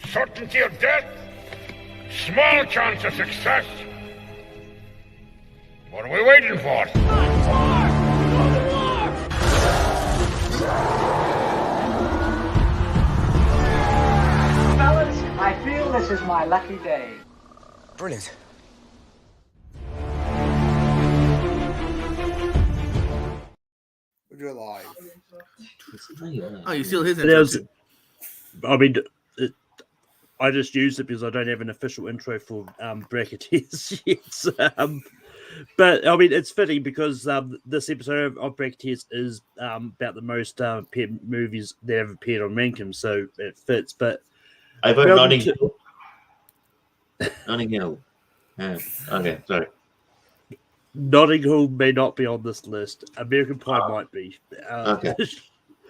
Certainty of death, small chance of success. What are we waiting for? Fellas, I feel this is my lucky day. Brilliant. We're live. Oh, you steal his intro too. I mean, I just used it because I don't have an official intro for Bracketeers yet. But I mean, it's fitting because this episode of Bracketeers is about the most movies that have appeared on Rankin, so it fits. But I vote Notting Hill. Notting Hill. Yeah. Okay, sorry. Notting Hill may not be on this list. American Pie might be. Okay.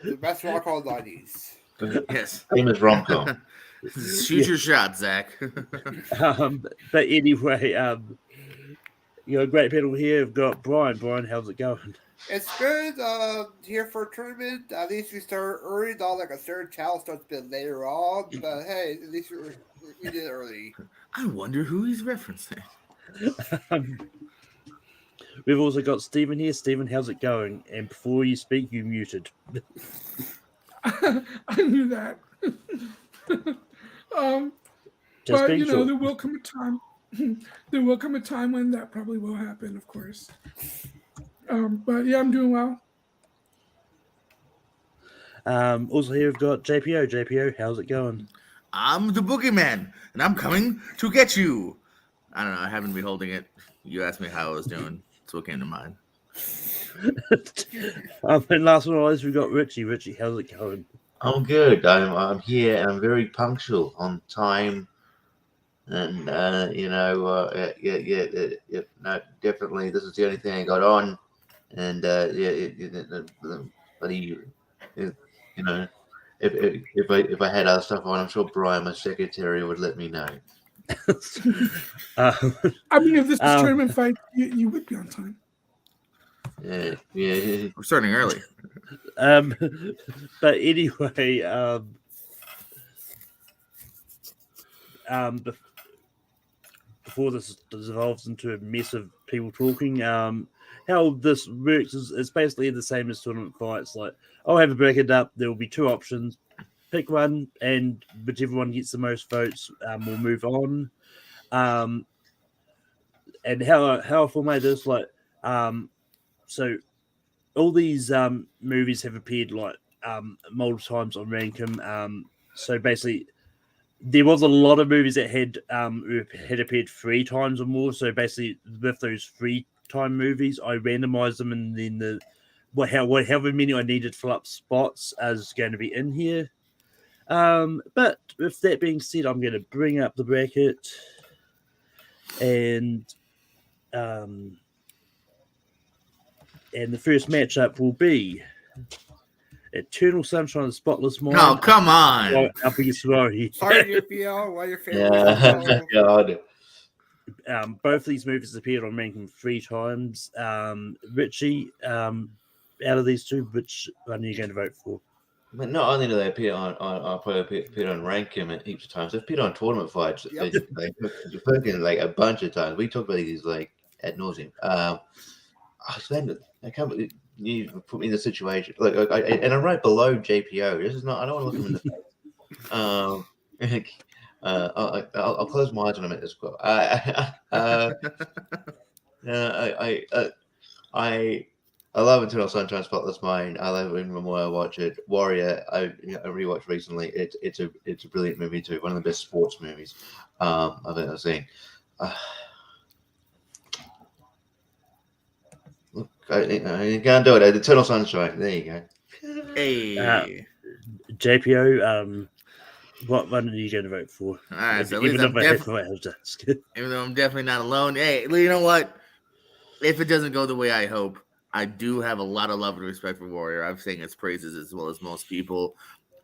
The best rock all 90s. Yes. Famous rom-com. Shoot your shot, Zach. But anyway, great people here. We've got Brian. Brian, how's it going? It's good. Here for a tournament. At least we start early. Not like a third challenge starts a bit later on. But hey, at least we did it early. I wonder who he's referencing. We've also got Stephen here. Stephen, how's it going? And before you speak, you muted. I knew that. But sure. there will come a time. There will come a time when that probably will happen, of course. But yeah, I'm doing well. Also here we've got JPO. JPO, how's it going? I'm the boogeyman, and I'm coming to get you. I don't know. I haven't been holding it. You asked me how I was doing. That's what came to mind. And last but not least, we've got Richie. Richie, how's it going? I'm good. I'm here and I'm very punctual on time. And no, definitely this is the only thing I got on. And if I had other stuff on, I'm sure Brian, my secretary, would let me know. I mean, if this was tournament fight, you would be on time. Yeah. We're starting early. But anyway, before this evolves into a mess of people talking, how this works is it's basically the same as tournament fights. Like, I'll have a bracket up. There will be two options. Pick one, and whichever one gets the most votes will move on. And how I formulate this, like, so all these movies have appeared like multiple times on Rankin. So basically, there was a lot of movies that had appeared 3 times or more. So basically, with those 3-time movies, I randomized them, and then however many I needed to fill up spots as going to be in here. But with that being said, I'm going to bring up the bracket, and the first matchup will be Eternal Sunshine of the Spotless Mind. Oh, come on! Up against Rory. Sorry, you feel what your favorite. Yeah, God. Both these movies appeared on Rankin 3 times. Richie, out of these two, which one are you going to vote for? But not only do they appear on Rankin heaps of times, they've appeared on tournament fights. Yep. They fucking like a bunch of times. We talk about these like ad nauseum. I can't believe you put me in the situation. And I'm right below JPO. This is not. I don't want to look him in the face. I'll close my eyes in a minute as well. I love Eternal Sunshine Spotless Mind. I love it even more I watch it. Warrior, I rewatched recently. It's a brilliant movie too. One of the best sports movies I've ever seen. Look, you can't do it. Eternal Sunshine. There you go. Hey. JPO, what one are you going to vote for? All right, so Even though I'm definitely not alone. Hey, you know what? If it doesn't go the way I hope, I do have a lot of love and respect for Warrior. I've sang its praises as well as most people.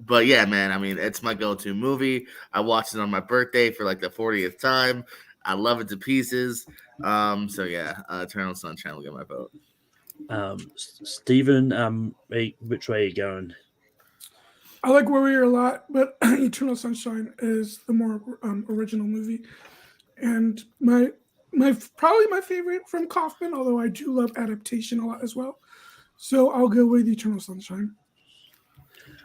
But yeah, man, I mean, it's my go-to movie. I watched it on my birthday for like the 40th time. I love it to pieces. So yeah, Eternal Sunshine will get my vote. Stephen, which way are you going? I like Warrior a lot, but Eternal Sunshine is the more original movie, and my probably my favorite from Kaufman. Although I do love adaptation a lot as well, so I'll go with Eternal Sunshine.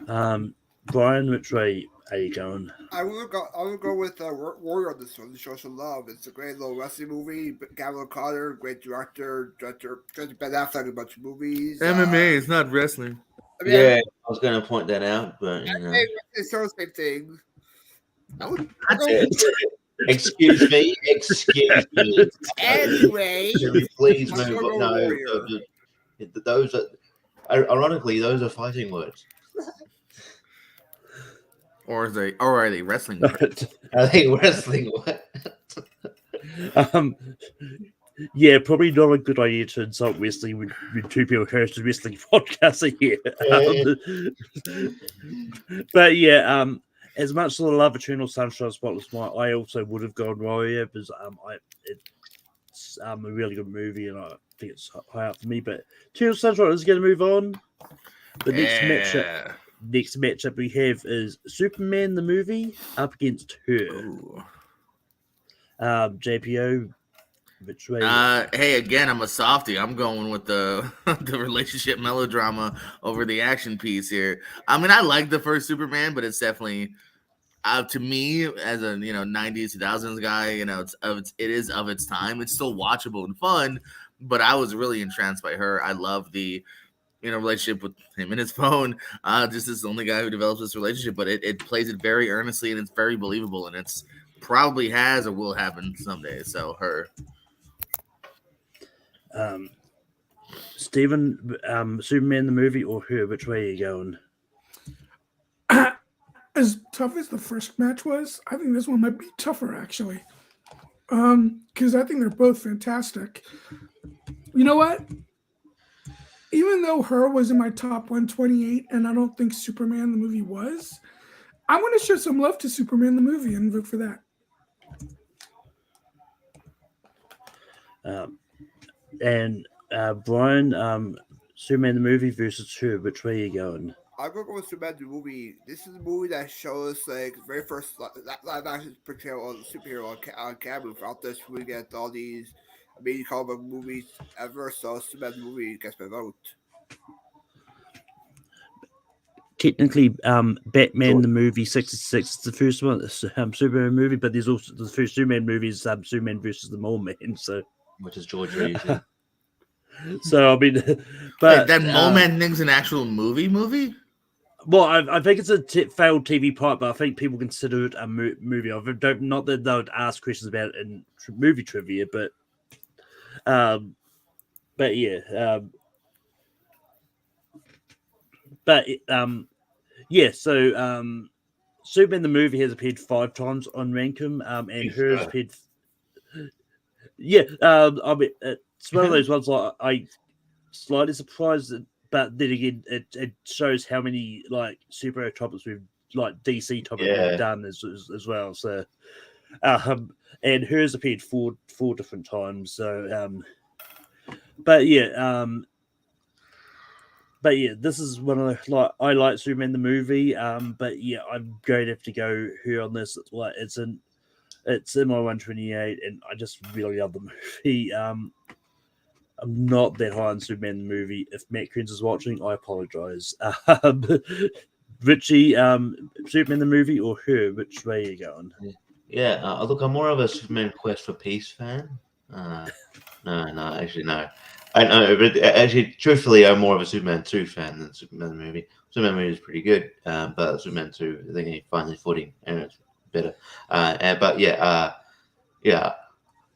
Brian, which way are you going? I will go with Warrior on this one. To show some love. It's a great little wrestling movie. Gavin Carter, great director Ben Affleck, a bunch of movies. MMA is not wrestling. I mean, Yeah, I was going to point that out, but you know. it's sort of the same thing. Excuse me. Anyway, Can we please Let's move go on? No, Warrior. those are ironically those are fighting words. Or are they wrestling? I think wrestling. Yeah, probably not a good idea to insult wrestling when two people host a wrestling podcast here. But yeah, as much as I love Eternal Sunshine Spotless Mind, I also would have gone Warrior because it's a really good movie and I think it's high up for me. But Eternal Sunshine is going to move on. The next matchup we have is Superman the movie up against her. JPO. Which way? Hey, again, I'm a softie. I'm going with the the relationship melodrama over the action piece here. I mean, I like the first Superman, but it's definitely to me as a 90s 2000s guy. It is of its time. It's still watchable and fun, but I was really entranced by her. I love the relationship with him and his phone. Just as the only guy who develops this relationship, but it plays it very earnestly and it's very believable, and it's probably has or will happen someday. So her. Stephen, Superman the movie or her? Which way are you going? As tough as the first match was, I think this one might be tougher actually. Because I think they're both fantastic. You know what? Even though her was in my top 128, and I don't think Superman the movie was, I'm going to show some love to Superman the movie and vote for that. And Brian, Superman the movie versus her. Which way are you going? I'm gonna go with Superman the movie. This is a movie that shows like very first live action portrayal of the superhero on camera. Without this, we get all these amazing comic movies ever. So Superman the movie gets my vote. Technically, Batman the movie 66 is the first one, Superman movie, but there's also the first Superman movie is Superman versus the Mole Man, so which is George Reeves. Yeah. So I mean, but wait, that Mole Man thing's an actual movie. Well, I think it's a failed TV pilot, but I think people consider it a movie. Not that they would ask questions about it in movie trivia, but yeah, yeah. So Superman the movie has appeared 5 times on Rankum, and hers appeared. Yeah, I mean, it's one of those ones like I slightly surprised, but then again, it shows how many like superhero topics we've like DC topics we've done as well. So, and hers appeared four different times. So, but yeah, this is one of the I like Superman the movie. But yeah, I'm going to have to go her on this. Like it's in my 128, and I just really love the movie. I'm not that high on Superman the movie. If Matt Creans is watching, I apologize. Richie, Superman the movie or her? Which way are you going? Yeah, look, I'm more of a Superman Quest for Peace fan. No, actually, no. I know, but actually, truthfully, I'm more of a Superman 2 fan than Superman the movie. Superman movie is pretty good, but Superman 2, I think he finally footing, and it's better. But yeah,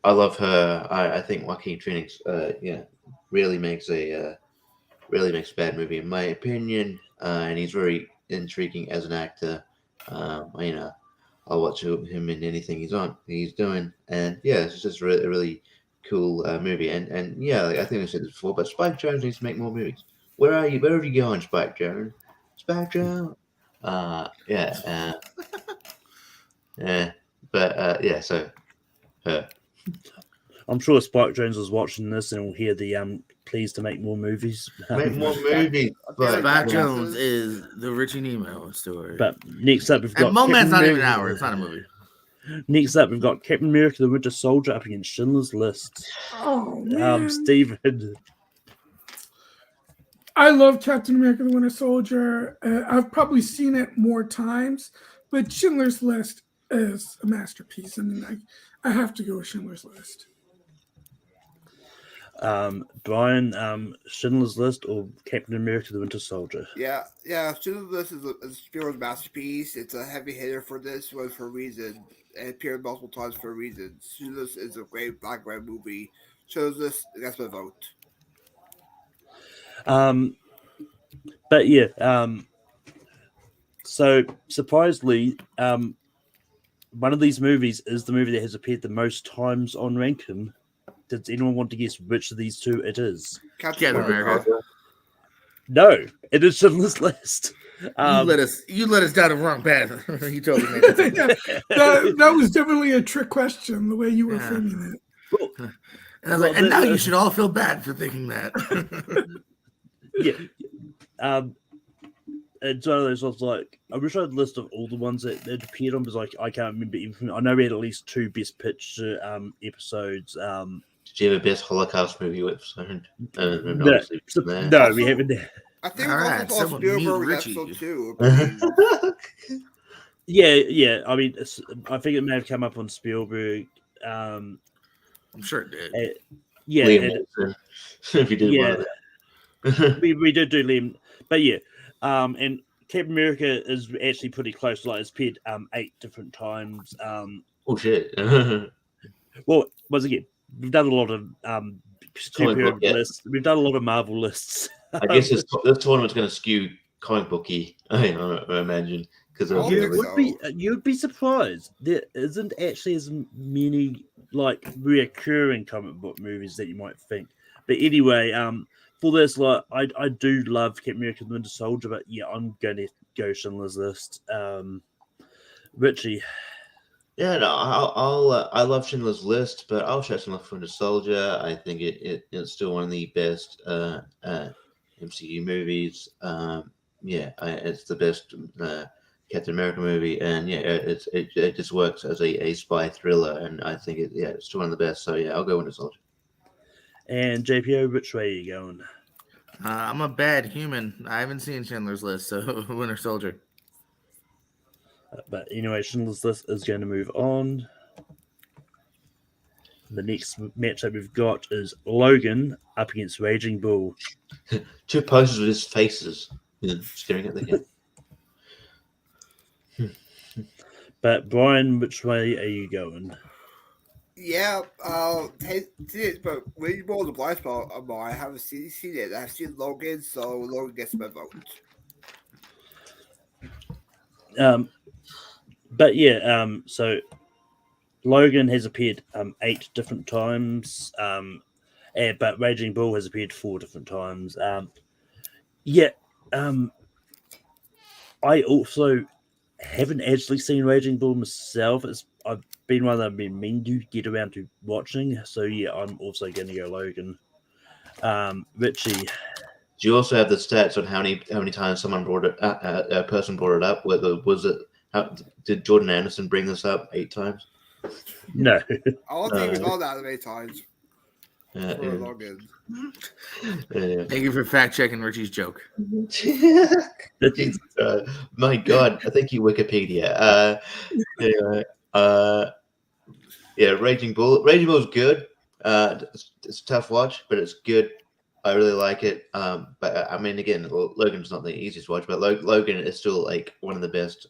I love her. I think Joaquin Phoenix, really makes a bad movie in my opinion, and he's very intriguing as an actor. I'll watch him in anything he's doing, and yeah, it's just a really cool movie. And yeah, like, I think I said this before, but Spike Jones needs to make more movies. Where are you? Where have you gone, Spike Jones? Spike Jones. Yeah. But yeah, so her. I'm sure Spike Jones was watching this and will hear the please to make more movies. Make more movies. But Spike Jones is the Richie Nemo story. But next up, we've got And Moment's Captain not even an America. hour. It's not a movie. Next up, we've got Captain America: The Winter Soldier up against Schindler's List. Oh man, Steven. I love Captain America: The Winter Soldier. I've probably seen it more times, but Schindler's List is a masterpiece. I mean, I have to go with Schindler's List. Brian, Schindler's List or Captain America: The Winter Soldier? Yeah. Schindler's List is a Spielberg's masterpiece. It's a heavy hitter for this one for a reason. It appeared multiple times for a reason. Schindler's List is a great black and white movie. Schindler's List, that's my vote. But yeah, so surprisingly, one of these movies is the movie that has appeared the most times on Rankin. Does anyone want to guess which of these two it is? Captain America. No, it is Schindler's List. You let us down the wrong path. You totally made it. that was definitely a trick question, the way you were framing it. And I was like, and now you should all feel bad for thinking that. Yeah. It's one of those ones like I wish I had a list of all the ones that appeared on, because I can't remember even. I know we had at least 2 Best Picture episodes. Did you have a Best Holocaust movie episode? No, we haven't. I think All we right, also saw someone mute Spielberg's Richie. episode too. Yeah. I mean, I think it may have come up on Spielberg. I'm sure it did. Yeah, Liam Neeson, if you did one of them. we did do Liam, but yeah, and Captain America is actually pretty close. Like it's appeared 8 different times. Oh shit! Well, once again, we've done a lot of superhero book, yeah. lists. We've done a lot of Marvel lists. I guess this tournament's going to skew comic booky. I imagine because You'd be surprised. There isn't actually as many like reoccurring comic book movies that you might think. But anyway, for this, like I do love Captain America: The Winter Soldier, but yeah, I'm going to go Schindler's List. Richie. Yeah, no, I love Schindler's List, but I'll show Schindler's Winter Soldier. I think it's still one of the best MCU movies. It's the best Captain America movie, and yeah, it just works as a spy thriller, and I think it's still one of the best. So yeah, I'll go Winter Soldier. And JPO, which way are you going? I'm a bad human. I haven't seen Schindler's List, so Winter Soldier. But anyway, Schindler's List is going to move on. The next matchup we've got is Logan up against Raging Bull. 2 posters with his faces staring at the camera. But Brian, which way are you going? Yeah, but Raging Bull is a blind spot of mine. I haven't seen it. I've seen Logan, so Logan gets my vote. But yeah, so Logan has appeared 8 different times, but Raging Bull has appeared 4 different times. I also haven't actually seen Raging Bull myself. I've been one that I've been meaning to get around to watching. So yeah, I'm also going to go Logan. Richie. Do you also have the stats on how many times someone brought it? A person brought it up. Did Jordan Anderson bring this up 8 times? No. I don't think it's all that many times. Logan. Thank you for fact checking Richie's joke. My God, I thank you, Wikipedia. Raging Bull. Raging Bull is good. It's a tough watch, but it's good. I really like it. But I mean, again, Logan's not the easiest watch, but Logan is still like one of the best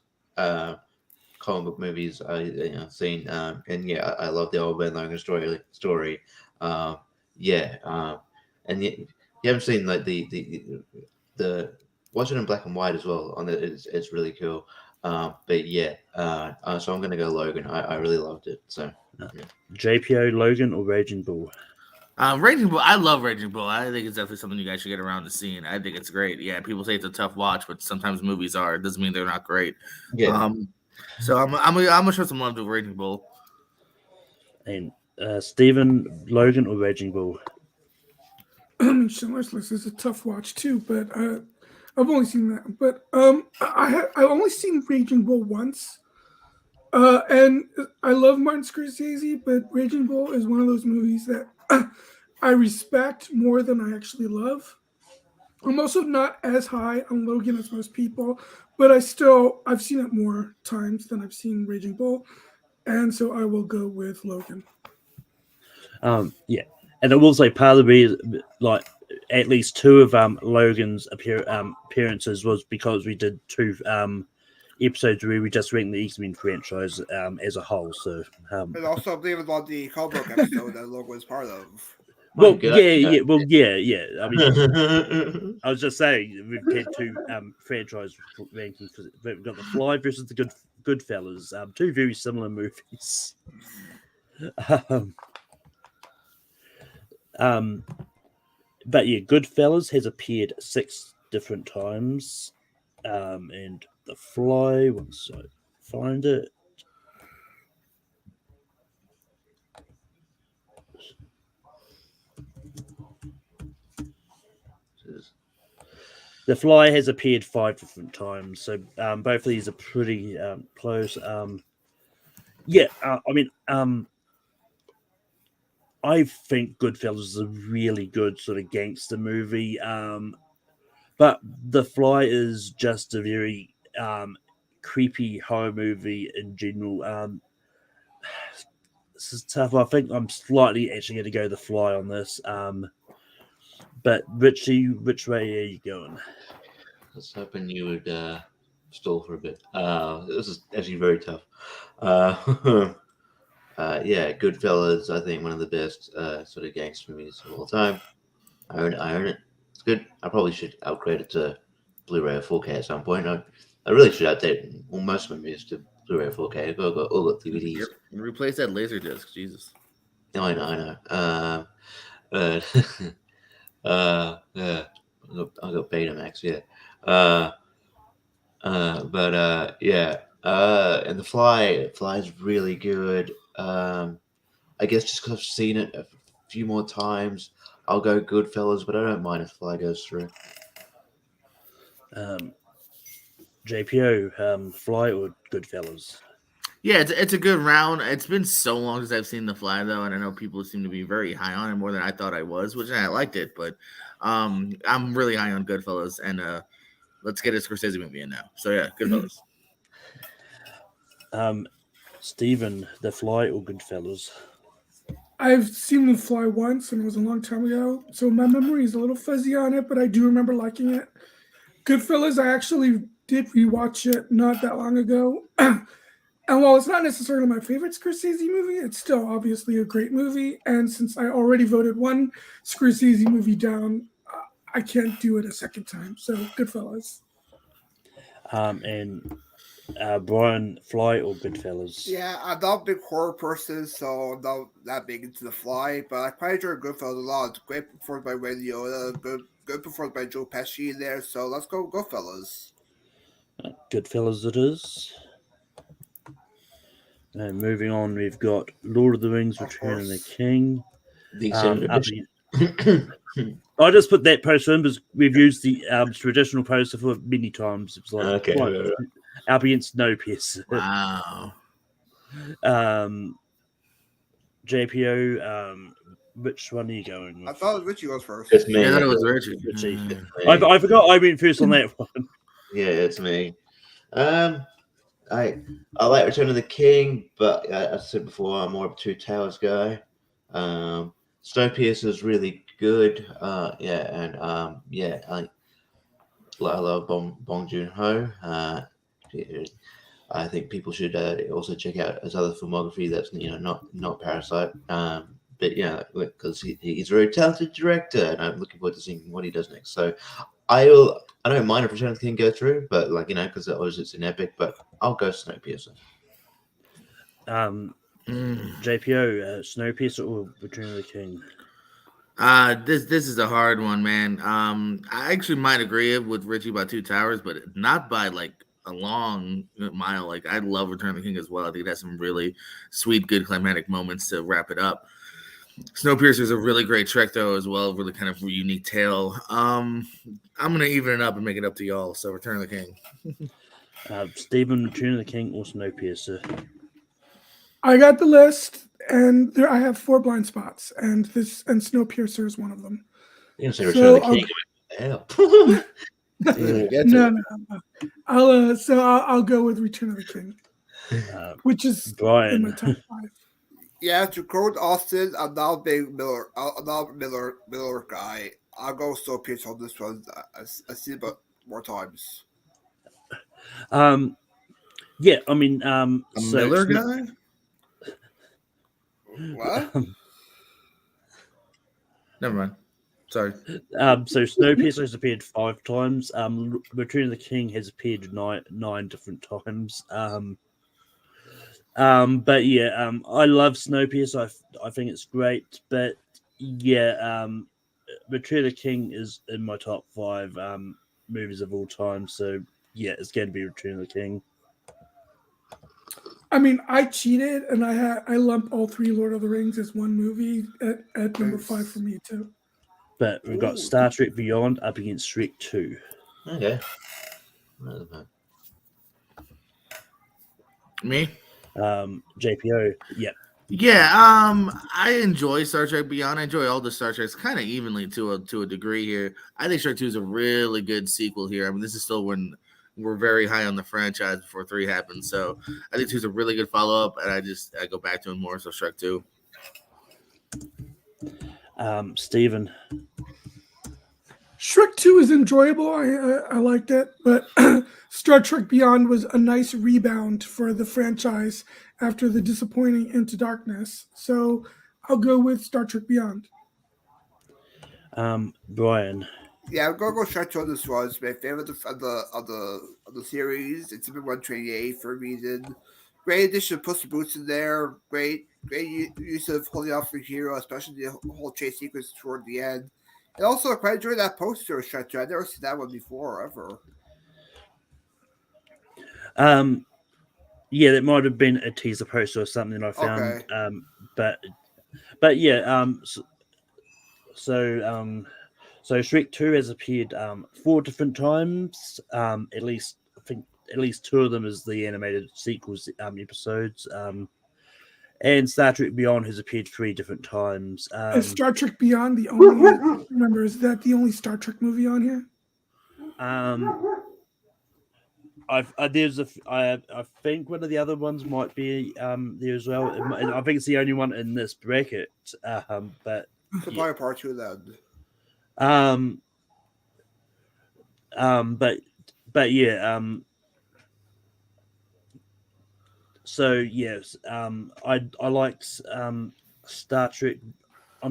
comic book movies I've seen. And yeah, I love the old Ben Logan story. And you haven't seen like the watch it in black and white as well. It's really cool. But yeah, so I'm gonna go Logan. I really loved it. So yeah. JPO, Logan, or Raging Bull? Raging Bull. I love Raging Bull. I think it's definitely something you guys should get around to seeing. I think it's great. Yeah, people say it's a tough watch, but sometimes movies are. It doesn't mean they're not great. Yeah. So I'm gonna show some love to Raging Bull. And Steven, Logan, or Raging Bull? I mean, Schindler's List is a tough watch too, but I've only seen that. But I've only seen Raging Bull once, and I love Martin Scorsese, but Raging Bull is one of those movies that I respect more than I actually love. I'm also not as high on Logan as most people, but I've seen it more times than I've seen Raging Bull, and so I will go with Logan. Yeah, and I will say part of the reason, like at least two of Logan's appearances was because we did two episodes where we just ranked the X-Men franchise as a whole. So, And also, I believe it was on the comic book episode that Logan was part of. well, God, yeah. I mean, I was just saying we've had two franchise rankings. We've got The Fly versus the Goodfellas, two very similar movies. But yeah, Goodfellas has appeared 6 different times, and The Fly. Once I find it, The Fly has appeared 5 different times. So both of these are pretty close. I think Goodfellas is a really good sort of gangster movie. But The Fly is just a very creepy horror movie in general. This is tough. I think I'm slightly actually going to go The Fly on this. But Richie, which way are you going? I was hoping you would stall for a bit. This is actually very tough. Yeah, Goodfellas, I think one of the best sort of gangster movies of all time. I own it. It's good. I probably should upgrade it to Blu-ray or 4K at some point. I really should update most of my movies to Blu-ray or 4K. I've all got DVDs. Yep. Replace that laser disc, Jesus. No, I know. Yeah, I got Betamax. Yeah. And The Fly is really good. I guess just because I've seen it a few more times, I'll go Goodfellas, but I don't mind if Fly goes through. JPO, Fly or Goodfellas? Yeah, it's a good round. It's been so long since I've seen The Fly, though, and I know people seem to be very high on it more than I thought I was, which I liked it, but I'm really high on Goodfellas, and let's get a Scorsese movie in now. So yeah, Goodfellas. Steven, The Fly or Goodfellas? I've seen The Fly once, and it was a long time ago, so my memory is a little fuzzy on it, but I do remember liking it. Goodfellas, I actually did rewatch it not that long ago. And while it's not necessarily my favorite Scorsese movie, it's still obviously a great movie. And since I already voted one Scorsese movie down, I can't do it a second time. So Goodfellas. And Brian, Fly or Goodfellas? Yeah, I'm not a big horror person, so I'm not that big into The Fly, but I quite enjoy Goodfellas a lot. It's great performance by Ray Liotta, good performance by Joe Pesci in there, so let's go Goodfellas. Goodfellas it is. And moving on, we've got Lord of the Rings, Return of the King. I just put that poster in because we've used the traditional poster for many times. It's like, Okay. Up against Snowpiercer. Wow. JPO, which one are you going with? I thought Richie goes first. It's me. Yeah, I thought it was Richie. Richie. I forgot I went first on that one. Yeah, it's me. I like Return of the King, but as I said before, I'm more of a Two Towers guy. Snowpiercer is really good. I love Bong Joon-ho. I think people should also check out his other filmography. That's not Parasite. But yeah, because he's a very talented director, and I'm looking forward to seeing what he does next. So I don't mind if Return of the King go through, but because it's an epic. But I'll go Snowpiercer. JPO, Snowpiercer or Return of the King? This is a hard one, man. I actually might agree with Richie about Two Towers, but not by like a long mile. Like I love Return of the King as well. I think it has some really sweet, good climatic moments to wrap it up. Snowpiercer is a really great Shrek though as well, really kind of unique tale. I'm gonna even it up and make it up to y'all. So Return of the King. Stephen, Return of the King or Snowpiercer? I got the list, and I have 4 blind spots, and Snowpiercer is one of them. You can say Return of the King. I'll go with Return of the King, which is Brian. in my top 5. Yeah, to quote Austin, I'm not a big Miller. I'm not a Miller guy. I'll go Snowpiercer on this one. I see it more times. Yeah, I mean, Miller guy. What? Never mind. Sorry. So Snowpiercer has appeared 5 times. Return of the King has appeared nine different times. But yeah, I love Snowpiercer. I think it's great. But yeah, Return of the King is in my top 5 movies of all time. So yeah, it's going to be Return of the King. I mean, I cheated, and I lump all 3 Lord of the Rings as one movie at number 5 for me too. But we've got Star Trek Beyond up against Shrek 2. Okay. Me? JPO, yeah. Yeah, I enjoy Star Trek Beyond. I enjoy all the Star Treks kind of evenly to a degree here. I think Shrek 2 is a really good sequel here. I mean, this is still when we're very high on the franchise before 3 happened. So I think 2 is a really good follow-up, and I go back to him more, so Shrek 2. Steven. Shrek 2 is enjoyable. I liked it, but Star Trek Beyond was a nice rebound for the franchise after the disappointing Into Darkness. So I'll go with Star Trek Beyond. Brian. Yeah, I'm gonna go Shrek 2 on this one. It's my favorite of the series. It's been 128 for a reason. Great addition of Puss in Boots in there. Great use of holding off for hero, especially the whole chase sequence toward the end. And also, I quite enjoyed that poster of Shrek 2. I've never seen that one before, ever. Yeah, that might have been a teaser poster or something I found. Okay. But yeah, so Shrek 2 has appeared 4 different times. At least I think at least 2 of them is the animated sequels episodes. And Star Trek Beyond has appeared 3 different times. Is Star Trek Beyond the only? Remember, is that the only Star Trek movie on here? I think one of the other ones might be there as well. I think it's the only one in this bracket. But So probably part 2 then. But yeah. So yes, I like Star Trek. I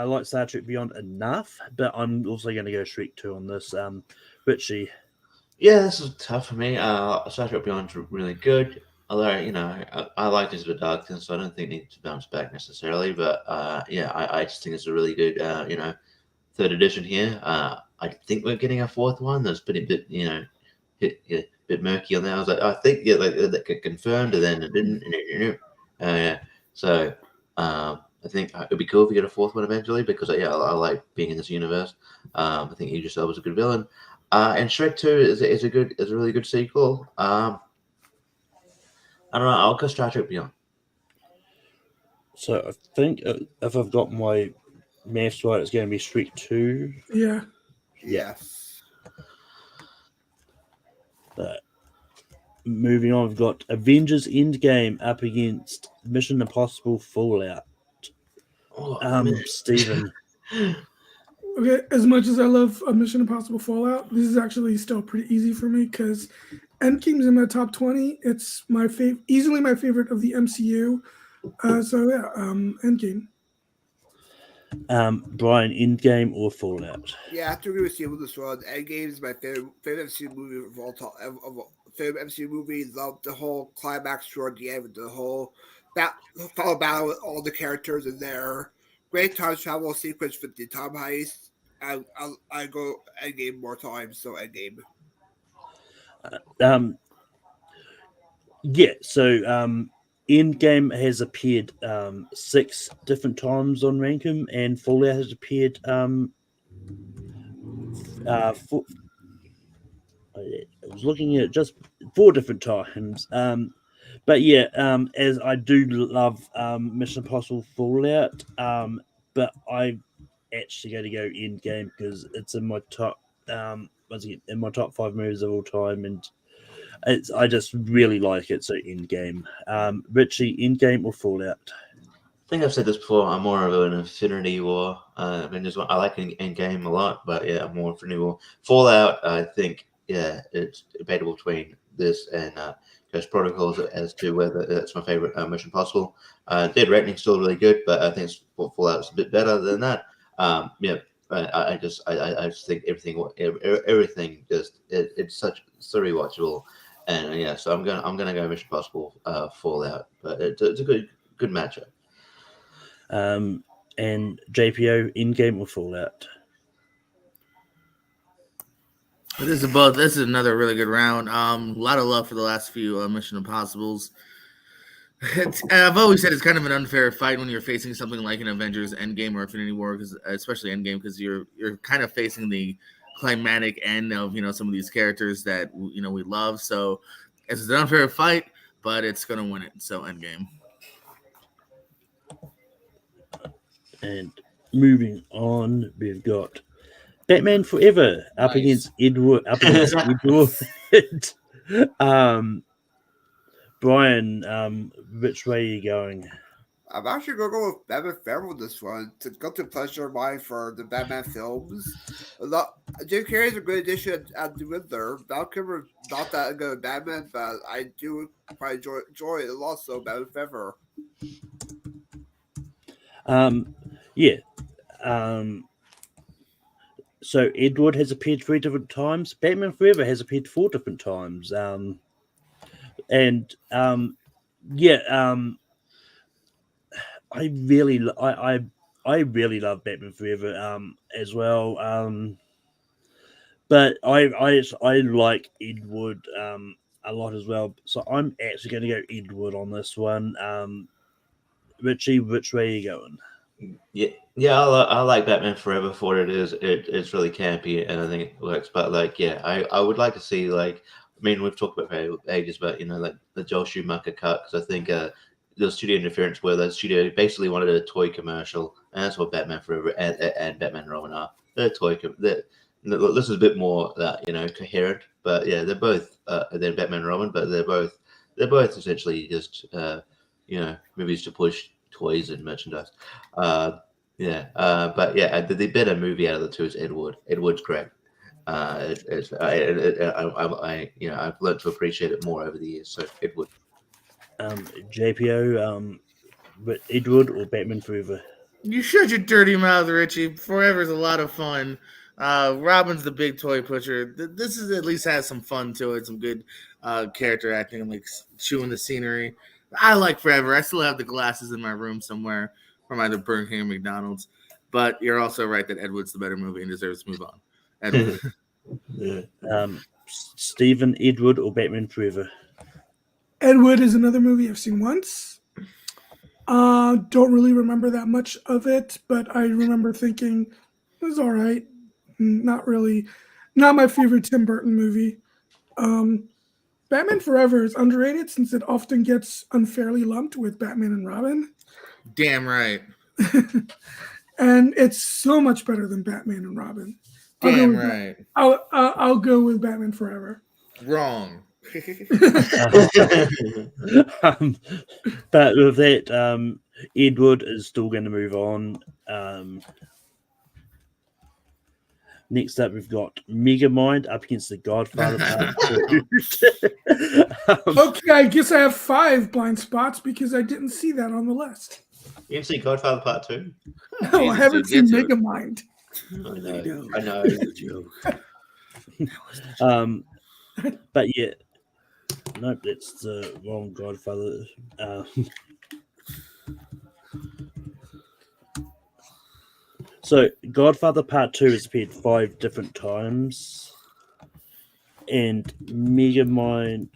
like Star Trek Beyond enough, but I'm also going to go Shrek 2 on this. Richie. Yeah, this is tough for me. Star Trek Beyond's really good. Although, you know, I like this bit Darkness, so I don't think it needs to bounce back necessarily. But yeah, I just think it's a really good, you know, 3rd edition here. I think we're getting a 4th one. That's been a bit, you know, a bit murky on that. I was like, I think that got confirmed, and then it didn't. Yeah. So I think it'd be cool if we get a 4th one eventually, because I like being in this universe. I think Idris Elba's a good villain. And Shrek 2 is a really good sequel. I don't know. I'll go Star Trek Beyond. So I think if I've got my maths right, it's going to be Shrek 2. Yeah. Yes. But moving on, we've got Avengers Endgame up against Mission Impossible Fallout. Steven. Okay, as much as I love Mission Impossible Fallout, this is actually still pretty easy for me because Endgame's in my top 20. It's my easily my favorite of the MCU. So yeah, Endgame. Brian, Endgame or Fallout? Yeah, I have to agree with you with this one. Endgame is my favorite MCU movie of all time. Favorite MCU movie. Love the whole climax toward the end with the whole final battle with all the characters in there. Great time travel sequence with the time heist. I go Endgame more times, so Endgame. Yeah, so Endgame has appeared 6 different times on Rankum, and Fallout has appeared I was looking at just 4 different times. But yeah, as I do love Mission Impossible Fallout, but I'm actually going to go Endgame because it's in my top in my top 5 movies of all time, and I just really like it. So Endgame, Richie, Endgame or Fallout? I think I've said this before. I'm more of an Infinity War. I like Endgame a lot, but yeah, I'm more Infinity War. Fallout, I think, yeah, it's debatable between this and Ghost Protocols as to whether that's my favorite Mission Possible. Dead Reckoning's still really good, but I think Fallout's a bit better than that. Yeah, I just think everything just it's so rewatchable, and yeah, so I'm gonna go Mission Possible Fallout, but it's a good matchup. And JPO, Endgame or Fallout? This is both. This is another really good round. A lot of love for the last few Mission Impossibles. I've always said it's kind of an unfair fight when you're facing something like an Avengers Endgame or Infinity War, because especially Endgame, because you're kind of facing the climatic end of some of these characters that we love. So it's an unfair fight, but it's gonna win it. So Endgame. And moving on, we've got Batman Forever up against Edward. Brian, which way are you going? I'm actually going to go with Batman Forever with this one. It's a guilty pleasure of mine for the Batman films. Jim Carrey's a great addition at the Riddler. Val Kilmer not that good at Batman, but I do quite enjoy it a lot. So Batman Forever. Yeah. So Edward has appeared 3 different times. Batman Forever has appeared 4 different times. I really love Batman Forever as well. But I like Edward a lot as well. So I'm actually going to go Edward on this one. Richie, which way are you going? Yeah, I like Batman Forever for what it is. It's really campy, and I think it works. But I would like to see we've talked about for ages, but like the Joel Schumacher cut, because I think there was studio interference where the studio basically wanted a toy commercial, and that's what Batman Forever and Batman and Robin are. They're toy. This is a bit more coherent, but yeah, they're both they're Batman and Robin, but they're both essentially just movies to push toys and merchandise. But yeah, the better movie out of the two is Edward. Edward's great. I've learned to appreciate it more over the years. So Edward. JPO, Edward or Batman Forever? You shut your dirty mouth, Richie. Forever's a lot of fun. Robin's the big toy pusher. This is at least has some fun to it, some good character acting, like chewing the scenery. I like Forever. I still have the glasses in my room somewhere from either Burger King or McDonald's. But you're also right that Edward's the better movie and deserves to move on. Edward. Stephen, Edward or Batman Forever? Edward is another movie I've seen once. Don't really remember that much of it, but I remember thinking it was all right. Not my favorite Tim Burton movie. Batman Forever is underrated since it often gets unfairly lumped with Batman and Robin. Damn right. And it's so much better than Batman and Robin. Damn right. I'll go with Batman Forever. Wrong. But with that, Edward is still going to move on. Next up, we've got Megamind up against the Godfather Part 2. Okay, I guess I have 5 blind spots because I didn't see that on the list. You didn't see Godfather Part 2? No, I haven't seen Megamind. I know. But yeah, nope, that's the wrong Godfather. So, Godfather Part 2 has appeared 5 different times. and Megamind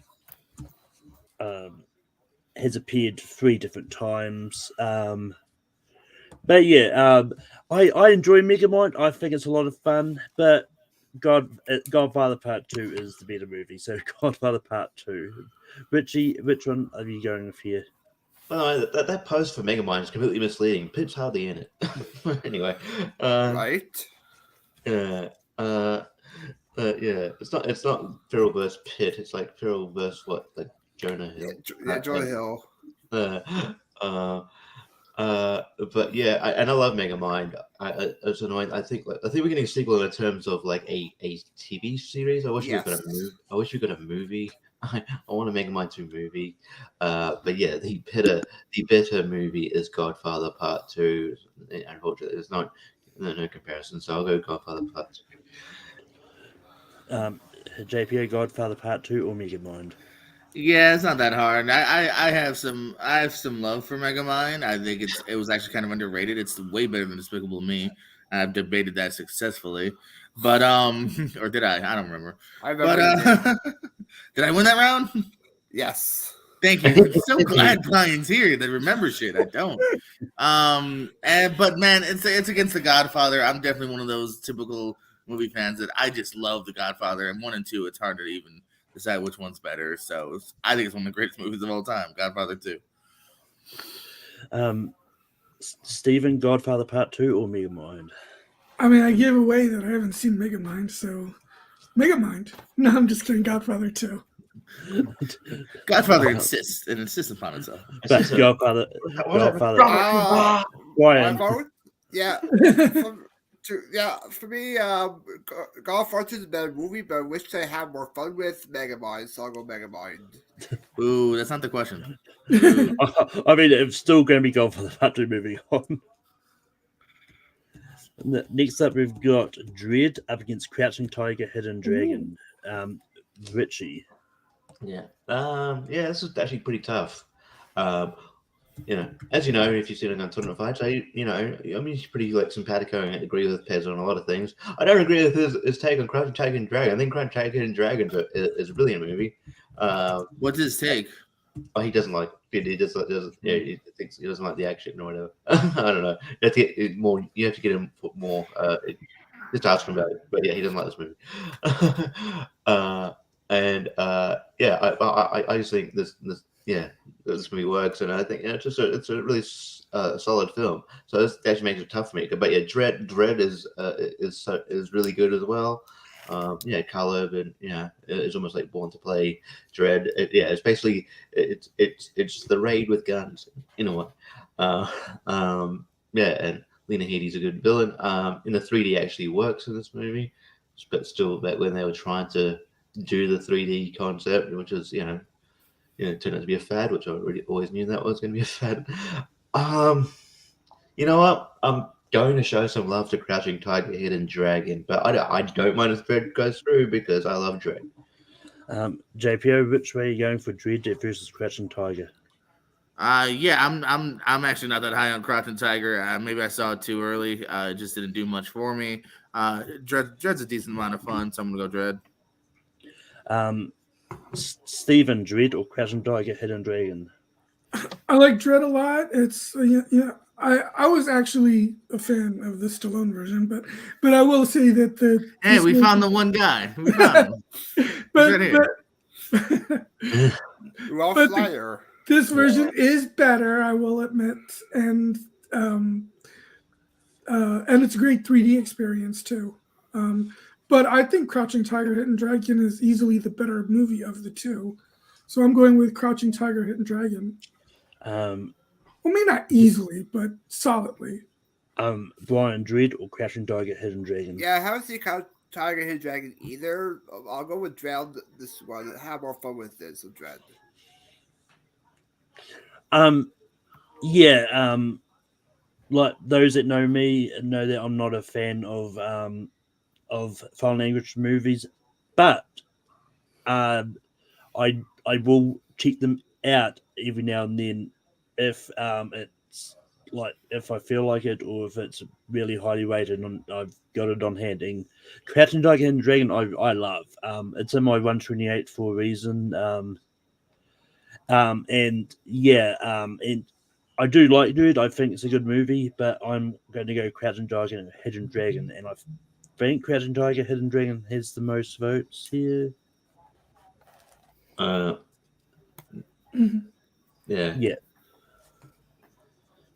has appeared 3 different times. But yeah, I enjoy Megamind. I think it's a lot of fun. But Godfather Part 2 is the better movie. So Godfather Part 2. Richie, which one are you going with here? Well, that post for Megamind is completely misleading. Pip's hardly in it. Anyway, Right? yeah, yeah. It's not Phil versus Pitt. It's like Phil versus what, like Jonah Hill. Yeah, Jonah Hill. But yeah, I love Megamind. It's annoying. I think we're getting a sequel in terms of like a TV series. I wish we got a movie. I wish we got a movie. I want a Megamind 2 movie. But yeah, the better movie is Godfather Part 2. Unfortunately, there's no comparison. So I'll go Godfather Part 2. JPO Godfather Part 2 or Megamind? Yeah, it's not that hard. I have some love for Megamind. I think it was actually kind of underrated. It's way better than Despicable Me. I've debated that successfully. But or did I? I don't remember. I remember. Did I win that round? Yes. Thank you. I'm so glad Brian's here that remembers shit. I don't. But man, it's against The Godfather. I'm definitely one of those typical movie fans that I just love The Godfather. And 1 and 2, it's hard to even decide which one's better. So I think it's one of the greatest movies of all time, Godfather 2. Stephen, Godfather Part 2 or Megamind? I mean, I gave away that I haven't seen Megamind, so Megamind. No, I'm just kidding. Godfather 2. Godfather insists upon itself. But Godfather. Ryan. Yeah. For me, Godfather 2 is a better movie, but I wish they had more fun with Megamind, so I'll go Megamind. Ooh, that's not the question. I mean, it's still going to be Godfather Part 2 moving on. Next up, we've got Dread up against Crouching Tiger, Hidden Dragon. Richie. Yeah. This is actually pretty tough. As you know, if you've seen it on Tournament Fights, he's pretty like simpatico and I agree with Pez on a lot of things. I don't agree with his take on Crouching Tiger and Dragon. I think Crouching Tiger and Dragon is a brilliant movie. What's his take? Oh, he doesn't like it. He just doesn't. Yeah, he thinks he doesn't like the action or whatever. I don't know. You have to get more. You have to get him more. Just ask him about it. But yeah, he doesn't like this movie. I just think this movie works, and I think it's a really solid film. So this actually makes it tough for me. But yeah, Dread is really good as well. Carl Urban, is almost like born to play Dread. It's basically it's the Raid with guns, you know what? And Lena Headey's a good villain. In the 3D actually works in this movie, but still, back when they were trying to do the 3D concept, which is turned out to be a fad, which I always knew that was going to be a fad. You know what? I'm going to show some love to Crouching Tiger, Hidden Dragon, but I don't mind if Dread goes through because I love Dread. JPO, which way are you going for Dread versus Crouching Tiger? I'm actually not that high on Crouching Tiger. Maybe I saw it too early. It just didn't do much for me. Dread's a decent amount of fun, so I'm gonna go Dread. Stephen, Dread or Crouching Tiger, Hidden Dragon? I like Dread a lot. It's I was actually a fan of the Stallone version, but I will say that we found the one guy. We found him. Flyer. This version is better, I will admit, and it's a great 3D experience too. But I think Crouching Tiger, Hidden Dragon is easily the better movie of the two, so I'm going with Crouching Tiger, Hidden Dragon. Maybe not easily, but solidly. Brian, Dread or Crouching Tiger, Hidden Dragon? Yeah, I haven't seen Crouching Tiger, Hidden Dragon either. I'll go with Dread. This one, have more fun with this. So Dread. Like those that know me know that I'm not a fan of foreign language movies, but I will check them out every now and then if it's like if I feel like it or if it's really highly rated and I've got it on hand. And Crouching Tiger, Hidden Dragon, I love. It's in my 128 for a reason. And I do like it. I think it's a good movie, but I'm going to go Crouching Tiger and Hidden Dragon, and I think Crouching Tiger, Hidden Dragon has the most votes here. Yeah.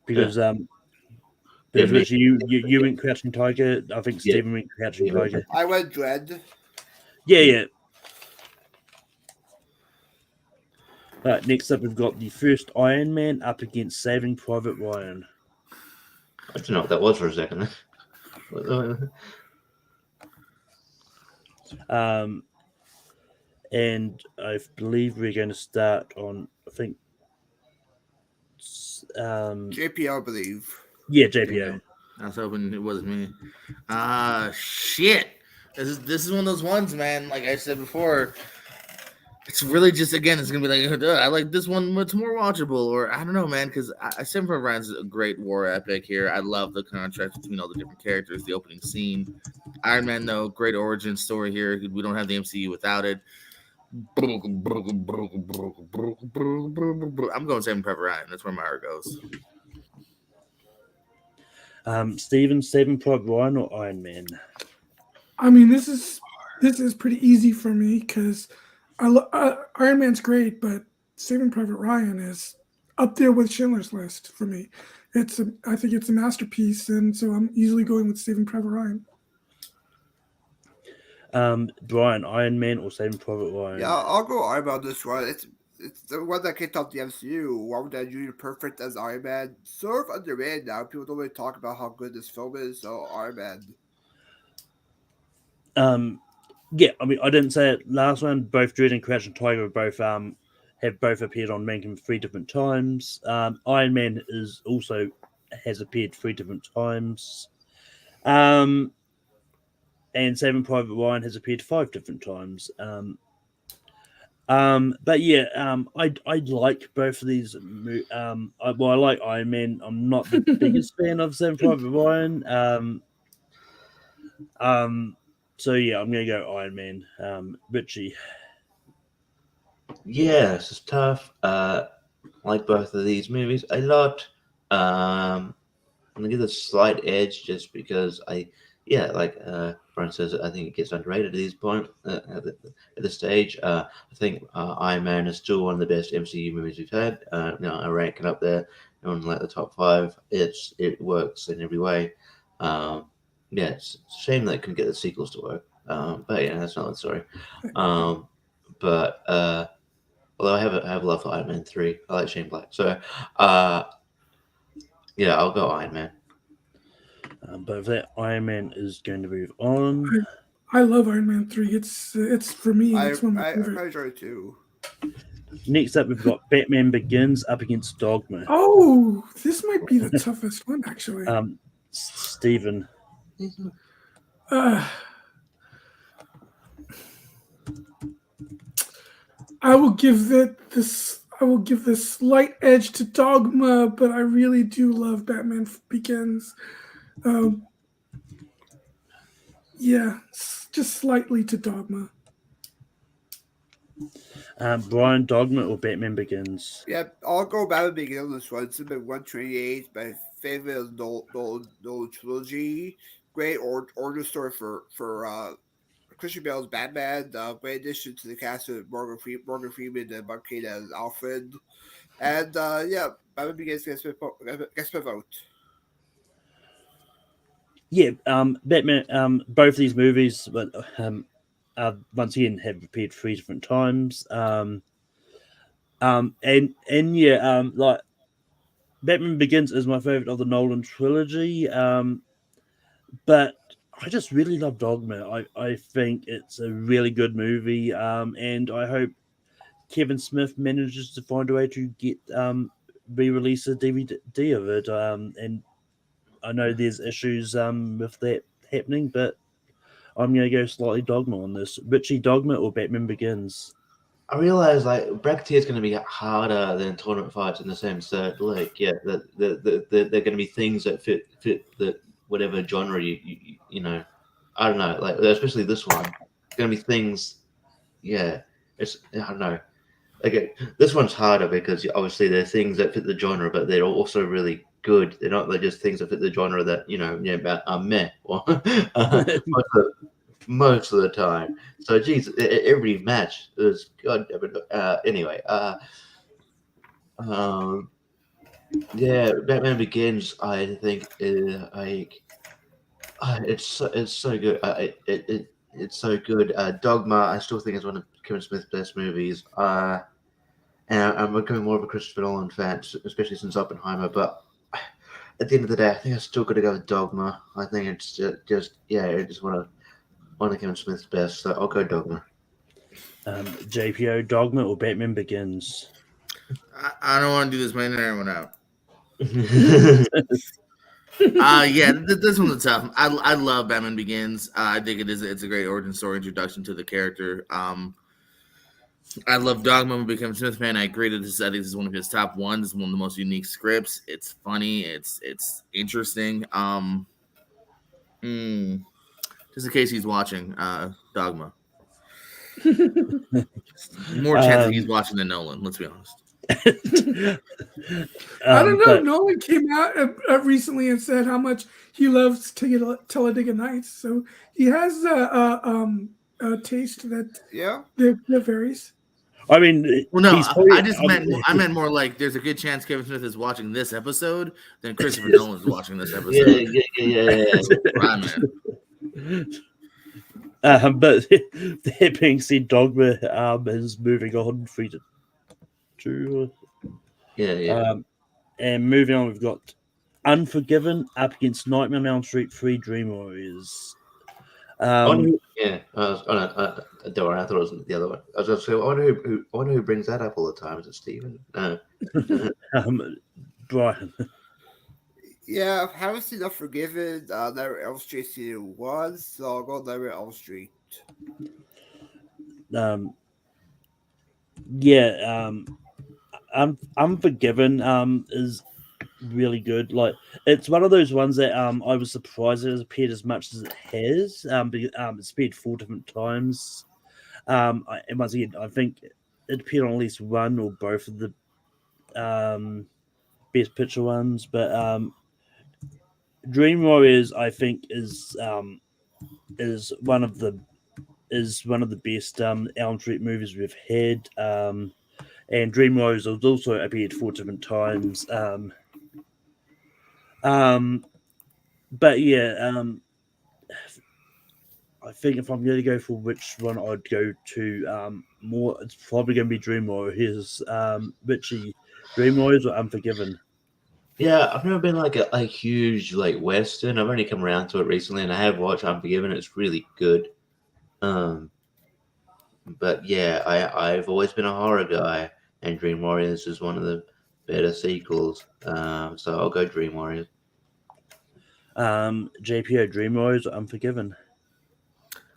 Because me- you went Crouching Tiger. I think Yeah. Steven went Crouching Yeah. Tiger. I went Dread. Yeah. Next up, we've got the first Iron Man up against Saving Private Ryan. I don't know what that was for a second. And I believe we're going to start on, I think, JPO, I believe. Yeah, JPO. I was hoping it wasn't me. Shit. This is one of those ones, man. Like I said before, it's really just, again, it's gonna be like, I like this one. It's more watchable, or I don't know, man. Because I Saving Private Ryan's a great war epic here. I love the contrast between all the different characters, the opening scene. Iron Man, though, great origin story here. We don't have the MCU without it. I'm going Saving Private Ryan. That's where my heart goes. Steven, Saving Private Ryan or Iron Man? I mean, this is pretty easy for me because Iron Man's great, but Saving Private Ryan is up there with Schindler's List for me. I think it's a masterpiece, and so I'm easily going with Saving Private Ryan. Brian, Iron Man or Saving Private Ryan? Yeah, I'll go Iron Man on this one. It's the one that kicked off the MCU. One that Junior Perfect as Iron Man. Sort of underrated now. People don't really talk about how good this film is. So Iron Man. Yeah, I mean, I didn't say it last one. Both Dread and Crouching Tiger have both appeared on Mankind 3 different times. Iron Man has appeared 3 different times. And Saving Private Ryan has appeared 5 different times. But yeah, I like both of these. I like Iron Man. I'm not the biggest fan of Saving Private Ryan. So yeah, I'm gonna go Iron Man. Richie. Yeah, this is tough. Like both of these movies a lot. I'm gonna give a slight edge just because Brian says, I think it gets underrated at this point at this stage. I think Iron Man is still one of the best MCU movies we've had. I rank it up there on like the top 5. It works in every way. It's a shame that it couldn't get the sequels to work. But yeah, that's not the story. But although I have a love for Iron Man 3, I like Shane Black. So I'll go Iron Man. But if that Iron Man is going to move on. I love Iron Man 3. It's for me. It's one of my favorite. I enjoy it too. Next up, we've got Batman Begins up against Dogma. Oh, this might be the toughest one, actually. Steven. I will give this slight edge to Dogma, but I really do love Batman Begins. Just slightly to Dogma. Brian, Dogma or Batman Begins? Yeah, I'll go Batman Begins on this one. It's been 128. My favorite is Nolan trilogy. Great origin story for Christian Bale's Batman. Great addition to the cast with Morgan Freeman and Mark Kane as Alfred. And Batman Begins gets my vote. Yeah, Batman. Both these movies, but once again, have appeared 3 different times. Like Batman Begins is my favorite of the Nolan trilogy. But I just really love Dogma. I think it's a really good movie. And I hope Kevin Smith manages to find a way to get re-release a DVD of it. And I know there's issues with that happening, but I'm going to go slightly Dogma on this. Richie, Dogma or Batman Begins? I realize like Bracketeers is going to be harder than tournament fights in the sense that like that they're going to be things that fit the whatever genre you know. I don't know, like especially this one. It's going to be things. Yeah, I don't know. Okay, this one's harder because obviously they're things that fit the genre, but they're also really good. They're not like just things that fit the genre that are meh or most of the time. So, geez, every match is God. Anyway, yeah, Batman Begins. I think like it's so good. It's so good. Dogma. I still think is one of Kevin Smith's best movies. And I'm becoming more of a Christopher Nolan fan, especially since Oppenheimer. But at the end of the day, I think I still got to go with Dogma. I think it's just one of Kevin Smith's best. So I'll go Dogma. JPO, Dogma or Batman Begins? I don't want to do this, man. Everyone out. Yeah, this one's tough. I love Batman Begins. I think it's a great origin story introduction to the character. I love Dogma. I'm a big Kevin Smith fan. I agree that I think this is one of his top ones. It's one of the most unique scripts. It's funny. It's interesting. Just in case he's watching Dogma. More chance that he's watching than Nolan. Let's be honest. I don't know. Nolan came out recently and said how much he loves Talladega Nights. So he has a taste that varies. I mean, well, no, I meant more like there's a good chance Kevin Smith is watching this episode than Christopher Nolan's watching this episode. But that being said, Dogma is moving on 3-2. And moving on, we've got Unforgiven up against Nightmare on Elm Street 3 Dream Warriors. Don't worry, I thought it was the other one. I was going to say, I wonder who brings that up all the time. Is it Steven? No. Brian. Yeah, I haven't seen Unforgiven, Nightmare on Elm Street season 1, so I'll go Nightmare on Elm Street. Unforgiven is really good. Like, it's one of those ones that I was surprised it has appeared as much as it has. It's appeared 4 different times. And once again, I think it appeared on at least one or both of the Best Picture ones. But Dream Warriors, I think, is one of the best Elm Street movies we've had. And Dream Warriors has also appeared 4 different times. But yeah, I think if I'm going to go for which one I'd go to more, it's probably going to be Dream Warriors. Richie, Dream Warriors or Unforgiven? Yeah, I've never been like a huge like Western. I've only come around to it recently, and I have watched Unforgiven. It's really good. But yeah, I've always been a horror guy, and Dream Warriors is one of the better sequels. So I'll go Dream Warriors. JPO, Dream Warriors or Unforgiven?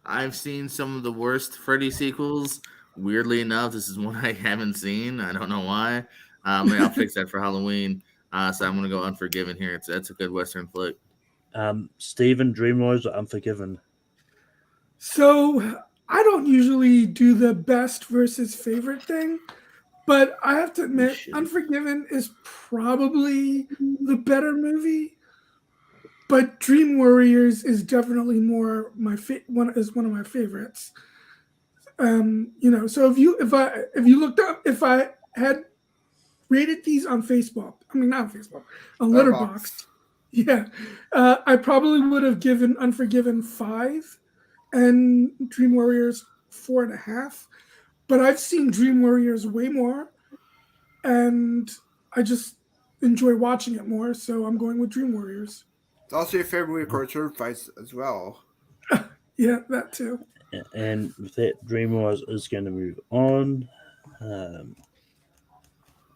I've seen some of the worst Freddy sequels. Weirdly enough, this is one I haven't seen. I don't know why. Maybe I'll fix that for Halloween. So I'm going to go Unforgiven here. That's a good Western flick. Steven, Dream Warriors or Unforgiven? So I don't usually do the best versus favorite thing, but I have to admit, Unforgiven is probably the better movie. But Dream Warriors is definitely more one of my favorites. So if I had rated these on Facebook, not on Facebook, on Letterboxd, I probably would have given Unforgiven 5 and Dream Warriors 4.5. But I've seen Dream Warriors way more, and I just enjoy watching it more. So I'm going with Dream Warriors. It's also your favorite cartoon fights as well. Yeah, that too. And with that, Dream Warriors is going to move on.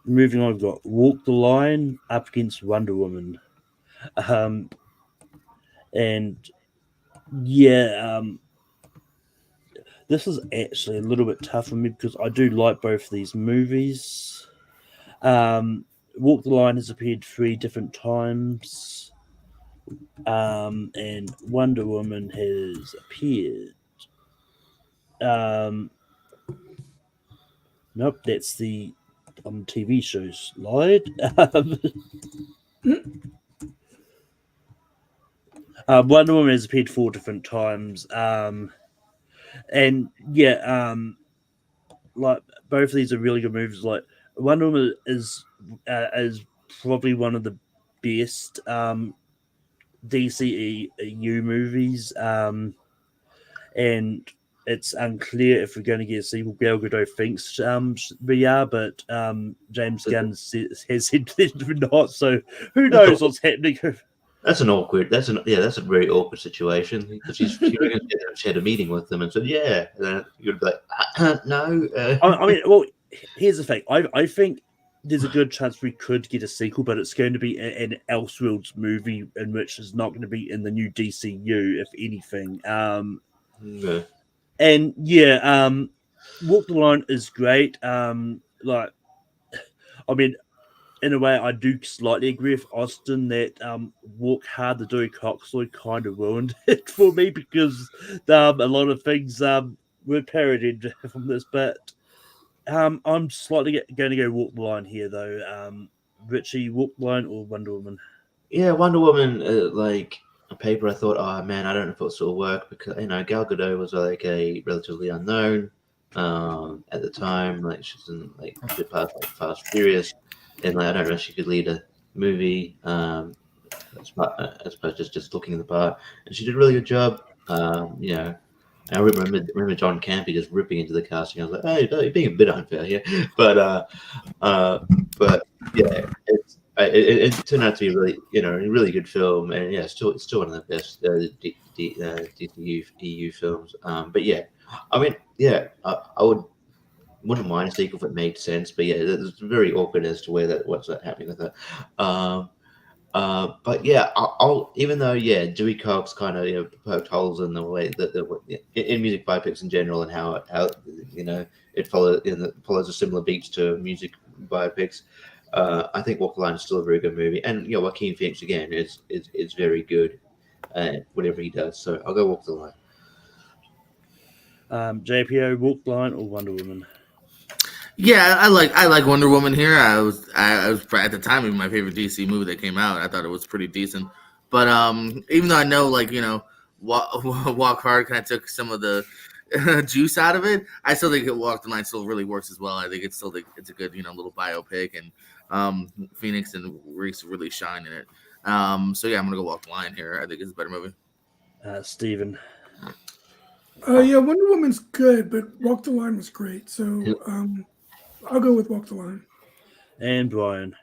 Moving on, we've got Walk the Line up against Wonder Woman. This is actually a little bit tough for me because I do like both of these movies. Walk the Line has appeared 3 different times, and Wonder Woman has appeared. Nope, that's the on TV shows. Lied. Wonder Woman has appeared 4 different times, and yeah, like both of these are really good movies. Like Wonder Woman is probably one of the best DCEU movies, and it's unclear if we're going to get a sequel. Gal Gadot thinks we are, but James Gunn has said that not. So who knows what's happening? That's a very awkward situation because she reckons she had a meeting with them and said, yeah. And then you'd be like, no. I mean, well, here's the thing. I think there's a good chance we could get a sequel, but it's going to be an Elseworlds movie in which is not going to be in the new DCU, if anything. Yeah. And yeah, Walk the Line is great. Like, I mean, in a way, I do slightly agree with Austin that Walk Hard, the Dewey Coxley kind of ruined it for me because a lot of things were parodied from this. But I'm slightly going to go Walk the Line here, though. Richie, Walk the Line or Wonder Woman? Yeah, Wonder Woman, like on paper, I thought, oh man, I don't know if it'll still work because Gal Gadot was like a relatively unknown at the time. Like she's in like part like Fast Furious, and like I don't know if she could lead a movie. I suppose just looking at the part, and she did a really good job. I remember John Campy just ripping into the casting. I was like, "Hey, you're being a bit unfair here," but yeah, it turned out to be really, a really good film, and yeah, it's still one of the best DCU EU films. But yeah, I mean, yeah, I wouldn't mind a sequel if it made sense. But yeah, it's very awkward as to what's happening with it. But yeah, I'll even though Dewey Cox kind of poked holes in the way that in music biopics in general and how it follows a similar beats to music biopics. I think Walk the Line is still a very good movie, and Joaquin Phoenix again is very good at whatever he does. So I'll go Walk the Line. JPO, Walk the Line or Wonder Woman? Yeah, I like Wonder Woman here. I was at the time even my favorite DC movie that came out. I thought it was pretty decent. But even though I know Walk Hard kind of took some of the juice out of it, I still think Walk the Line still really works as well. I think it's a good little biopic, and Phoenix and Reese really shine in it. So yeah, I'm gonna go Walk the Line here. I think it's a better movie. Steven. Yeah, Wonder Woman's good, but Walk the Line was great. So I'll go with Walk the Line. And Brian.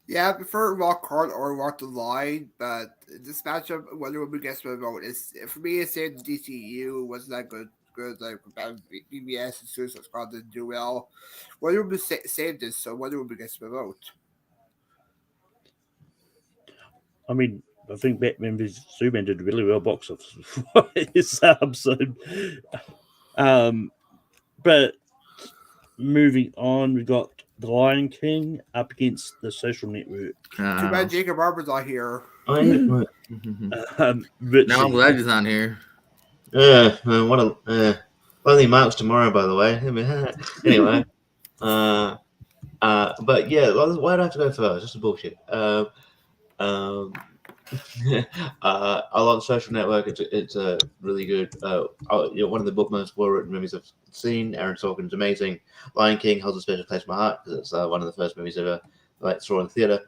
Yeah, I prefer Walk Hard or Walk the Line, but this matchup, Wonder Woman gets my vote. For me, it's saying the DCU wasn't that good. Like BBS and Suicide Squad didn't do well. Wonder Woman saved this, so Wonder Woman gets my vote. I mean, I think Batman vs Superman did really well box office. But moving on, we got The Lion King up against The Social Network. Too bad Jacob Arber's not here. Now I'm glad he's not here. Only Mark's tomorrow, by the way. Anyway, but yeah, why do I have to go first? Just a bullshit. I like Social Network. It's a really good. One of the most well-written movies I've seen. Aaron Sorkin's amazing. Lion King holds a special place in my heart because it's one of the first movies I ever saw in the theater.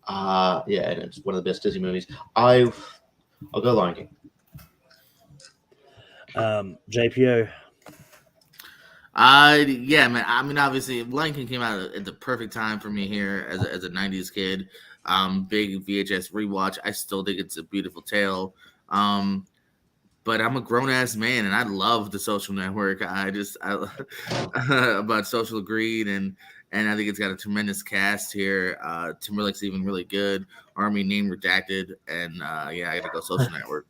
And it's one of the best Disney movies. I'll go Lion King. JPO. Yeah, man. I mean, obviously, Lion King came out at the perfect time for me here as a '90s kid. Big VHS rewatch. I still think it's a beautiful tale. But I'm a grown ass man, and I love The Social Network. I about social greed, and I think it's got a tremendous cast here. Timberlake's even really good. Army name redacted, and I gotta go Social Network.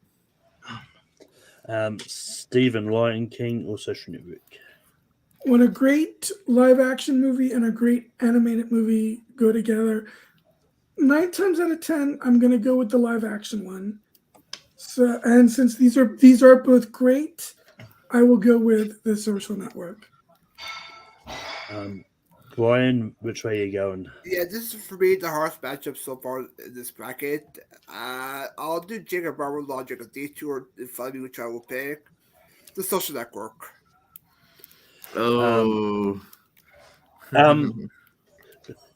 Stephen, Lion King or Social Network? When a great live action movie and a great animated movie go together, 9 times out of 10, I'm gonna go with the live action one. So, and since these are both great, I will go with the Social Network. Brian, which way are you going? Yeah, this is for me the hardest matchup so far in this bracket. I'll do Jacob Barber logic. If these two are in front of me, which I will pick. The Social Network. Oh.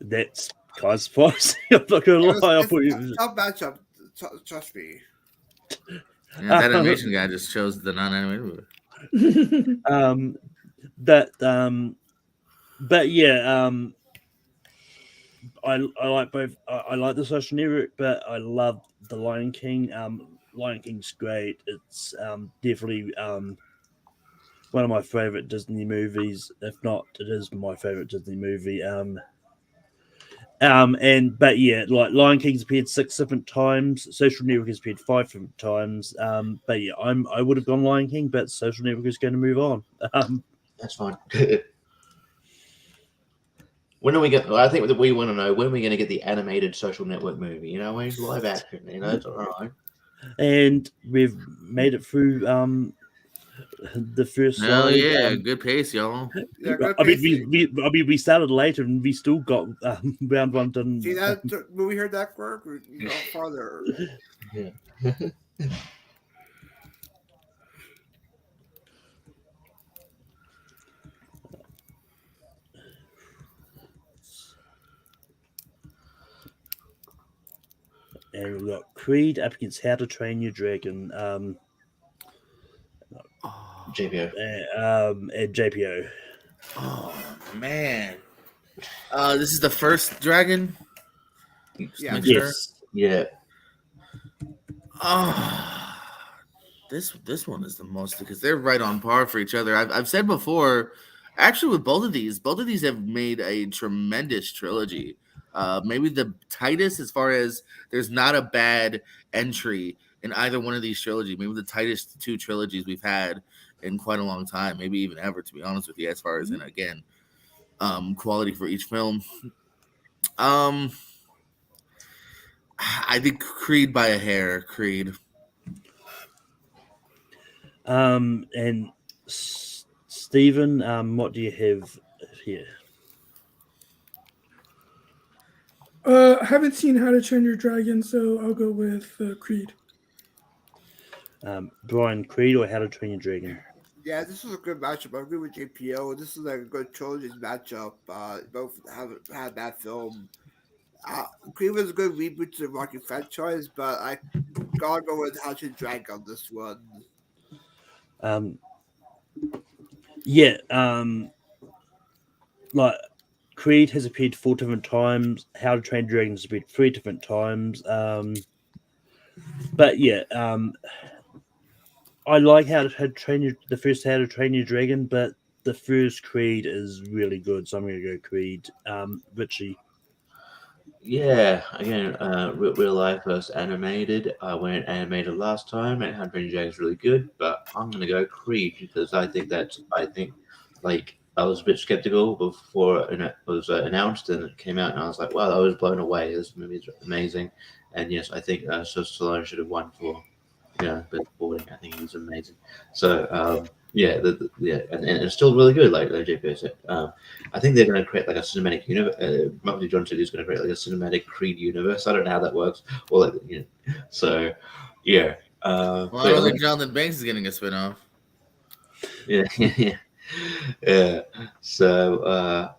That's kind of spicy. I'm not gonna lie. I'll put It's you. a tough matchup. Trust me. Yeah, that animation guy just chose the non-animated movie. But yeah, I like both. I like the Social Network, but I love the Lion King. Lion King's great. It's definitely one of my favorite Disney movies. If not, it is my favorite Disney movie. But yeah, like Lion King's appeared 6 different times. Social Network has appeared 5 different times. But yeah, I would have gone Lion King, but Social Network is going to move on. That's fine. When are we going? I think that we want to know when we're going to get the animated Social Network movie. You know, when live action. You know, it's all right. And we've made it through the first Hell slide. yeah, good pace, y'all. Yeah, good I mean, pacing. we started later and we still got round one done. See that when we heard that work, we go farther. Yeah. And we've got Creed up against How to Train Your Dragon. JPO. And JPO. Oh man. This is the first dragon. Yeah. Yes. Yeah. Oh, this one is the most because they're right on par for each other. I've said before, actually, with both of these have made a tremendous trilogy. Maybe the tightest as far as there's not a bad entry in either one of these trilogies. Maybe the tightest 2 trilogies we've had in quite a long time, maybe even ever, to be honest with you, as far as in again, quality for each film. I think Creed by a hair. Creed. And Stephen, what do you have here? I haven't seen How to Train Your Dragon, so I'll go with Creed. Brian, Creed or How to Train Your Dragon? Yeah, this was a good matchup. I agree with JPO. This is like a good trilogy matchup. Both have had that film. Creed was a good reboot to the Rocky franchise, but I gotta go with How to Drag on this one. Yeah, like Creed has appeared 4 different times. How to Train Your Dragon has appeared 3 different times. But yeah, I like How to Train Your the first How to Train Your Dragon, but the first Creed is really good, so I'm going to go Creed. Richie. Yeah, again, real life versus animated. I went animated last time, and Hunter Jack's really good, but I'm gonna go Creed because I think like I was a bit skeptical before it was announced and it came out, and I was like, wow, I was blown away. This movie is amazing, and yes, I think Stallone should have won for best supporting. I think he was amazing. So yeah, and it's still really good. Like JP said, I think they're going to create like a cinematic universe. Mark John said he's going to create like a cinematic Creed universe. I don't know how that works. Well, so yeah. Well, I don't think Jonathan Banks is getting a spinoff. Yeah, yeah. So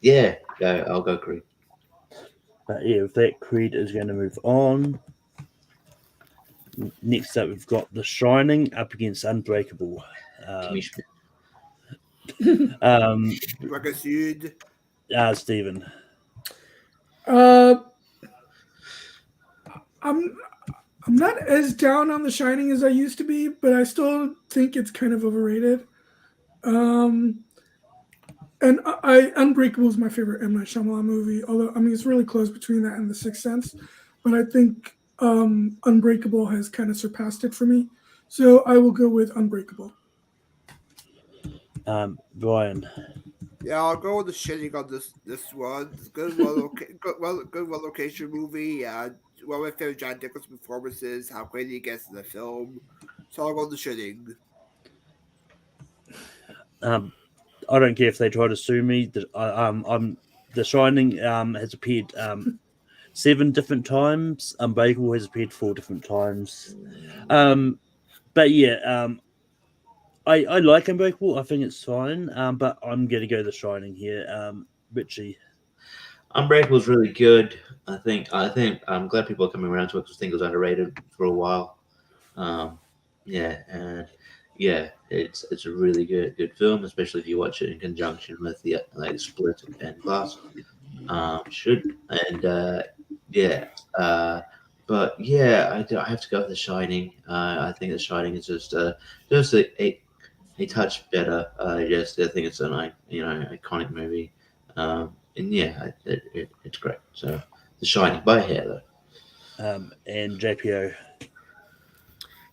yeah, I'll go Creed. But yeah, with that, Creed is going to move on. Next up, we've got The Shining up against Unbreakable. Stephen. I'm not as down on The Shining as I used to be, but I still think it's kind of overrated. And Unbreakable is my favorite M. Night Shyamalan movie. Although I mean it's really close between that and The Sixth Sense, but I think Unbreakable has kind of surpassed it for me. So I will go with Unbreakable. Brian. Yeah, I'll go with the shitting on this one. It's good, good one location movie. One of my favorite John Nichols performances. How great he gets in the film. So I'll go with the shitting. I don't care if they try to sue me. The Shining has appeared 7 different times. Unbreakable has appeared 4 different times. But yeah, I like Unbreakable. I think it's fine. But I'm gonna go The Shining here. Richie. Unbreakable is really good. I think I'm glad people are coming around to it because I think it was underrated for a while. It's a really good film, especially if you watch it in conjunction with the Split and Glass. Should and but yeah, I have to go with The Shining. I think The Shining is just a touch better. I think it's an iconic movie. And yeah, it's great. So The Shining by a hair though. And JPO.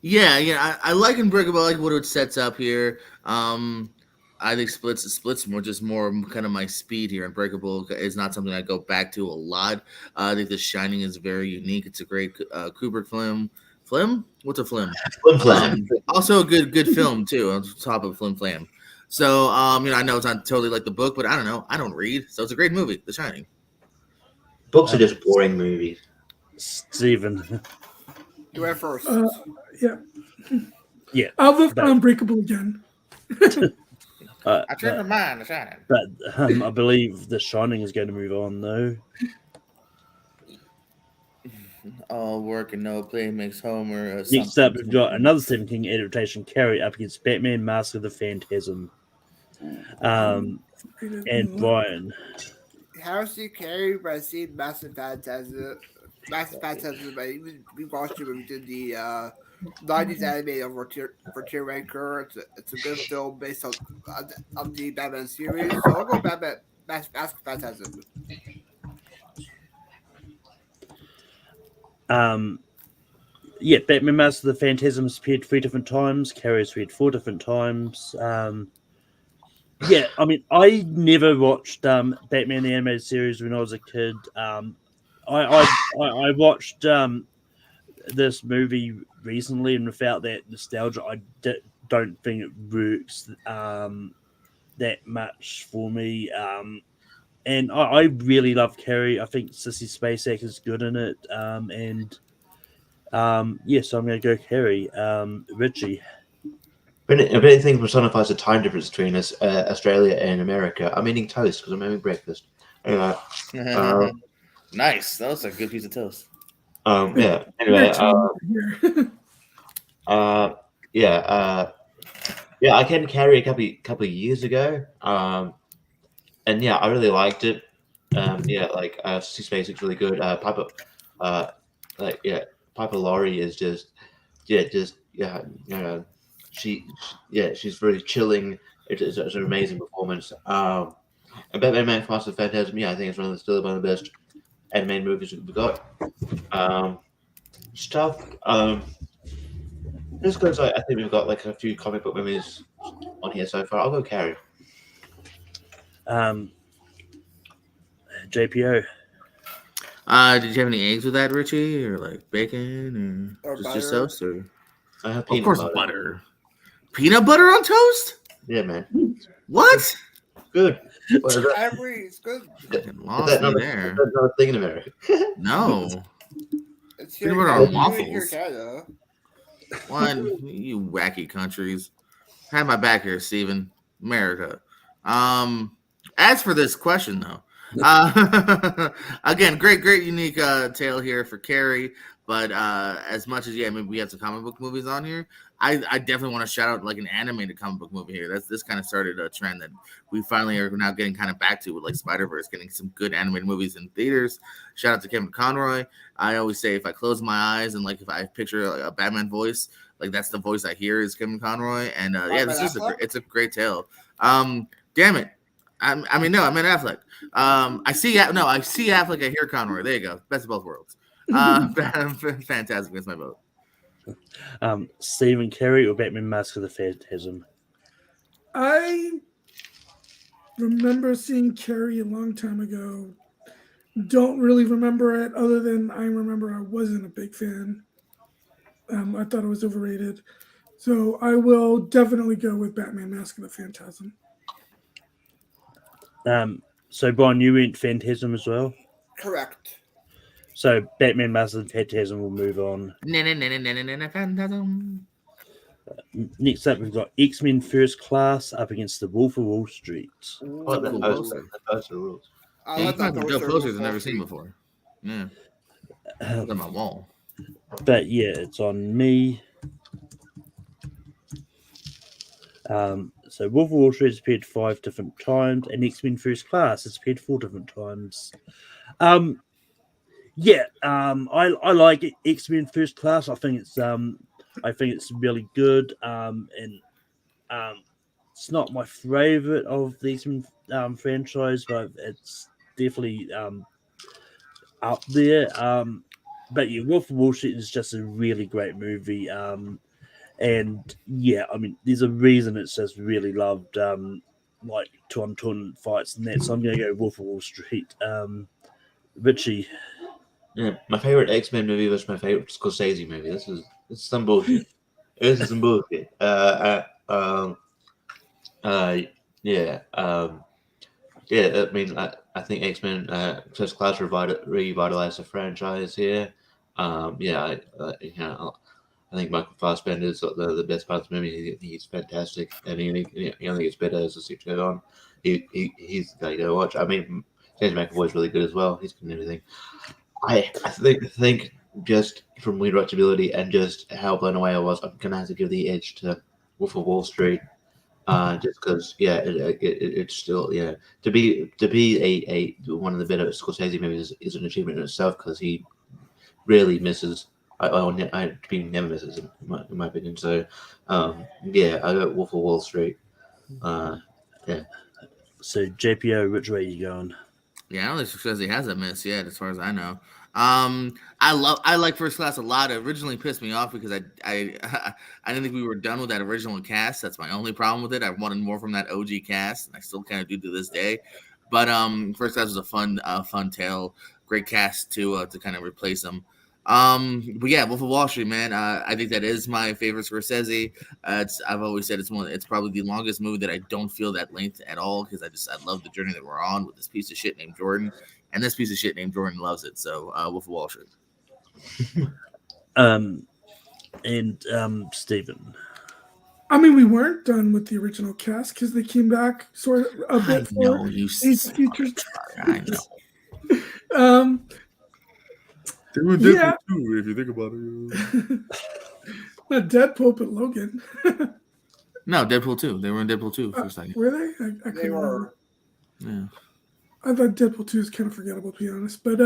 Yeah, I like Unbreakable. I like what it sets up here. I think Splits more kind of my speed here. Unbreakable is not something I go back to a lot. I think The Shining is very unique. It's a great Kubrick film. Flim? What's a flim? Flim Flam. Also a good film too. On top of Flim Flam. So I know it's not totally like the book, but I don't know. I don't read, so it's a great movie, The Shining. Books are just boring movies. Steven. You went first. Yeah. I'll vote for Unbreakable again. I changed my mind, The Shining. But I believe The Shining is going to move on, though. All work and no play makes Homer. Next up, we've got another Stephen King adaptation, Carrie, up against Batman, Mask of the Phantasm. And Brian. I haven't seen Carrie, but I've seen Massive Phantasm. We watched it when we did the 90s anime for Tier Ranker. It's a good film based on the Batman series. So I'll go Batman Massive Phantasm. Batman Mask of the Phantasm has appeared 3 different times. Carrie has appeared 4 different times. I mean, I never watched Batman the Animated Series when I was a kid. I watched this movie recently, and without that nostalgia, I don't think it works that much for me. And I really love Carrie. I think Sissy Spacek is good in it. So I'm going to go Carrie. Richie. If anything personifies the time difference between us, Australia and America, I'm eating toast because I'm having breakfast. Nice. That was a good piece of toast. Anyway, I can Carry a couple of years ago. And yeah, I really liked it. Sissy Spacek's really good. Piper Laurie is she's very chilling. It's an amazing performance. And Batman Mask of the Phantasm, I think it's still one of the best animated movies we've got. Just because I think we've got a few comic book movies on here so far, I'll go Carrie. JPO. Did you have any eggs with that, Richie, or bacon, or just toast, or? I have of course, butter. Peanut butter on toast? Yeah, man. What? Good. It's good. Lost me there. That's not a thing in America. No. It's Peanut butter on waffles. One, you wacky countries. Have my back here, Steven. America. As for this question, though, again, great, unique tale here for Carrie. But as much as maybe we have some comic book movies on here, I definitely want to shout out an animated comic book movie here. This kind of started a trend that we finally are now getting kind of back to with Spider-Verse, getting some good animated movies in theaters. Shout out to Kevin Conroy. I always say if I close my eyes and if I picture a Batman voice, that's the voice I hear is Kevin Conroy. And it's a great tale. Damn it. I meant Affleck. I see Affleck. I hear Conroy. There you go. Best of both worlds. Fantastic. That's my vote. Stephen Carey or Batman Mask of the Phantasm? I remember seeing Carrie a long time ago. Don't really remember it, other than I remember I wasn't a big fan. I thought it was overrated. So I will definitely go with Batman Mask of the Phantasm. So Brian, you went Phantasm as well. Correct. So Batman Mask of the Phantasm will move on. Phantasm. Next up, we've got X-Men First Class up against the Wolf of Wall Street. What the Cool poster? poster. The poster rules. I Yeah, like he's got that some dope poster. posters I've never seen before. Yeah, Um, it's on my wall. But yeah, it's on me. So Wolf of Wall Street has appeared 5 different times, and X-Men First Class has appeared 4 different times. I like X-Men First Class. I think it's really good. And it's not my favorite of the X-Men franchise, but it's definitely up there. But yeah, Wolf of Wall Street is just a really great movie. And yeah, I mean, there's a reason it's just really loved, like ton fights and that. So I'm going to go Wolf of Wall Street. Richie. Yeah, my favorite X-Men movie was my favorite Scorsese movie. This is some bullshit. This is some bullshit. Yeah. I mean, I think X-Men First Class revitalized the franchise here. I think Michael Fassbender is the best part of the movie. He's fantastic, and he only gets better as the series goes on. He's the guy you gotta watch. I mean, James McAvoy is really good as well. He's good in everything. I think just from rewatchability and just how blown away I was, I'm gonna have to give the edge to Wolf of Wall Street. Just because, it's still to be a one of the better Scorsese movies is an achievement in itself because he rarely misses. He never misses in my opinion. So, I got Wolf of Wall Street. So JPO, which way are you going? Yeah, I don't think Scorsese has a miss yet, as far as I know. I like First Class a lot. It originally pissed me off because I didn't think we were done with that original cast. That's my only problem with it. I wanted more from that OG cast, and I still kind of do to this day. But First Class was a fun tale. Great cast to kind of replace them. But yeah, Wolf of Wall Street, man. I think that is my favorite Scorsese. I've always said it's probably the longest movie that I don't feel that length at all because I love the journey that we're on with this piece of shit named Jordan, and this piece of shit named Jordan loves it. So Wolf of Wall Street. Stephen. I mean, we weren't done with the original cast because they came back sort of a bit for these features. I know. They were different too, if you think about it. Not Deadpool, but Logan. No, Deadpool 2. They were in Deadpool 2 for a second. Were they? I couldn't remember. Yeah. I thought Deadpool 2 is kind of forgettable, to be honest. But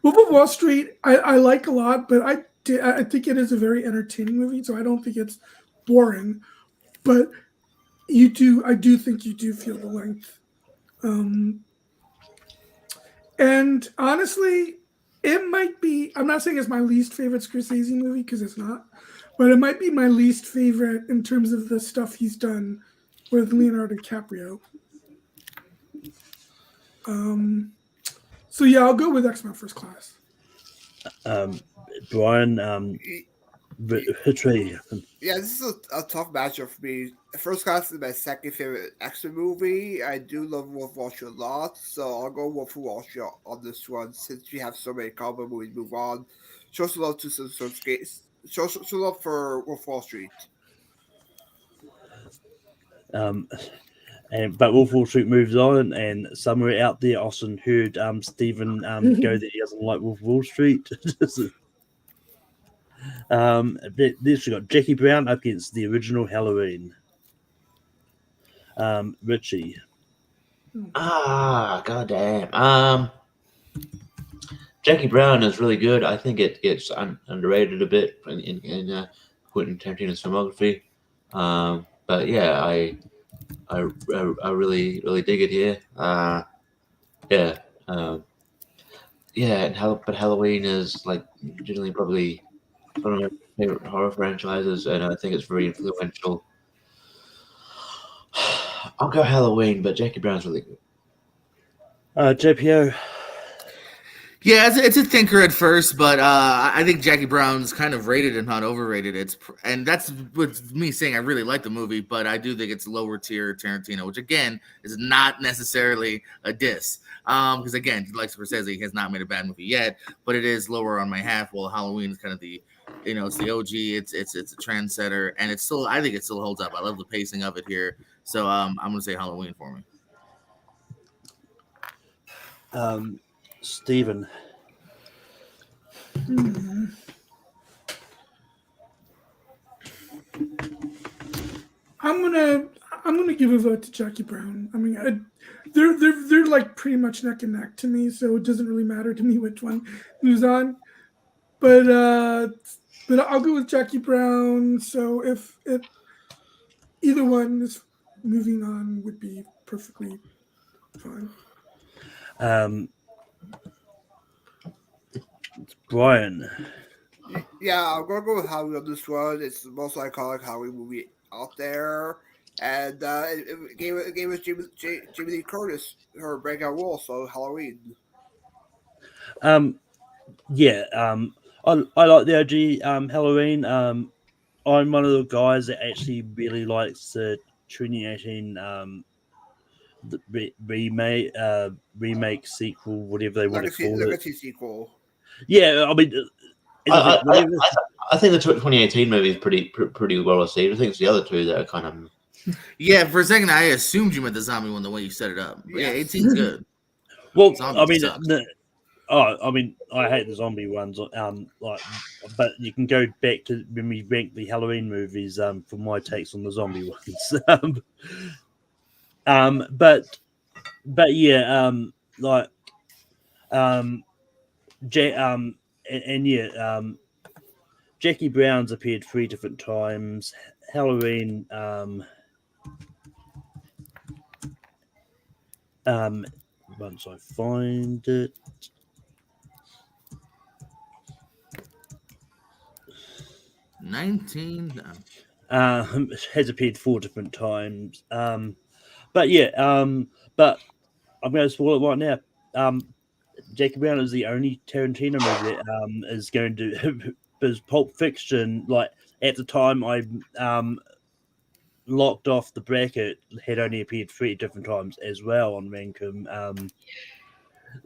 Wolf of Wall Street, I like a lot, but I think it is a very entertaining movie, so I don't think it's boring. But I do think you do feel the length. And honestly, it might be, I'm not saying it's my least favorite Scorsese movie, because it's not, but it might be my least favorite in terms of the stuff he's done with Leonardo DiCaprio. So yeah, I'll go with X-Men First Class. Brian, which way? Yeah, this is a tough matchup for me. First Class is my second favorite X-Men movie. I do love Wolf of Wall Street a lot, so I'll go Wolf of Wall Street on this one since we have so many common movies. Move on. Show some love to some skates. Show love for Wolf of Wall Street. But Wolf of Wall Street moves on, and somewhere out there, Austin heard Stephen go that he doesn't like Wolf of Wall Street. This we got Jackie Brown up against the original Halloween. Richie. Goddamn. Jackie Brown is really good. I think it gets underrated a bit in Quentin Tarantino's filmography. But yeah, I really dig it here. But Halloween is like generally probably one of my favorite horror franchises, and I think it's very influential. I'll go Halloween, but Jackie Brown's really good. JPO. Yeah, it's a thinker at first, but I think Jackie Brown's kind of rated and not overrated. And that's with me saying I really like the movie, but I do think it's lower tier Tarantino, which again is not necessarily a diss. Because again, like Scorsese, he has not made a bad movie yet, but it is lower on my half. While Halloween is kind of the, it's the OG. It's a trendsetter, and I think it still holds up. I love the pacing of it here, so I'm gonna say Halloween for me. Steven. I'm gonna give a vote to Jackie Brown. I mean, they're like pretty much neck and neck to me, so it doesn't really matter to me which one moves on. But I'll go with Jackie Brown. So if either one is moving on, would be perfectly fine. Brian. Yeah, I'm gonna go with Halloween on this one. It's the most iconic Halloween movie out there, and it gave us Jamie Lee Curtis her breakout role. So Halloween. Yeah. I like the OG Halloween. I'm one of the guys that actually really likes the 2018 the remake sequel, whatever they want to call Legacy it. sequel. Yeah, I mean, I think the 2018 movie is pretty well received. I think it's the other two that are kind of. Yeah, for a second I assumed you meant the zombie one the way you set it up. But yeah, 18's good. Well, Zombies I mean, I hate the zombie ones. But you can go back to when we ranked the Halloween movies for my takes on the zombie ones. But yeah, Jackie Brown's appeared 3 different times. Halloween, once I find it. Has appeared 4 different times. But I'm going to spoil it right now. Jackie Brown is the only Tarantino movie that is going to. Because Pulp Fiction, like at the time I locked off the bracket, had only appeared 3 different times as well on Rankum.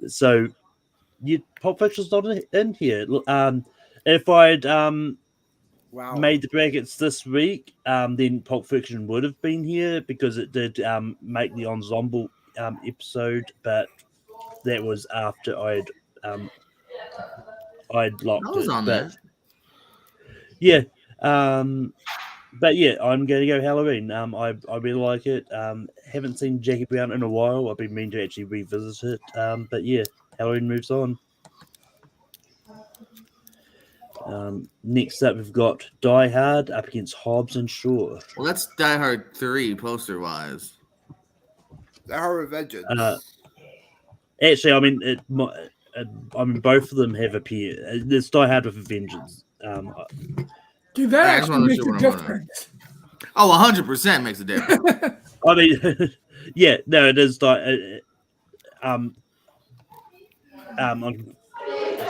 So Pulp Fiction's not in here. If I'd made the brackets this week, then Pulp Fiction would have been here because it did make the ensemble episode, but that was after I'd locked it. On but that. yeah, but yeah, I'm going to go Halloween. I really like it. Haven't seen Jackie Brown in a while. I've been meaning to actually revisit it. But yeah, Halloween moves on. Next up, we've got Die Hard up against Hobbs and Shaw. Well, that's Die Hard 3 poster wise. Die Hard Vengeance. Actually, I mean, both of them have appeared. It's Die Hard with a Vengeance. Dude, that actually makes a difference. Oh, 100% makes a difference. I mean, yeah, no, it is. It's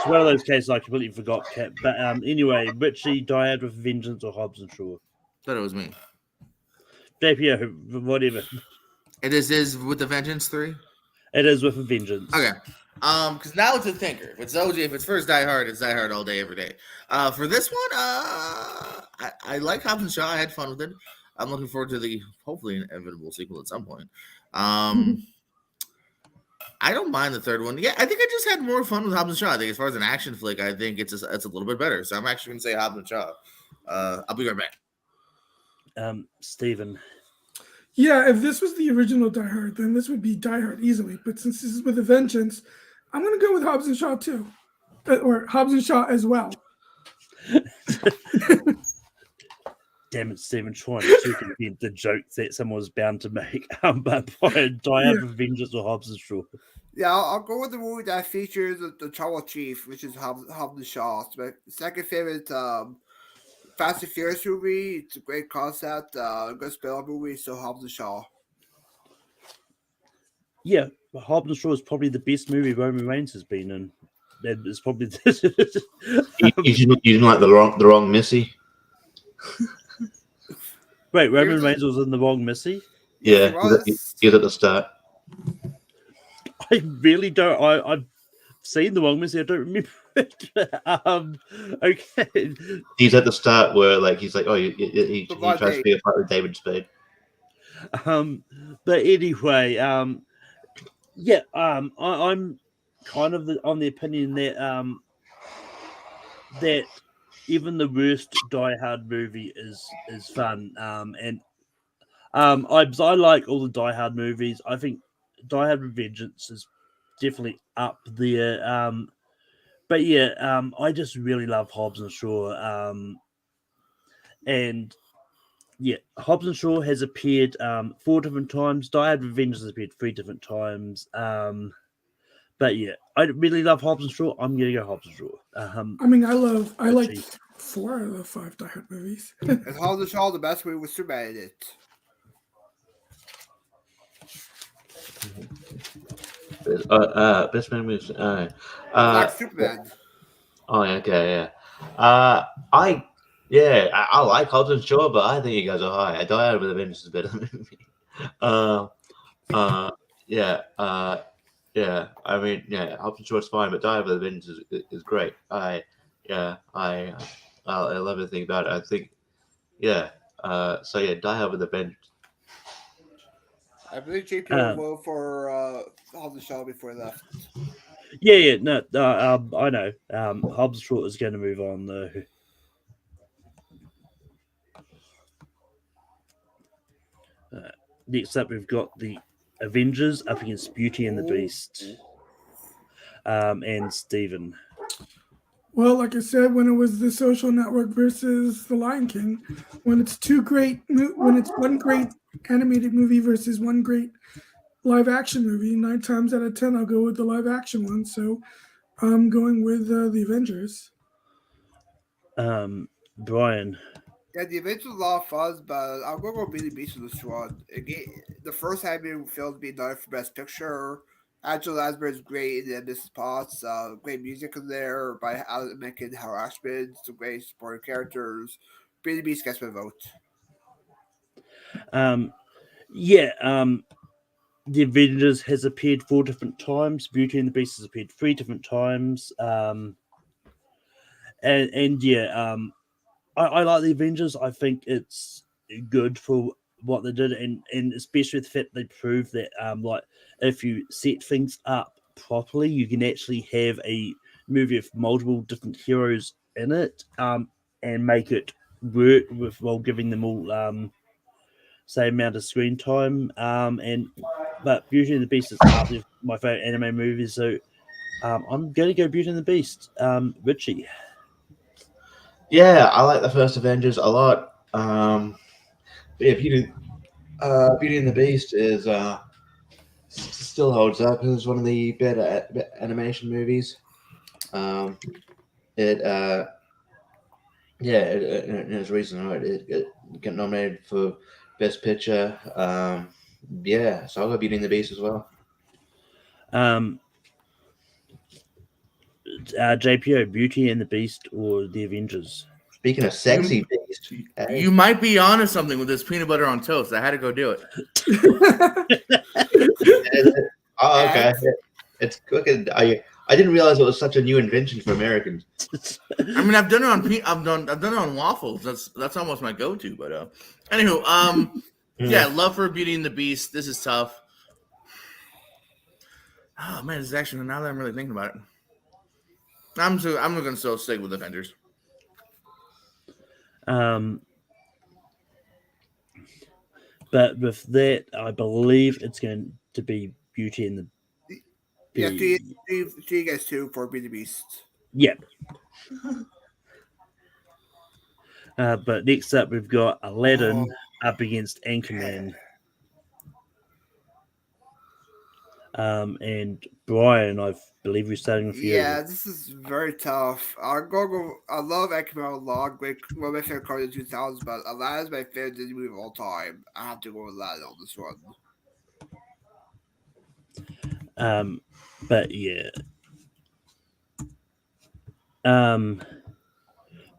one of those cases I completely forgot. But anyway, Richie, Die Hard with a Vengeance or Hobbs and Shaw? Thought it was me. JPO, whatever. It is with the Vengeance 3? It is with a Vengeance. Okay. Because now it's a thinker. If it's OG, if it's first Die Hard, it's Die Hard all day, every day. For this one, I like Hobbs and Shaw. I had fun with it. I'm looking forward to the hopefully inevitable sequel at some point. I don't mind the third one. Yeah, I think I just had more fun with Hobbs and Shaw. I think as far as an action flick, I think it's a little bit better. So I'm actually going to say Hobbs and Shaw. I'll be right back. Steven. Yeah, if this was the original Die Hard, then this would be Die Hard easily. But since this is with a Vengeance, I'm going to go with Hobbs and Shaw too. Or Hobbs and Shaw as well. Damn it, Stephen, trying to circumvent the joke that someone was bound to make. But Die Hard with Vengeance or Hobbs and Shaw? Yeah, I'll go with the movie that features the Tribal Chief, which is Hobbs and Shaw. It's my second favorite Fast and Furious movie. It's a great concept. Good spell movie. So Hobbs and Shaw. Yeah, Hobbs and Shaw is probably the best movie Roman Reigns has been in. That is probably You didn't like the wrong Missy. Wait, Roman Reigns was in the wrong Missy? Yes, Yeah, he was at the start. I really don't. I've seen the wrong Missy. I don't remember it. Okay. He's at the start where he's like, oh, he tries to be a fight with David Spade. But anyway, yeah, I'm kind of on the opinion that that even the worst Die Hard movie is fun. And I like all the Die Hard movies. I think Die Hard Vengeance is definitely up there. But yeah, I just really love Hobbs and Shaw. And yeah, Hobbs and Shaw has appeared 4 different times. Die Hard Revenge has appeared 3 different times. But yeah, I really love Hobbs and Shaw. I'm gonna go Hobbs and Shaw. I mean, I like 4 out of the 5 Die Hard movies. Is Hobbs and Shaw the best movie with Superman in it? Best movies. Like Superman. Oh, okay, yeah. I like Hobbs and Shaw, but I think you guys are high. I Die Hard with Avengers is a better movie. Yeah. I mean, yeah, Hobbs and Shaw is fine, but Die Hard with Avengers is great. I love everything about it. I think, yeah. So yeah, Die Hard with Avengers. I believe JP will vote for Hobbs and Shaw before he left. Yeah, no, I know. Hobbs and Shaw is going to move on though. Next up, we've got the Avengers up against Beauty and the Beast, and Steven. Well, like I said, when it was The Social Network versus The Lion King, when it's one great animated movie versus one great live action movie, 9 times out of 10 I'll go with the live action one. So I'm going with the Avengers. Brian. Yeah, the Avengers was a lot of fun, but I'm going to go Beauty and the Beast with this one. Again, the first animated film being done for Best Picture. Angela Lansbury is great in Mrs. Potts. Great music in there by Alan Menken, Howard Ashman. Some great supporting characters. Beauty and the Beast gets my vote. The Avengers has appeared 4 different times. Beauty and the Beast has appeared 3 different times. I like the Avengers. I think it's good for what they did, and especially the fact they proved that if you set things up properly, you can actually have a movie of multiple different heroes in it, and make it work while giving them all same amount of screen time. But Beauty and the Beast is probably my favorite anime movie, so I'm going to go Beauty and the Beast. Richie. Yeah, I like the first Avengers a lot. Yeah, Beauty and the Beast is still holds up. It was one of the better animation movies. It has reason right. It got nominated for Best Picture. Yeah, so I'll go Beauty and the Beast as well. JPO, Beauty and the Beast or the Avengers? Speaking of sexy beast, you might be onto something with this peanut butter on toast. I had to go do it. Oh, okay. It's cooking. I didn't realize it was such a new invention for Americans. I mean, I've done it on waffles. That's almost my go-to. But anywho, yeah, love for Beauty and the Beast. This is tough. Oh man, this is actually, now that I'm really thinking about it, I'm going to still stick with Avengers. But with that, I believe it's going to be Beauty and the Beast. Yeah, she gets 2 for Beauty and the Beast. Yep. But next up, we've got Aladdin up against Anchorman. And Brian, I believe we're starting with you. Yeah, this is very tough. I love Aquaman a lot. Great, one of my favorite cartoons in the 2000s, but Aladdin's my favorite Disney movie of all time. I have to go with Aladdin on this one. But yeah.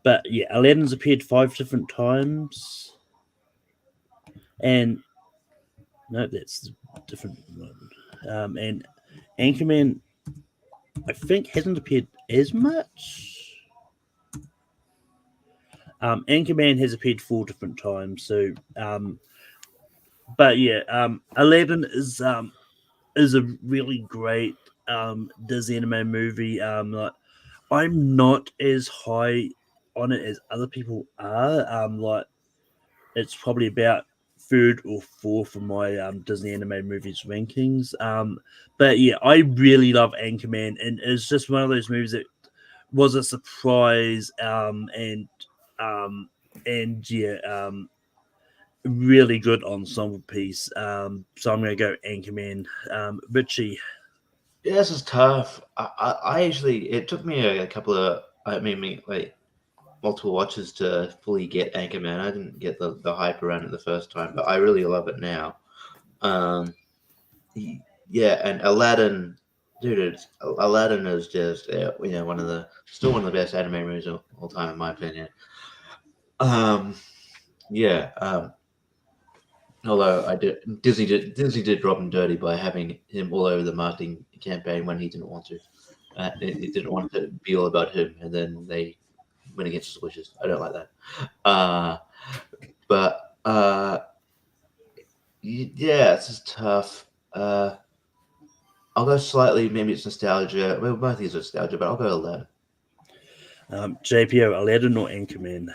But yeah, Aladdin's appeared 5 different times. And no, that's a different one. And Anchorman, I think, hasn't appeared as much. Anchorman has appeared 4 different times. So, but yeah, Aladdin is a really great Disney anime movie. Like, I'm not as high on it as other people are. Like, it's probably about 3rd or 4th of my Disney anime movies rankings. But yeah, I really love Anchorman, and it's just one of those movies that was a surprise. And yeah, really good ensemble piece. So I'm gonna go Anchorman. Richie. Yeah, this is tough. I actually, it took me a couple of, multiple watches to fully get Anchorman. I didn't get the hype around it the first time, but I really love it now. Yeah, and Aladdin, dude, Aladdin is just still one of the best anime movies of all time in my opinion. Yeah. Although Disney did drop him dirty by having him all over the marketing campaign when he didn't want to. He didn't want it to be all about him, and then they went against his wishes. I don't like that. But yeah, it's just tough. I'll go slightly. Maybe it's nostalgia. Well, both these are nostalgia, but I'll go Aladdin. JPO, Aladdin or Anchorman?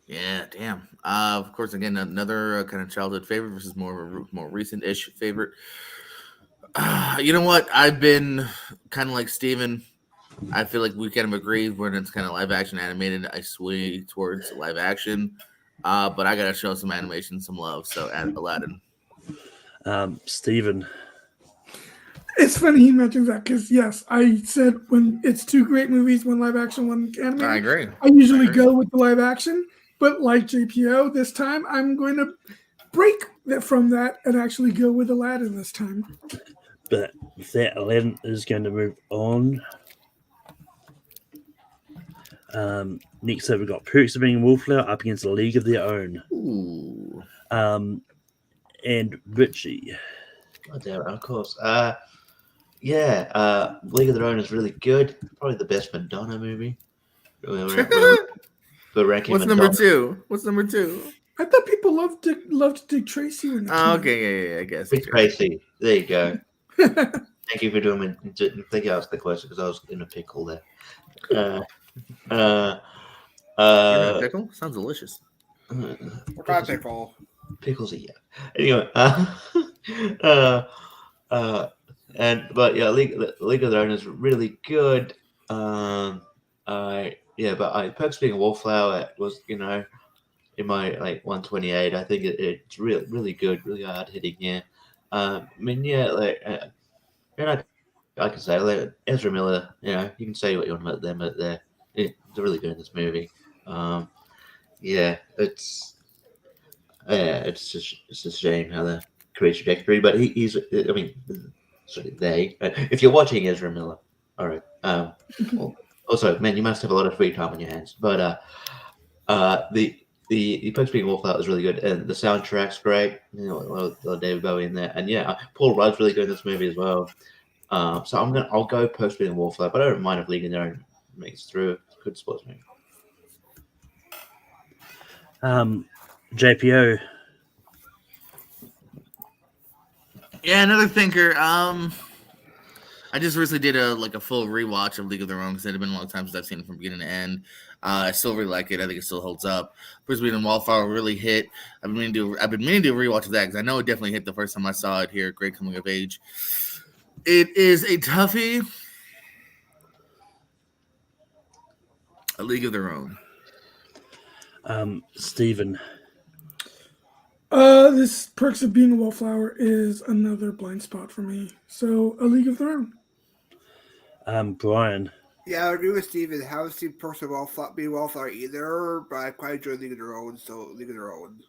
Yeah, damn. Of course, again, another kind of childhood favorite versus more recent-ish favorite. You know what? I've been kind of like Steven. I feel like we kind of agree when it's kind of live action animated. I sway towards live action, but I gotta show some animation, some love. So add Aladdin. Steven. It's funny he mentions that because yes, I said when it's 2 great movies, one live action, one animated. I agree. I usually go with the live action, but like JPO, this time I'm going to break from that and actually go with Aladdin this time. But with that, Aladdin is going to move on. Next up, we've got Perks of Being a Wallflower up against A League of Their Own. Ooh. And Richie. Oh, damn it, of course. Yeah, League of Their Own is really good. Probably the best Madonna movie. We're ranking What's Madonna. number 2? What's number 2? I thought people loved Dick Tracy when it came out. Okay, yeah, I guess. Dick Tracy. There you go. Thank you for doing me. Thank you, asked the question because I was in a pickle there. You're in a pickle? Sounds delicious. What kind of pickle? Pickles are Anyway, but yeah, League of Their Own is really good. But Perks of Being a Wallflower was in my 128. I think it's really good, really hard hitting. Yeah, I can say Ezra Miller. You can say what you want about them, but they're really good in this movie. It's just a shame how the career trajectory. But he's. I mean, they. If you're watching Ezra Miller, all right. Also, man, you must have a lot of free time on your hands. But the Perks of Being a Wallflower is really good, and the soundtrack's great. A lot of David Bowie in there, and Paul Rudd's really good in this movie as well. So I'll go Perks of Being a Wallflower, but I don't mind if League of Their Own makes through. It's a good sports movie. JPO. Yeah, another thinker. I just recently did a full rewatch of League of Their Own because it had been a long time since I've seen it from beginning to end. I still really like it. I think it still holds up. Perks of Being a Wallflower really hit. I've been meaning to do a rewatch of that because I know it definitely hit the first time I saw it here. Great coming of age. It is a toughie. A League of Their Own. Steven. This Perks of Being a Wallflower is another blind spot for me. So, A League of Their Own. Brian. Yeah, I agree with Steven. I haven't seen Person Be Wallflower either, but I quite enjoy League of Their Own, so League of Their Own.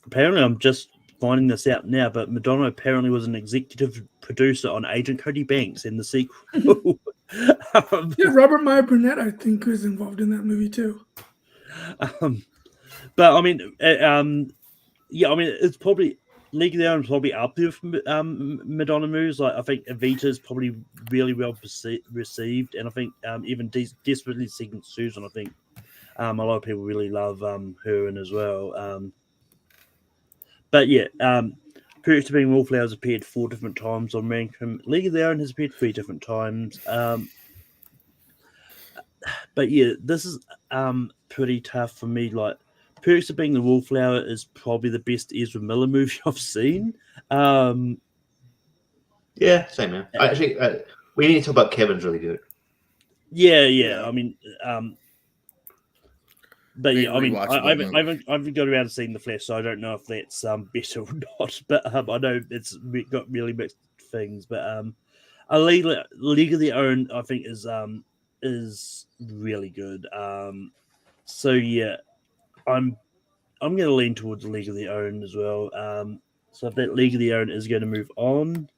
Apparently I'm just finding this out now, but Madonna apparently was an executive producer on Agent Cody Banks in the sequel. Yeah, Robert Meyer Burnett, I think, was involved in that movie too. But I mean, it's probably League of Their Own is probably up there for Madonna movies. Like I think Evita is probably really well received, and I think even Desperately Seeking Susan, I think a lot of people really love her in as well. But yeah, Perks to Being Wallflowers appeared 4 different times on Rankin. League of Their Own has appeared 3 different times. But yeah, this is pretty tough for me. Like, Perks of Being the Wallflower is probably the best Ezra Miller movie I've seen. Yeah, same man. Actually, we need to talk about Kevin's really good. Yeah. I mean, but yeah, I mean, I haven't got around to seeing The Flash, so I don't know if that's better or not. But I know it's got really mixed things. But A League of Their Own, I think, is really good. So yeah, I'm going to lean towards League of Their Own as well. So if that League of Their Own is going to move on,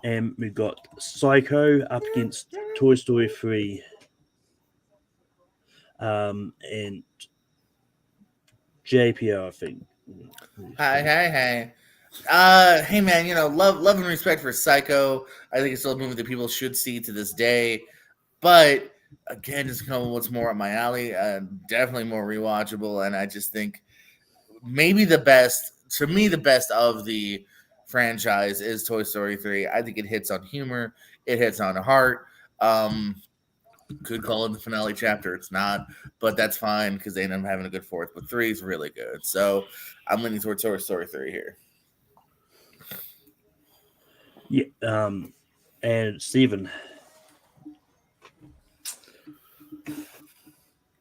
and we've got Psycho up against Toy Story 3. And JPO, I think. Hey, man, love and respect for Psycho. I think it's still a movie that people should see to this day. But again, it's kind of what's more up my alley. Definitely more rewatchable, and I just think maybe the best of the franchise is Toy Story 3. I think it hits on humor, it hits on heart. Could call it the finale chapter. It's not, but that's fine because they end up having a good 4th. But 3 is really good, so I'm leaning towards Toy Story 3 here. Yeah, and Steven.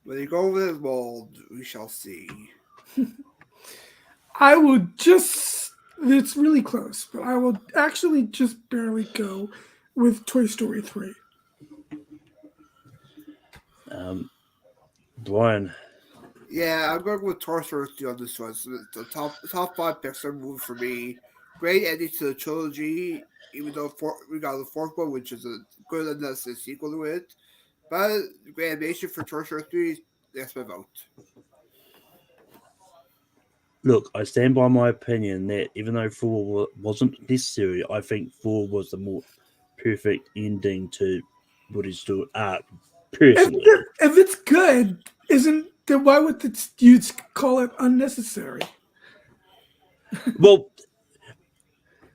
When you go over the mold, we shall see. I would just, it's really close, but I will actually just barely go with Toy Story 3. Brian. Yeah, I'm going with Toy Story 3 on this one. So the top 5 Pixar movie for me. Great ending to the trilogy, even though we got the 4th one, which is a good and that's a sequel to it. But great animation for Toy Story 3, that's my vote. Look, I stand by my opinion that even though 4 wasn't necessary, I think 4 was the more perfect ending to Woody's story arc. Personally, if it's good, then why would you call it unnecessary? Well,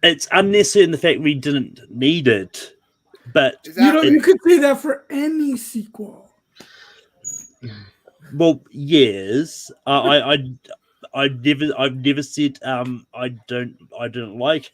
it's unnecessary in the fact we didn't need it, but you could say that for any sequel. Well, yes, I've never said I didn't like it.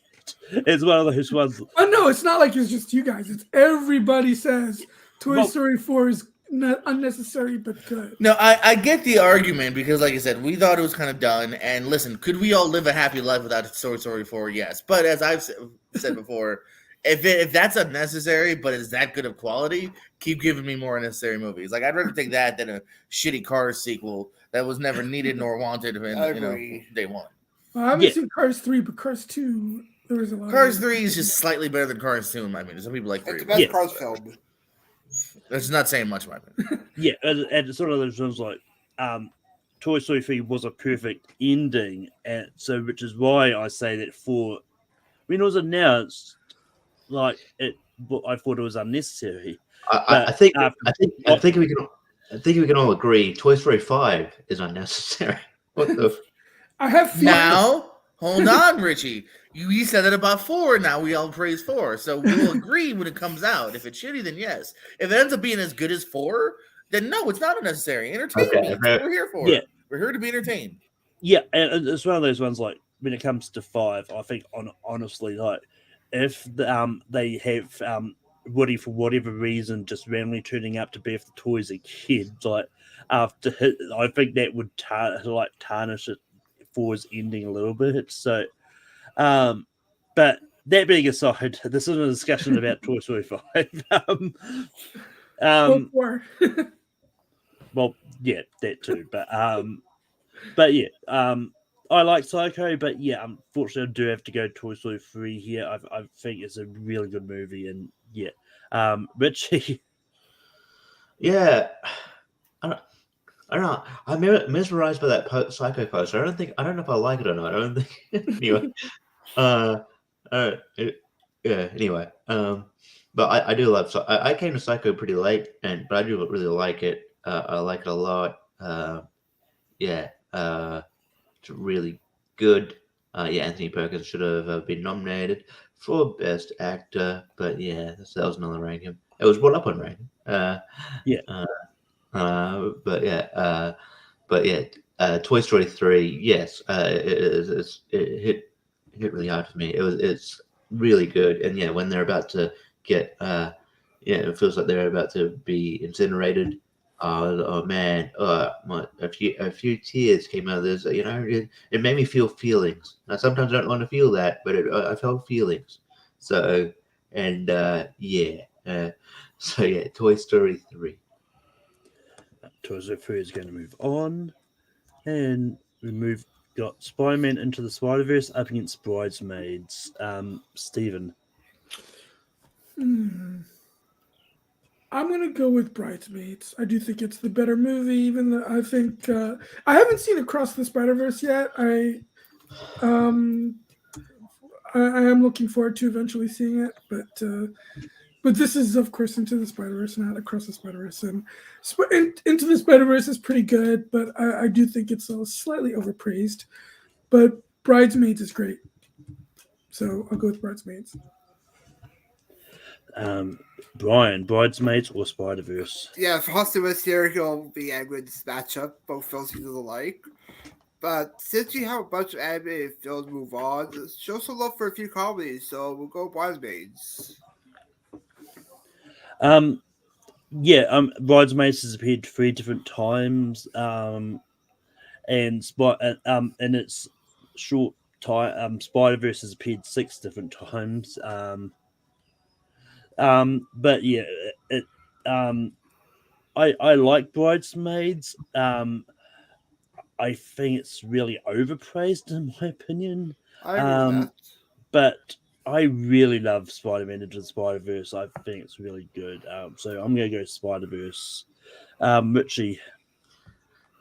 It's one of those ones. Oh no, it's not like it's just you guys. It's everybody says Toy Story 4 is not unnecessary but good. No, I get the argument because, like I said, we thought it was kind of done. And listen, could we all live a happy life without Toy Story 4? Yes. But as I've said before, if that's unnecessary but is that good of quality, keep giving me more unnecessary movies. Like, I'd rather take that than a shitty Cars sequel that was never needed nor wanted in day one. Well, I haven't seen Cars 3, but Cars 2, there was a lot. Cars 3 is just slightly better than Cars 2 in my opinion. Some people like 3. It's the best Cars film. That's not saying much, in my opinion. Yeah, and it's sort of those ones like Toy Story 3 was a perfect ending, and so which is why I say that 4, when it was announced, I thought it was unnecessary. I think we can all agree Toy Story 5 is unnecessary. What the? I have now. Hold on, Richie. You said that about 4. Now we all praise 4. So we'll agree when it comes out. If it's shitty, then yes. If it ends up being as good as 4, then no, it's not unnecessary. Entertainment. Okay. That's what we're here for. Yeah. We're here to be entertained. Yeah, and it's one of those ones like when it comes to 5, I think honestly, like if they have Woody, for whatever reason, just randomly turning up to Beth the Toy as a kid, like after I think that would tarnish it for his ending a little bit. So, but that being aside, this is a discussion about Toy Story 5. Well, yeah, that too. But yeah, I like Psycho, but yeah, unfortunately, I do have to go Toy Story 3 here. I think it's a really good movie, and yeah, Richie. Yeah, I don't know. I'm mesmerized by that Psycho poster. I don't know if I like it or not. I don't think. Anyway, yeah. Anyway, but I do love. I came to Psycho pretty late, but I do really like it. I like it a lot. Yeah, it's really good. Yeah, Anthony Perkins should have been nominated for Best Actor, but yeah, that was another ranking. It was brought up on ranking. But yeah, Toy Story 3. Yes, it hit really hard for me. It's really good, and yeah, when they're about to get it feels like they're about to be incinerated. Oh man, a few tears came out of this. You know, it made me feel feelings. Now, sometimes I don't want to feel that, but I felt feelings. So, and so yeah, Toy Story 3. Toy Story 3 is going to move on, and got Spider-Man Into the Spider-Verse up against Bridesmaids. Stephen. I'm going to go with Bridesmaids. I do think it's the better movie, even though I think I haven't seen Across the Spider-Verse yet. I am looking forward to eventually seeing it, but this is, of course, Into the Spider-Verse, not Across the Spider-Verse. And Into the Spider-Verse is pretty good, but I do think it's slightly overpraised. But Bridesmaids is great. So I'll go with Bridesmaids. Brian, Bridesmaids or Spider-Verse? Yeah, if Austin was here, he'll be angry with this matchup. Both films he doesn't like. But since we have a bunch of animated films move on, show some love for a few comedies, so we'll go Bridesmaids. Bridesmaids has appeared 3 different times, and in its short time, Spider-Verse has appeared 6 different times. But yeah, I like Bridesmaids. I think it's really overpraised in my opinion. I agree with that. But I really love Spider-Man Into the Spider-Verse. I think it's really good. So I'm going to go Spider-Verse. Richie.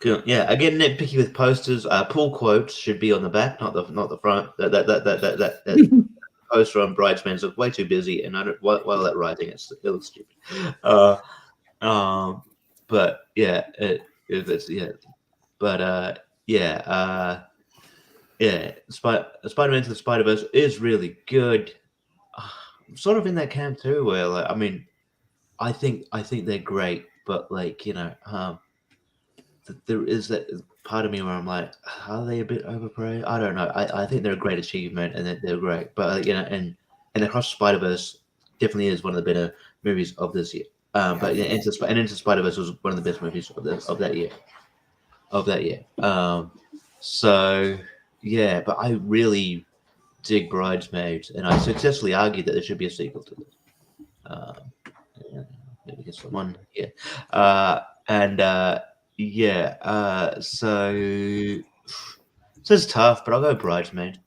Cool. Yeah, again, nitpicky with posters. Pull quotes should be on the back, not the front. That poster on Bridesmaids look way too busy, and I don't. While that writing, it looks stupid. But yeah, it's yeah. But Spider-Man Into the Spider-Verse is really good. I'm sort of in that camp too, where like, I mean, I think they're great, but like there is that part of me where I'm like, are they a bit overpraised? I don't know. I think they're a great achievement and they're great, but and Across the Spider-Verse definitely is one of the better movies of this year. But yeah, Into Spider-Verse was one of the best movies of that year. So yeah, but I really dig Bridesmaids, and I successfully argued that there should be a sequel to this. Maybe get someone here, so it's tough, but I'll go Bridesmaid.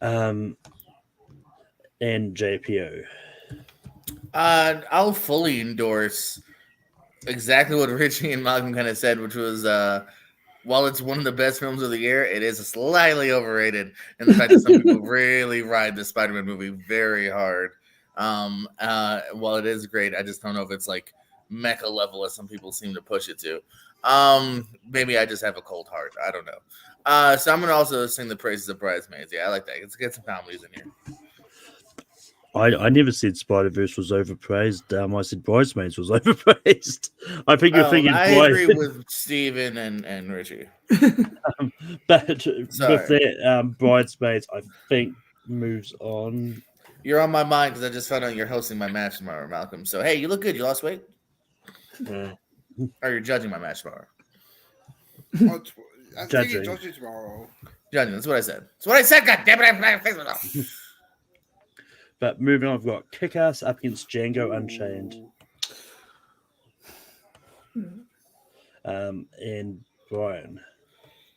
And JPO. I'll fully endorse exactly what Richie and Malcolm kind of said, which was while it's one of the best films of the year, it is slightly overrated. And the fact that some people really ride the Spider-Man movie very hard. While it is great, I just don't know if it's like mecha level as some people seem to push it to. Maybe I just have a cold heart. I don't know. So I'm going to also sing the praises of Bridesmaids. Yeah, I like that. Let's get some comedies in here. I never said Spider-Verse was overpraised. I said Bridesmaids was overpraised. I think you're thinking. I agree with Steven and Richie. But with that, Bridesmaids, I think moves on. You're on my mind because I just found out you're hosting my match tomorrow, Malcolm. So hey, you look good. You lost weight, or you're judging my match tomorrow. I think Judging. it's judging tomorrow. Judging. That's what I said. That's what I said. God damn it! But moving on, I've got Kick-Ass up against Django Unchained. And Brian.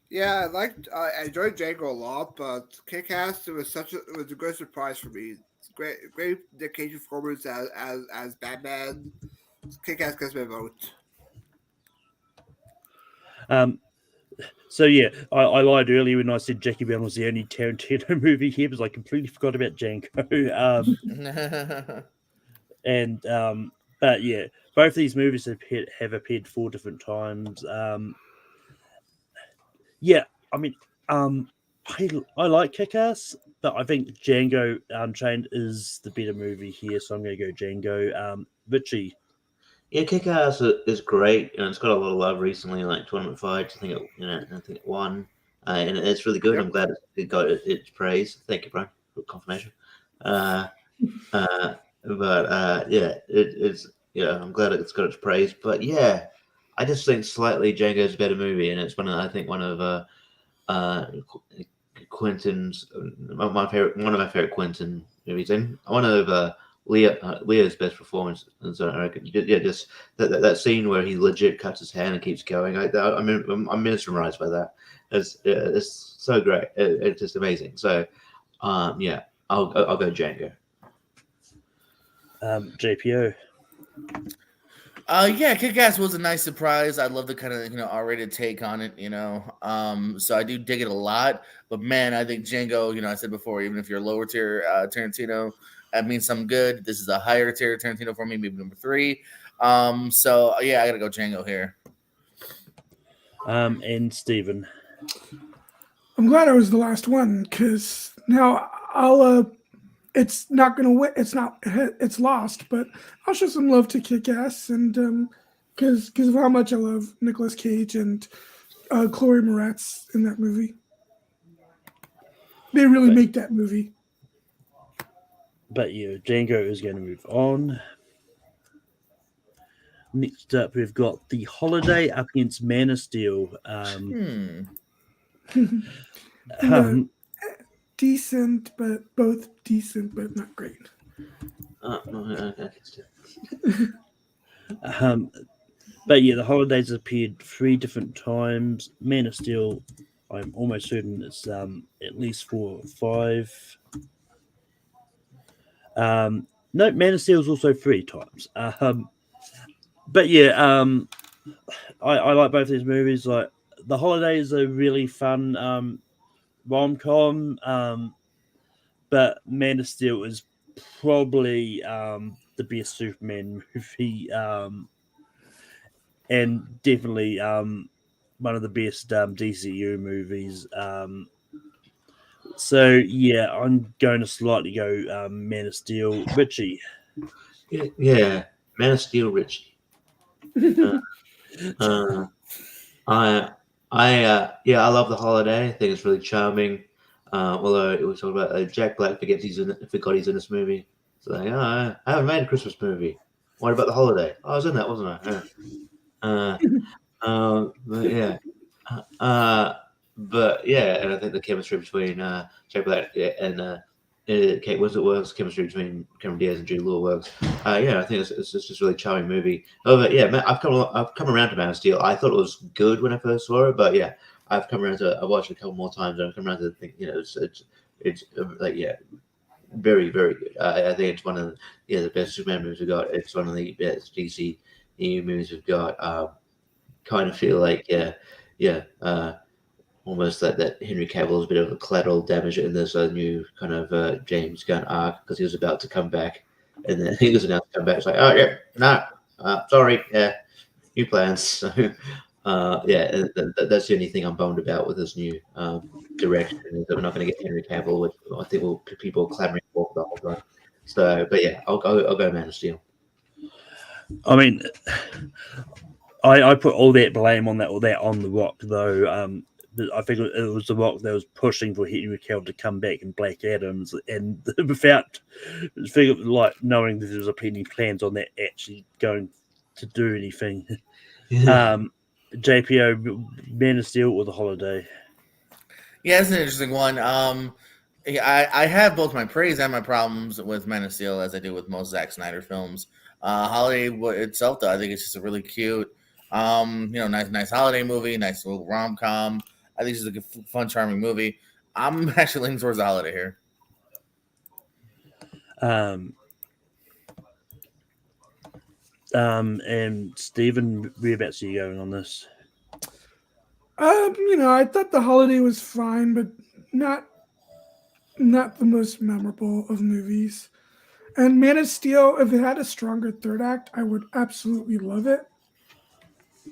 Yeah, I enjoyed Django a lot, but Kick-Ass was a great surprise for me. It's great Nick Cage performance as Batman. Kick-Ass gets my vote. So yeah, I lied earlier when I said Jackie Brown was the only Tarantino movie here because I completely forgot about Django. But yeah, both these movies have appeared 4 different times. Yeah, I mean, I like Kick-Ass, but I think Django Unchained is the better movie here, so I'm going to go Django. Richie. Yeah, Kick-Ass is great, and it's got a lot of love recently, like tournament fights. I think it won, and it's really good. Yep. I'm glad it got its praise. Thank you, Brian, for confirmation. But it's I'm glad it's got its praise. But yeah, I just think slightly Django's a better movie, and it's one of Quentin's one of my favorite Quentin movies, and one of Leo's best performance. And so I reckon, just that scene where he legit cuts his hand and keeps going. I'm mesmerized by that. It's so great. It's just amazing. So, I'll go Django. JPO. Yeah, Kick-Ass was a nice surprise. I love the kind of R-rated take on it. So I do dig it a lot. But man, I think Django. I said before, even if you're lower tier Tarantino, that means something good. This is a higher tier Tarantino for me, maybe number 3. So yeah, I gotta go Django here. And Steven. I'm glad I was the last one because now I'll. It's not gonna win. It's lost, but I'll show some love to Kick-Ass, and because of how much I love Nicolas Cage and Chloe Moretz in that movie. They really make that movie. But yeah, Django is going to move on. Next up, we've got The Holiday up against Man of Steel. Decent, but not great. But yeah, The Holiday's appeared 3 different times. Man of Steel, I'm almost certain it's at least 4 or 5. No, Man of Steel is also 3 times. But yeah, I like both these movies. Like The Holiday is a really fun rom-com, but Man of Steel is probably the best Superman movie, and definitely one of the best DCU movies. So yeah, I'm going to slightly go Man of Steel. Richie. Yeah, Man of Steel, Richie. I love The Holiday. I think it's really charming. Although it was talking about Jack Black forgot he's in this movie. So like, I haven't made a Christmas movie. What about The Holiday? I was in that, wasn't I? But yeah, and I think the chemistry between Jack Black and Kate Winslet works. Chemistry between Cameron Diaz and Jude Law works. I think it's just a really charming movie. However, yeah, I've come around to Man of Steel. I thought it was good when I first saw it, but yeah, I've come around to. I've watched it a couple more times, and I've come around to think, it's very, very good. I think it's one of the best Superman movies we've got. It's one of the best DC movies we've got. Kind of feel like almost like that Henry Cavill is a bit of a collateral damage in this new kind of James Gunn arc, because he was about to come back, and then he was announced to come back. It's like, oh yeah, no, sorry, new plans. So that's the only thing I'm bummed about with this new direction, is that we're not going to get Henry Cavill, which I think people clamoring for the whole time. So, but yeah, I'll go Man of Steel. I mean, I put all that blame on that on The Rock though. I think it was The Rock that was pushing for Henry Cavill to come back in Black Adams, and without knowing that there was any plans on that actually going to do anything. JPO, Man of Steel or The Holiday? Yeah, it's an interesting one. I have both my praise and my problems with Man of Steel, as I do with most Zack Snyder films. Holiday itself, though, I think it's just a really cute, nice holiday movie, nice little rom-com. I think it's a good, fun, charming movie. I'm actually leaning towards The Holiday here. And Stephen, whereabouts are you going on this? I thought The Holiday was fine, but not the most memorable of movies. And Man of Steel, if it had a stronger third act, I would absolutely love it.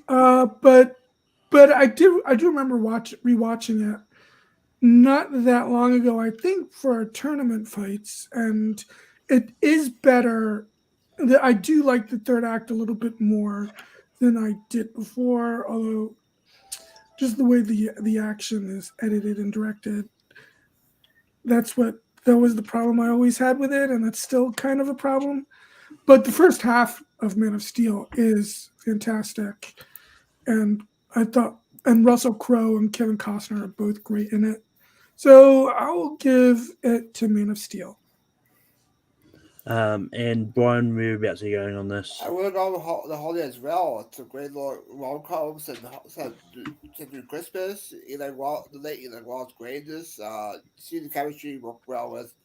But I do remember rewatching it not that long ago. I think for tournament fights, and it is better. I do like the third act a little bit more than I did before, although just the way the action is edited and directed, that was the problem I always had with it, and that's still kind of a problem. But the first half of Man of Steel is fantastic, and Russell Crowe and Kevin Costner are both great in it. So I'll give it to Man of Steel. And Brian, whereabouts are you going on this? I would go with The Holiday as well. It's a great little rom-com set through Christmas. The late Eli Wall's great in this. See the chemistry work well with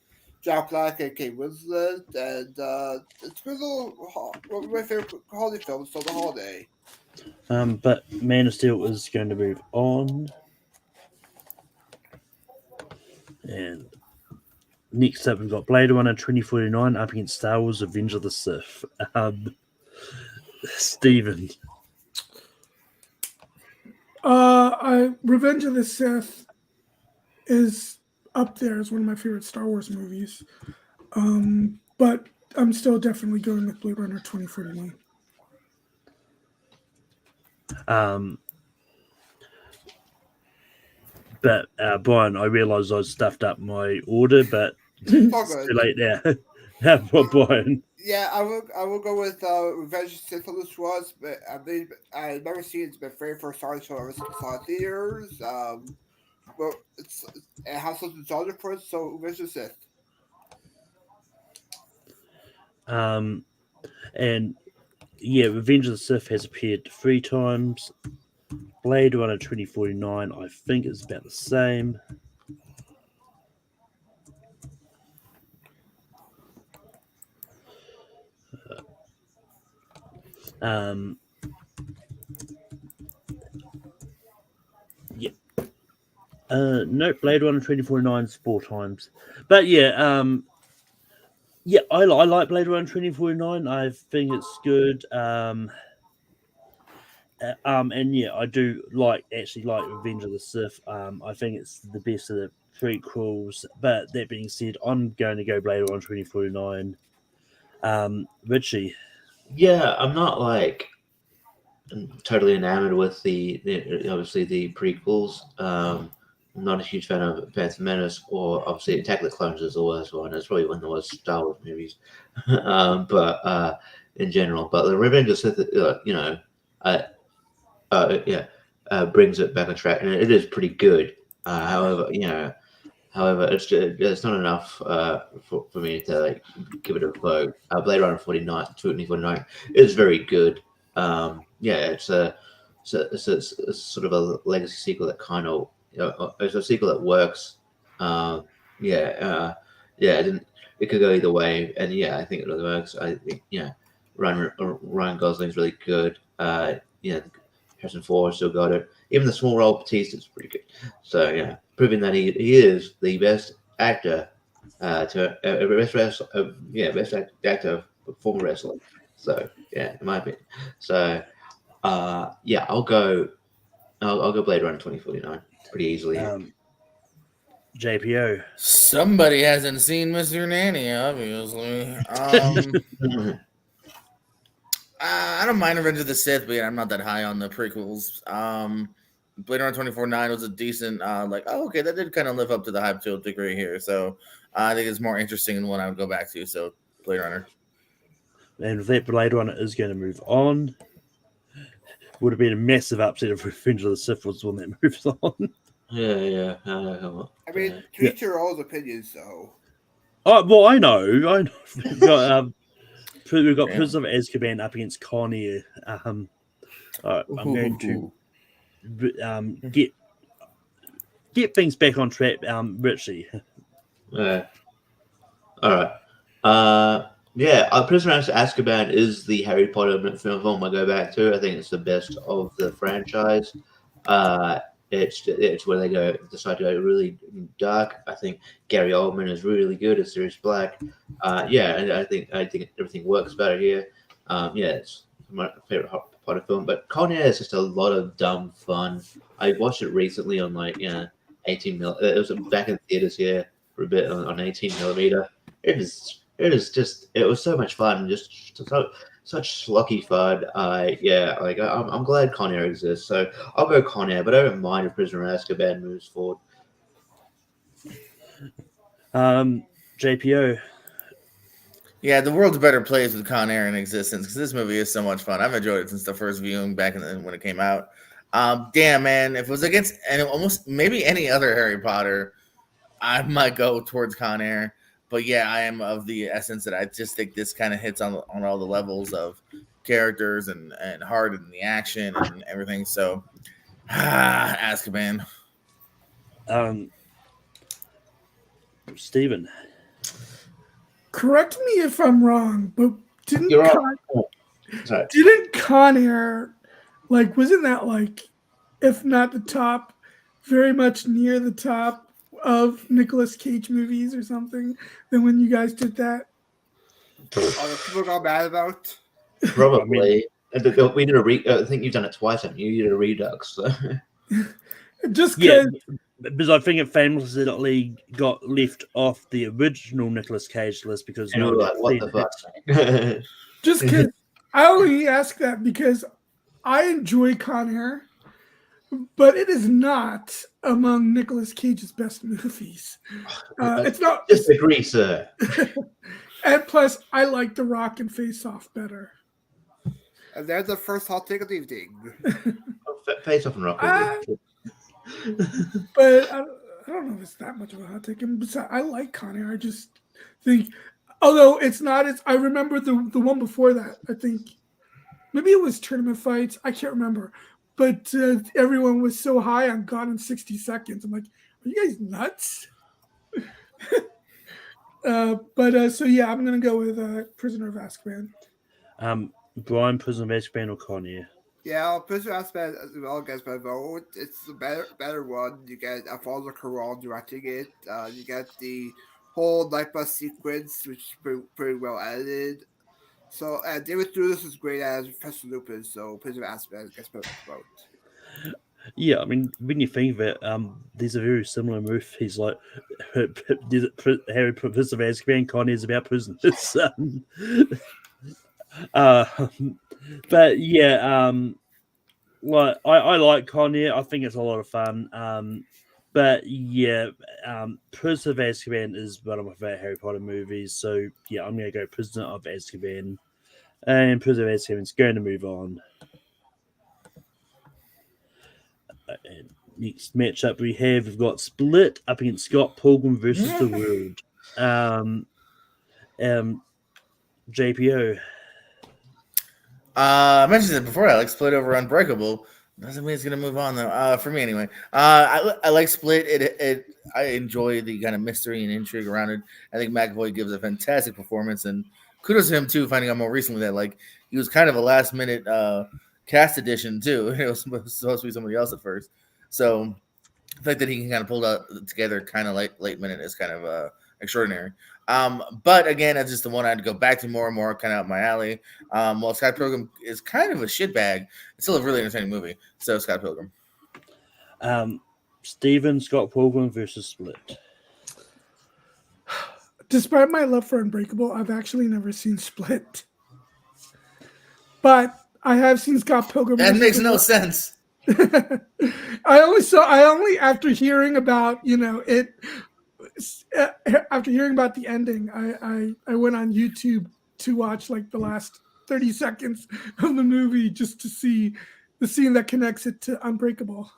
Jack Black and Kate Winslet, and it's a good little one of my favorite holiday films, so The Holiday. But Man of Steel is going to move on. And next up, we've got Blade Runner 2049 up against Star Wars Avengers of the Sith. Stephen. Revenge of the Sith is up there as one of my favorite Star Wars movies. But I'm still definitely going with Blade Runner 2049. But Brian, I realised I stuffed up my order, but it's too late now. Brian. Yeah, I will go with Revenge of the Sith on this one. But I've never seen it. It's my very first Star Wars show I ever saw in theaters. Well, it has some nostalgia for it, so Revenge of the Sith. And yeah, Revenge of the Sith has appeared 3 times. Blade Runner 2049, I think, is about the same. Yeah. No, Blade Runner 2049 is 4 times. But yeah, yeah, I like Blade Runner 2049. I think it's good. And yeah, I do actually like Revenge of the Sith. I think it's the best of the prequels. But that being said, I'm going to go Blade Runner 2049. Richie. Yeah, I'm not totally enamored with the obviously the prequels. I'm not a huge fan of Phantom Menace or obviously Attack of the Clones is the worst one. It's probably one of the worst Star Wars movies. But in general, but the Revenge of the Sith, brings it back on track, and it is pretty good. However, it's not enough for me to give it a vote. Blade Runner 2049 is very good. It's a sort of a legacy sequel that kind of it's a sequel that works. It could go either way, and I think it really works. I think Ryan Gosling's really good. Harrison Ford still got it. Even the small role Batista is pretty good. So proving that he is the best actor best actor for former wrestler. So in my opinion. So I'll go Blade Runner 2049 pretty easily. JPO. Somebody hasn't seen Mr. Nanny, obviously. I don't mind Revenge of the Sith, but I'm not that high on the prequels. Blade Runner 2049 was a decent, okay, that did kind of live up to the hype to a degree here. So I think it's more interesting and one I would go back to. So Blade Runner. And with that, Blade Runner is going to move on. Would have been a massive upset if Revenge of the Sith was the one that moves on. Yeah. I mean, to each your own opinions, though. Oh, well, I know. We've got Prisoner of Azkaban up against Con Air. I'm going to get things back on track, Richie. Yeah. All right. Prisoner of Azkaban is the Harry Potter film I go back to. I think it's the best of the franchise. It's where they decide to go really dark. I think Gary Oldman is really good as Sirius Black. And I think everything works better here. It's my favorite Harry Potter film. But Con Air is just a lot of dumb fun. I watched it recently on 18 mil. It was back in theaters here for a bit on 18 millimeter. It was so much fun, just such schlocky fun. I'm glad Con Air exists, so I'll go Con Air, but I don't mind if Prisoner of Azkaban moves forward. JPO. Yeah, the world's a better place with Con Air in existence because this movie is so much fun. I've enjoyed it since the first viewing back when it came out. Damn, man, if it was against almost maybe any other Harry Potter, I might go towards Con Air. But yeah, I am of the essence that I just think this kind of hits on all the levels of characters and heart and the action and everything. So, Azkaban. Steven. Correct me if I'm wrong, but didn't Con Air, wasn't that if not the top, very much near the top of Nicolas Cage movies or something than when you guys did that? People got mad about? Probably. We did I think you've done it twice, haven't you? You did a redux. So. Just because. Because I think it famously got left off the original Nicolas Cage list because what the fuck? Just because I only ask that because I enjoy Con Air, but it is not among Nicolas Cage's best movies. It's not. Disagree, sir. And plus, I like The Rock and Face Off better. And there's the first hot take of the evening. Face Off and Rock. But I don't know if it's that much of a hot take. And besides, I like Con Air. I just think, although it's not as I remember the one before that. I think maybe it was Tournament Fights. I can't remember. But everyone was so high on Gone in 60 Seconds. I'm like, are you guys nuts? So yeah, I'm gonna go with Prisoner of Azkaban. Brian, Prisoner of Azkaban or Con Air? Yeah, Prisoner of Azkaban as well gets my vote. It's the better one. You get Alfonso Cuarón directing it. You get the whole night bus sequence, which is pretty well edited. So David Thewlis is great as Professor Lupin. So Prisoner of Azkaban gets my vote. Yeah, I mean, when you think of it, there's a very similar move. He's like, Harry Prisoner of Azkaban, Con Air's about prisoners. But yeah, I like Con Air. I think it's a lot of fun. But yeah, Prisoner of Azkaban is one of my favorite Harry Potter movies. So yeah, I'm going to go Prisoner of Azkaban, and Prisoner of Azkaban is going to move on. And next matchup we've got Split up against Scott Pilgrim versus the World. JPO. I mentioned it before. I like Split over Unbreakable. Doesn't mean it's gonna move on though. For me anyway. I like Split. I enjoy the kind of mystery and intrigue around it. I think McAvoy gives a fantastic performance, and kudos to him too. Finding out more recently that he was kind of a last minute cast addition too. It was supposed to be somebody else at first. So the fact that he can kind of pull that together kind of late minute is kind of extraordinary. But again, that's just the one I'd go back to more and more, kind of up my alley. While Scott Pilgrim is kind of a shitbag, it's still a really entertaining movie. So Scott Pilgrim. Steven, Scott Pilgrim versus Split. Despite my love for Unbreakable, I've actually never seen Split. But I have seen Scott Pilgrim. That makes no sense. I only after hearing about it after hearing about the ending, I went on YouTube to watch like the last 30 seconds of the movie just to see the scene that connects it to Unbreakable.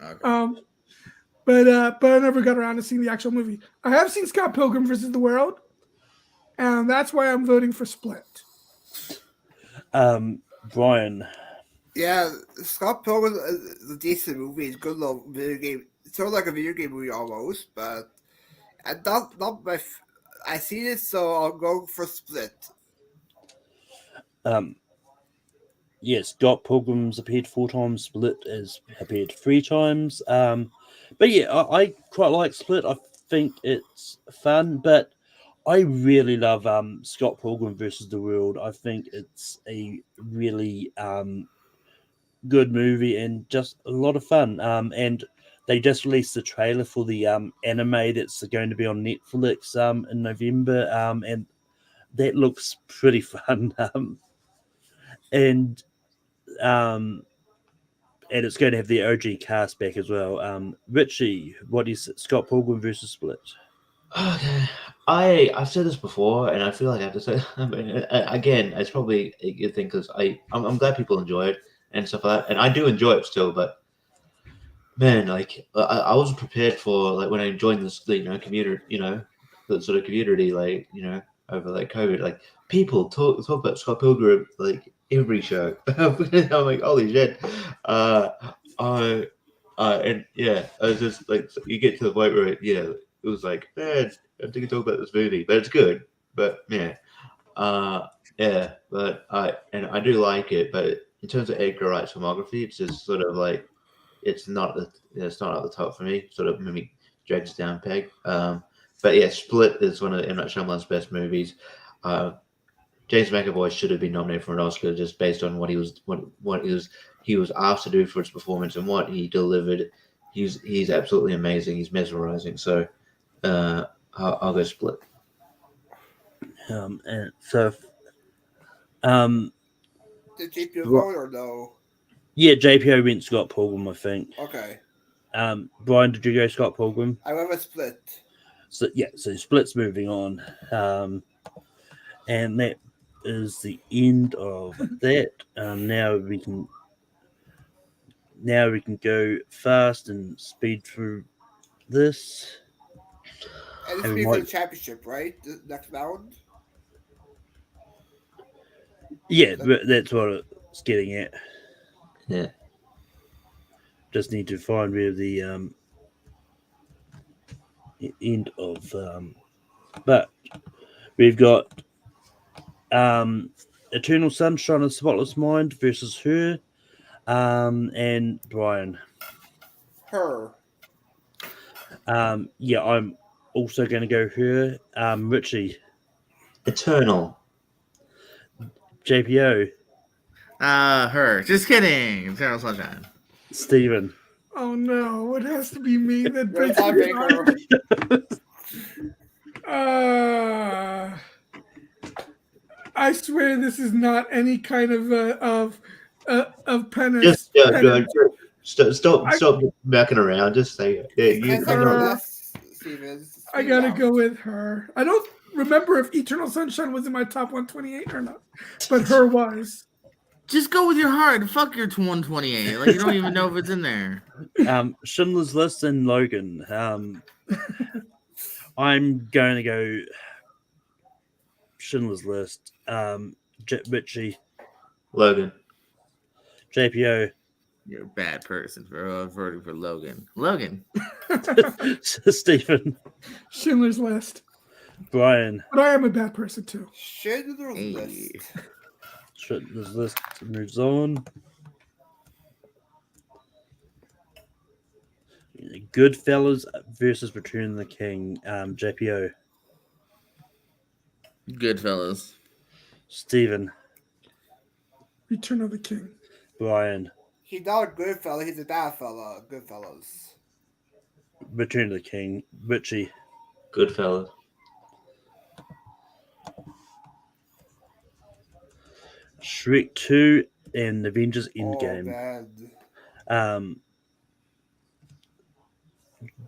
Okay. But I never got around to seeing the actual movie. I have seen Scott Pilgrim versus the World, and that's why I'm voting for Split. Brian. Yeah, Scott Pilgrim is a decent movie. It's a good little video game. It's sort of like a video game movie almost, but not my. I seen it, so I'll go for Split. Scott Pilgrim's appeared 4 times. Split has appeared 3 times. But yeah, I quite like Split. I think it's fun, but I really love Scott Pilgrim versus the World. I think it's a really good movie and just a lot of fun. And they just released the trailer for the anime that's going to be on Netflix in November, and that looks pretty fun. And it's going to have the OG cast back as well. Richie, what is Scott Pilgrim versus Split? Okay, I've said this before, and I feel like I have to say again. It's probably a good thing because I'm glad people enjoy it and stuff like that, and I do enjoy it still. But man, like I wasn't prepared for like when I joined this, community, the sort of community, over like COVID, like people talk about Scott Pilgrim like every show. I'm like, holy shit. And yeah, I was just like, you get to the point where it was like, man, I think talk about this movie, but it's good. But yeah, but I do like it. But in terms of Edgar Wright's filmography, it's just sort of like it's not at the top for me. Sort of maybe drags down peg. But yeah, Split is one of M. Night Shyamalan's best movies. James McAvoy should have been nominated for an Oscar just based on what he was asked to do for his performance and what he delivered. He's absolutely amazing. He's mesmerizing. So I'll go Split. And so Did JP vote or no? yeah, JPO went Scott Pilgrim, I think. Okay. Brian, did you go Scott Pilgrim? I went with Split. So yeah, so Split's moving on. And that is the end of that. Now we can go fast and speed through this. And this will be for the championship, right? The next round? Yeah, that's what it's getting at. Yeah. Just need to find where the end of but we've got Eternal Sunshine of Spotless Mind versus Her, and Brian. Her. Yeah, I'm also going to go Her. Richie. Eternal. JPO. Her. Just kidding. Eternal Sunshine. Stephen. Oh no, it has to be me that You're a breaks tiebreaker. I swear this is not any kind of penance. Stop backing around. Just say it. Yeah, I gotta go with Her. I don't remember if Eternal Sunshine was in my top 128 or not, but Her was. Just go with your heart. Fuck your 128. Like you don't even know if it's in there. Schindler's List and Logan. I'm going to go Schindler's List. Richie. Logan. JPO. You're a bad person for voting for Logan. Logan. Stephen. Schindler's List. Brian. But I am a bad person too. Schindler's List. Schindler's List moves on. Goodfellas versus Return of the King. JPO. Goodfellas. Stephen. Return of the King. Brian. He's not a good fella, he's a bad fella. Goodfellas. Return of the King. Richie. Goodfellas. Shrek 2 and Avengers Endgame.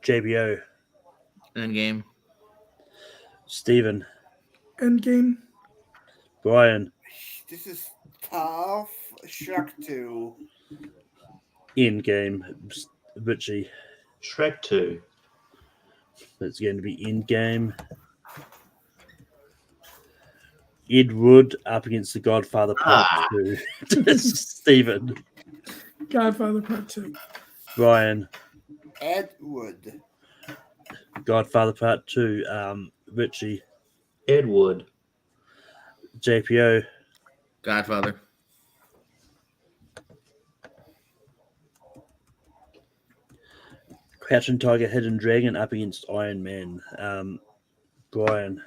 JBO, Endgame. Stephen, Endgame. Brian, This is tough. Shrek 2. Endgame, Richie. Shrek 2. That's going to be Endgame. Ed Wood up against the Godfather Part 2. Stephen, Godfather Part 2. Brian, Ed Wood. Godfather Part 2. Richie, Ed Wood. JPO, Godfather. Crouching Tiger, Hidden Dragon up against Iron Man. Brian,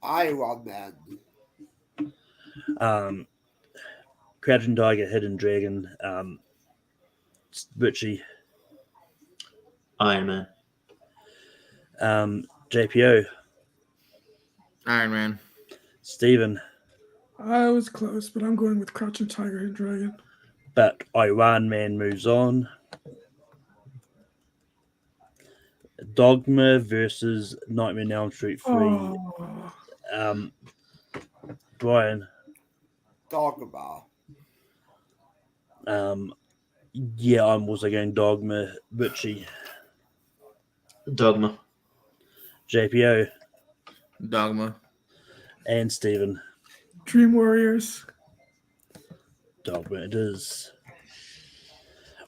Iron Man. Crouching Tiger, Hidden Dragon. Richie, Iron Man. JPO, Iron Man. Stephen, I was close, but I'm going with Crouching Tiger, Hidden Dragon. but Iron Man moves on. Dogma versus Nightmare on Elm Street 3. Oh, Brian, Dogma. yeah, I'm also going Dogma. Richie, Dogma. JPO, Dogma. and Stephen. Dream Warriors. Dogma it is.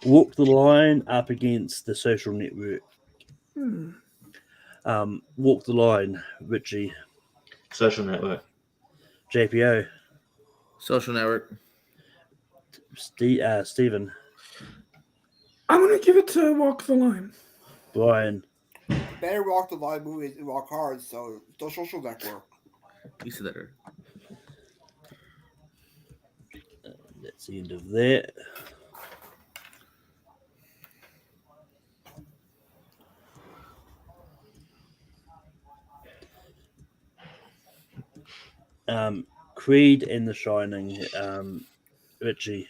Walk the Line up against The Social Network. Walk the Line, Richie. Social Network. JPO, Social Network. Stephen, I'm going to give it to Walk the Line. Brian, Better Walk the Line movies and Walk Hard, so the Social Network. You said that. that's the end of that. Creed and The Shining. Richie,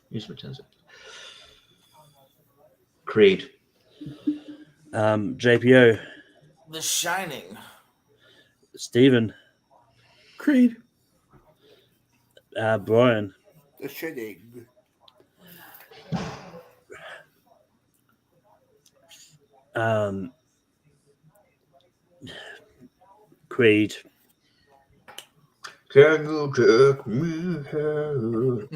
Use my 10 seconds. Creed. JPO, The Shining. Stephen, Creed. Brian, The Shining. Creed, Can you take me home?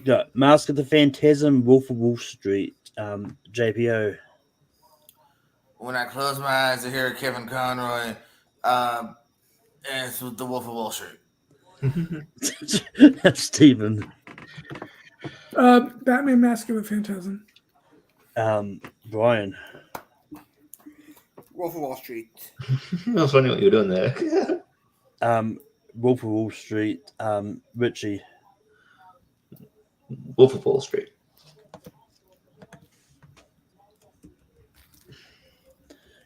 got Mask of the Phantasm, Wolf of Wall Street. JPO, When I close my eyes, I hear Kevin Conroy. And it's with the Wolf of Wall Street. Stephen, Batman Mask of the Phantasm. Brian, Wolf of Wall Street. I was wondering what you were doing there. Wolf of Wall Street. Richie, Wolf of Wall Street.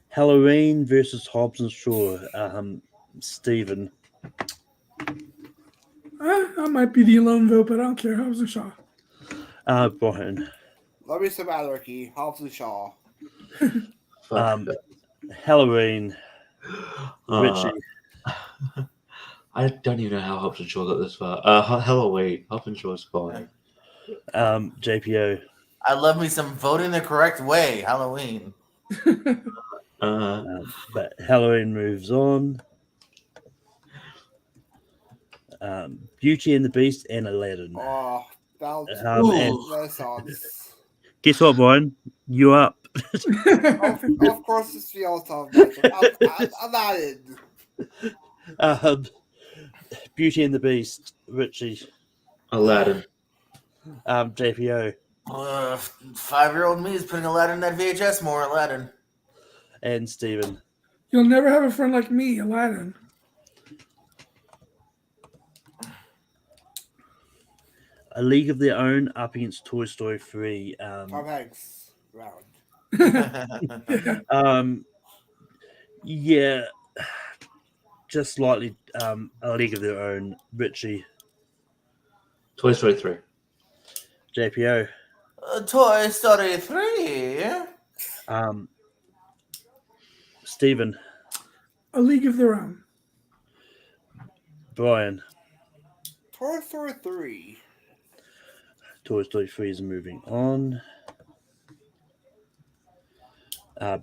Halloween versus Hobbs and Shaw. Stephen, I might be the alone vote, but I don't care. Hobbs and Shaw. Brian, Love me some anarchy. Hobbs and Shaw. Halloween. Richie, I don't even know how Hobbs and Shaw got this far. Halloween. Hobbs and Shaw's fine. JPO, I love me some voting the correct way. Halloween. but Halloween moves on. Beauty and the Beast and Aladdin. Oh, And Renaissance. guess what, Brian? You up. of course, it's the all-time Aladdin. Beauty and the Beast. Richie. Aladdin. JPO. 5-year-old me is putting Aladdin in that VHS more. Aladdin. And Stephen. You'll never have a friend like me, Aladdin. A League of Their Own up against Toy Story 3. Tom Hanks round. Yeah, just slightly. A League of Their Own. Richie. Toy Story 3. JPO. Toy Story 3. Stephen. A League of Their Own. Brian. Toy Story 3. Toy Story 3 is moving on.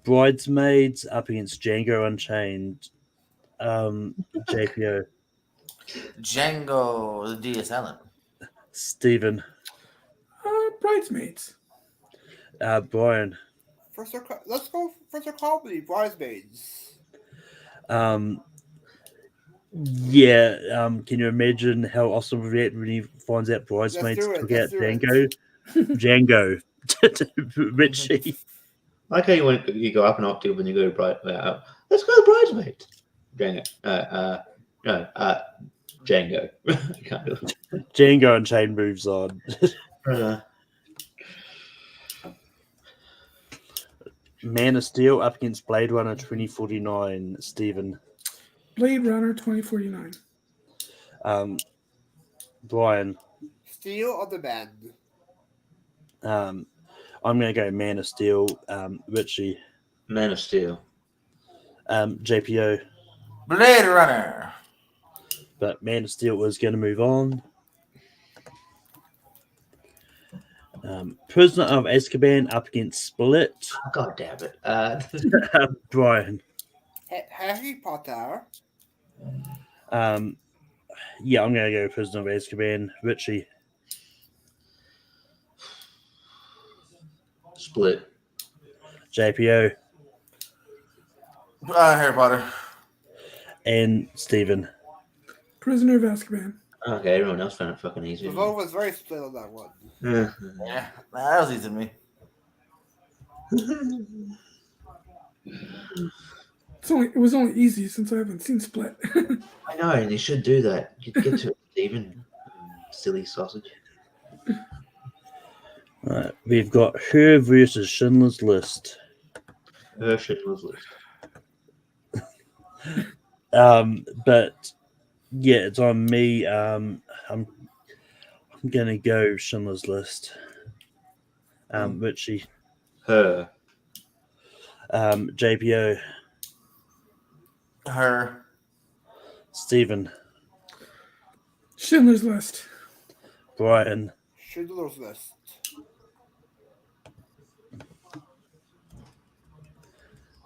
Bridesmaids up against Django Unchained. JPO. Django, the D is silent. Stephen. Bridesmaids. Brian. Let's go for the comedy, Bridesmaids. Yeah. Can you imagine how Austin would react when he finds out Bridesmaids took out Django? Django. Richie. I like how you go up an octave when you go to let's go to Bridesmaids. Django. Django. Kind of. Django Unchained moves on. Man of Steel up against Blade Runner 2049. Stephen. Blade Runner 2049. Brian. Steel of the Band. I'm going to go Man of Steel. Richie. Man of Steel. JPO. Blade Runner. But Man of Steel was going to move on. Prisoner of Azkaban up against Split. God damn it. Brian. Harry Potter. Yeah, I'm going to go Prisoner of Azkaban. Richie. Split. JPO. Harry Potter. And Stephen. Prisoner of Azkaban. Okay, everyone else found it fucking easy. The vote was very split on that one. Yeah, that was easy to me. It was only easy since I haven't seen Split. I know, and you should do that. You get to it, Stephen. Silly sausage. Right, we've got Her versus Schindler's List. Her Schindler's List. But yeah, it's on me. I'm gonna go Schindler's List. Richie. Her. JPO. Her. Stephen. Schindler's List. Brian. Schindler's List.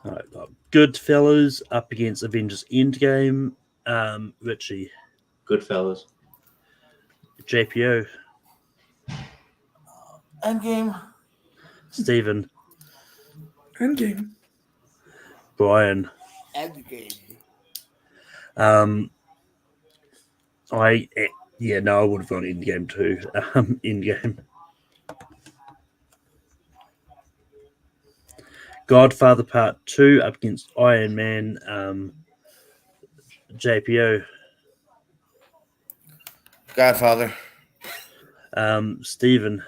All right, got Goodfellas up against Avengers Endgame. Richie. Goodfellas. JPO. Endgame. Stephen. Endgame. Brian. Endgame. I would have gone Endgame too. Endgame. Godfather Part 2 up against Iron Man. JPO. Godfather. Stephen.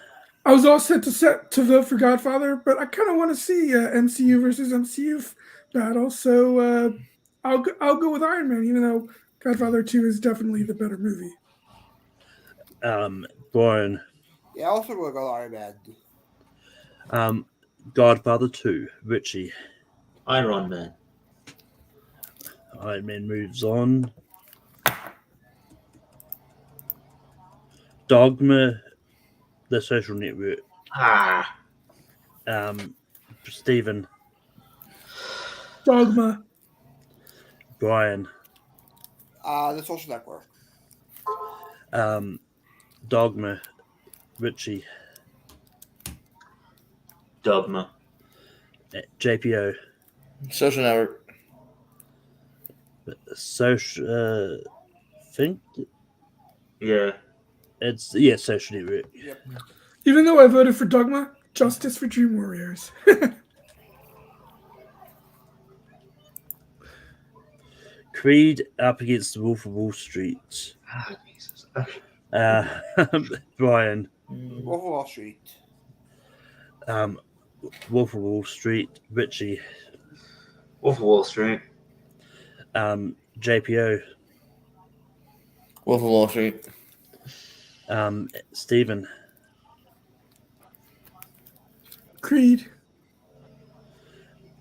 I was all set to vote for Godfather, but I kind of want to see MCU versus MCU battle, so I'll go with Iron Man, even though Godfather 2 is definitely the better movie. Brian. Yeah, I also will go Iron Man. Godfather 2. Richie. Iron Man. Iron Man moves on. Dogma, The Social Network. Stephen. Dogma. Brian. The Social Network. Dogma. Richie. Dogma. JPO. Social Network. Social. Think. Yeah. It's Social Network. Yep. Even though I voted for Dogma, justice for Dream Warriors. Creed up against the Wolf of Wall Street. Jesus. Brian. Wolf of Wall Street. Wolf of Wall Street. Richie. Wolf of Wall Street. JPO. Wolf of Wall Street. Stephen. Creed.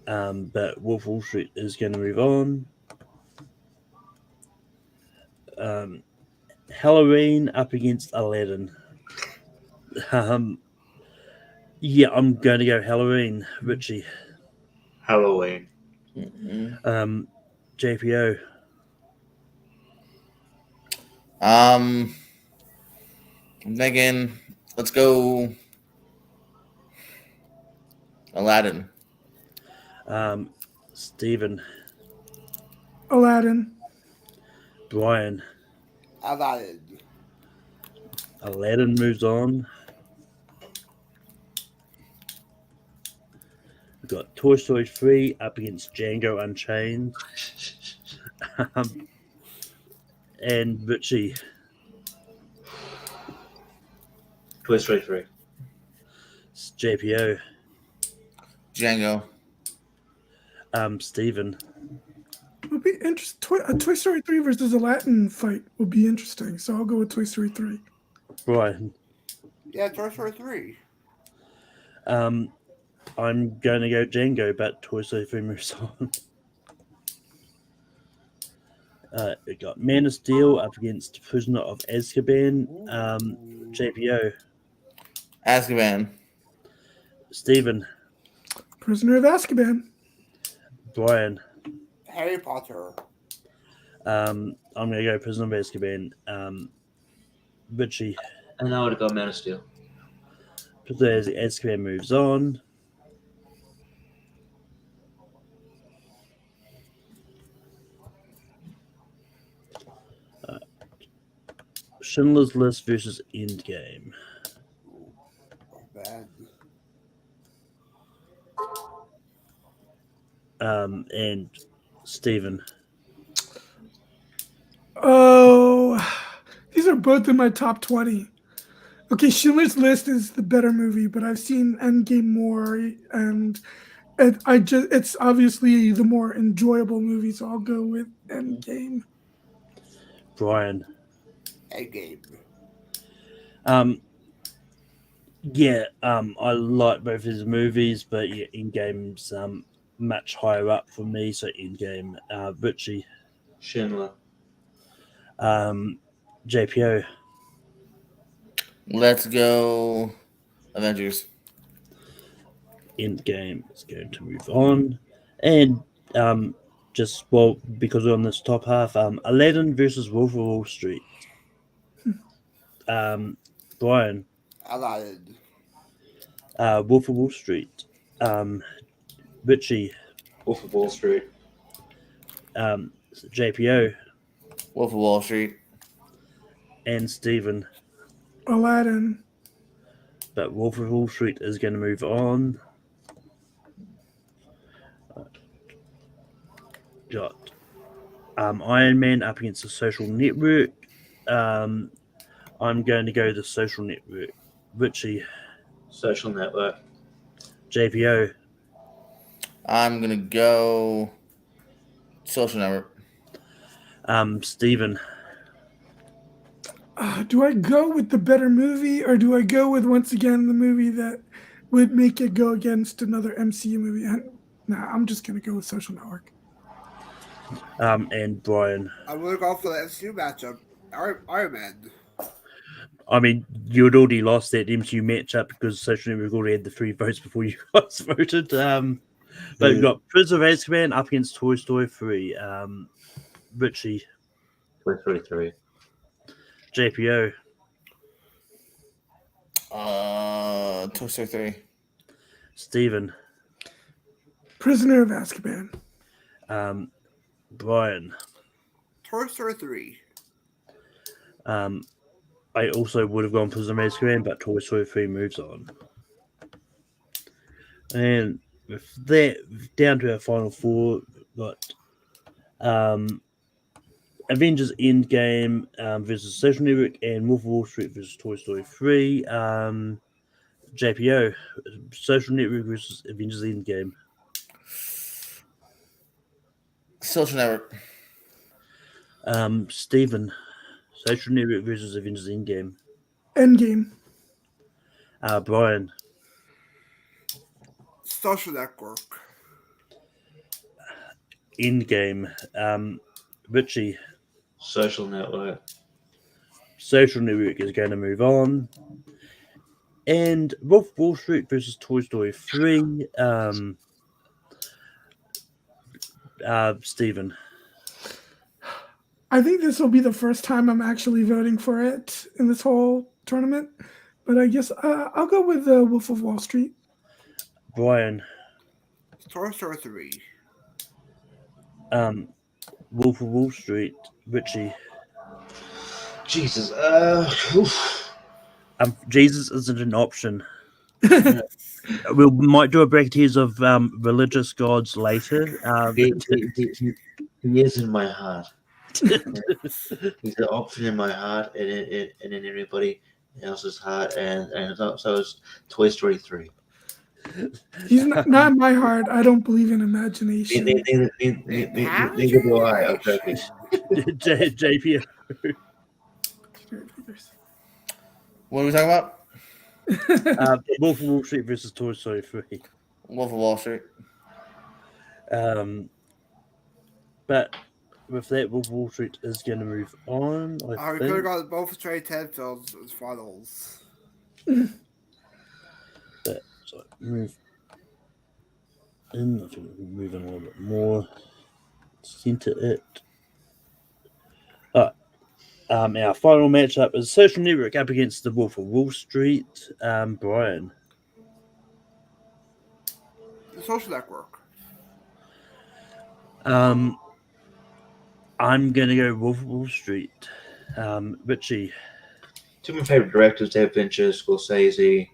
But Wolf of Wall Street is going to move on. Halloween up against Aladdin. Yeah, I'm going to go Halloween. Richie. Halloween. JPO. I'm thinking, let's go Aladdin. Stephen. Aladdin. Brian. Aladdin. Aladdin moves on. We've got Toy Story 3 up against Django Unchained. And Richie. Toy Story 3. JPO. Django. Stephen. Would be interesting. A Toy Story 3 versus Aladdin fight would be interesting. So I'll go with Toy Story 3. Brian. Yeah, Toy Story 3. I'm going to go Django, but Toy Story 3 moves on. We got Man of Steel up against Prisoner of Azkaban. JPO. Azkaban. Stephen. Prisoner of Azkaban. Brian. Harry Potter. I'm going to go Prisoner of Azkaban. Richie. And I would go Man of Steel. Prisoner of Azkaban moves on. Schindler's List versus Endgame. Bad. And Stephen. Oh, these are both in my top 20. Okay, Schindler's List is the better movie, but I've seen Endgame more, and it's obviously the more enjoyable movie, so I'll go with Endgame. Brian. Endgame. Yeah, I like both his movies, but yeah, Endgame's much higher up for me, so Endgame. Richie. Schindler. JPO. Let's go Avengers. Endgame is going to move on. And because we're on this top half, Aladdin versus Wolf of Wall Street. Brian. Aladdin. Wolf of Wall Street. Richie. Wolf of Wall Street. JPO. Wolf of Wall Street. And Stephen. Aladdin. But Wolf of Wall Street is going to move on. Got Iron Man up against the Social Network. I'm going to go the Social Network. Richie. Social Network. JPO. I'm going to go Social Network. Stephen. Do I go with the better movie, or do I go with, once again, the movie that would make it go against another MCU movie? I'm just going to go with Social Network. And Brian. I'm going to go for the MCU matchup. Iron Man. I mean, you'd already lost that MCU matchup because Social Network already had the 3 votes before you guys voted. But we've got Prisoner of Azkaban up against Toy Story 3. Richie. Toy Story 3. JPO. Toy Story 3. Prisoner Stephen. of Azkaban. Brian. Toy Story 3. I also would have gone Prisoner of Azkaban, but Toy Story 3 moves on. And with that, down to our final 4, we've got Avengers Endgame versus Social Network and Wolf of Wall Street versus Toy Story 3. JPO, Social Network versus Avengers Endgame. Social Network. Stephen, Social Network versus Avengers Endgame. Endgame. Brian. Social Network. Endgame. Richie. Social Network. Social Network is going to move on. And Wolf of Wall Street versus Toy Story 3. Stephen. I think this will be the first time I'm actually voting for it in this whole tournament. But I guess I'll go with Wolf of Wall Street. Brian. Toy Story 3. Wolf of Wall Street. Richie. Jesus. Jesus isn't an option. We might do a Bracketeers of religious gods later. He is in my heart. He's an option in my heart and in everybody else's heart, and so is Toy Story 3. He's not in my heart. I don't believe in imagination. Neither do I. I'm joking. JP. What are we talking about? Wolf of Wall Street versus Toy Story 3. Wolf of Wall Street. But with that, Wolf of Wall Street is going to move on. We could have got both straight 10 films as finals. But so move in. I think we'll move in a little bit more. Center it. Our final matchup is Social Network up against the Wolf of Wall Street. Brian. The Social Network. I'm going to go Wolf of Wall Street. Richie. Two of my favorite directors, Avengers, Scorsese.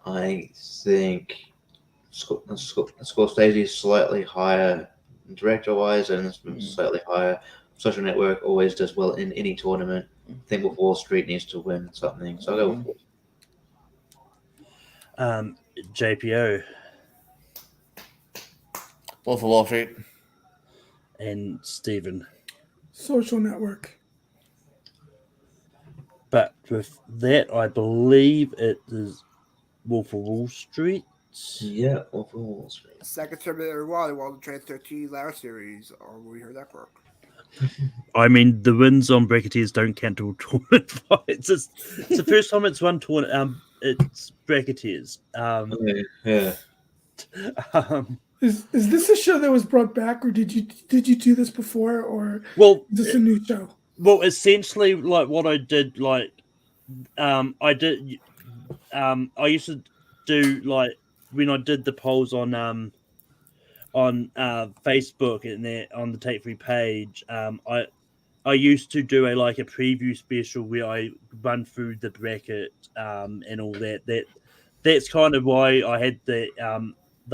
I think Scorsese is slightly higher director-wise, and it's slightly higher. Social Network always does well in any tournament. I think Wolf of Wall Street needs to win something, so I'll go with JPO. Wolf of Wall Street. And Stephen. Social Network. But with that, I believe it is Wolf of Wall Street. Yeah, Wolf of Wall Street. Second Terminator 1 won the Trans 13 ladder series, or we heard that work. I mean, the wins on Bracketeers don't count toward tournament fights. It's the first time it's won tournament. It's Bracketeers. Yeah. Is this a show that was brought back, or did you do this before, or well, is this a new show? Well, essentially, like what I did, I used to do like when I did the polls on Facebook and there on the Take Free page. I used to do a preview special where I run through the bracket and all that. That's kind of why I had the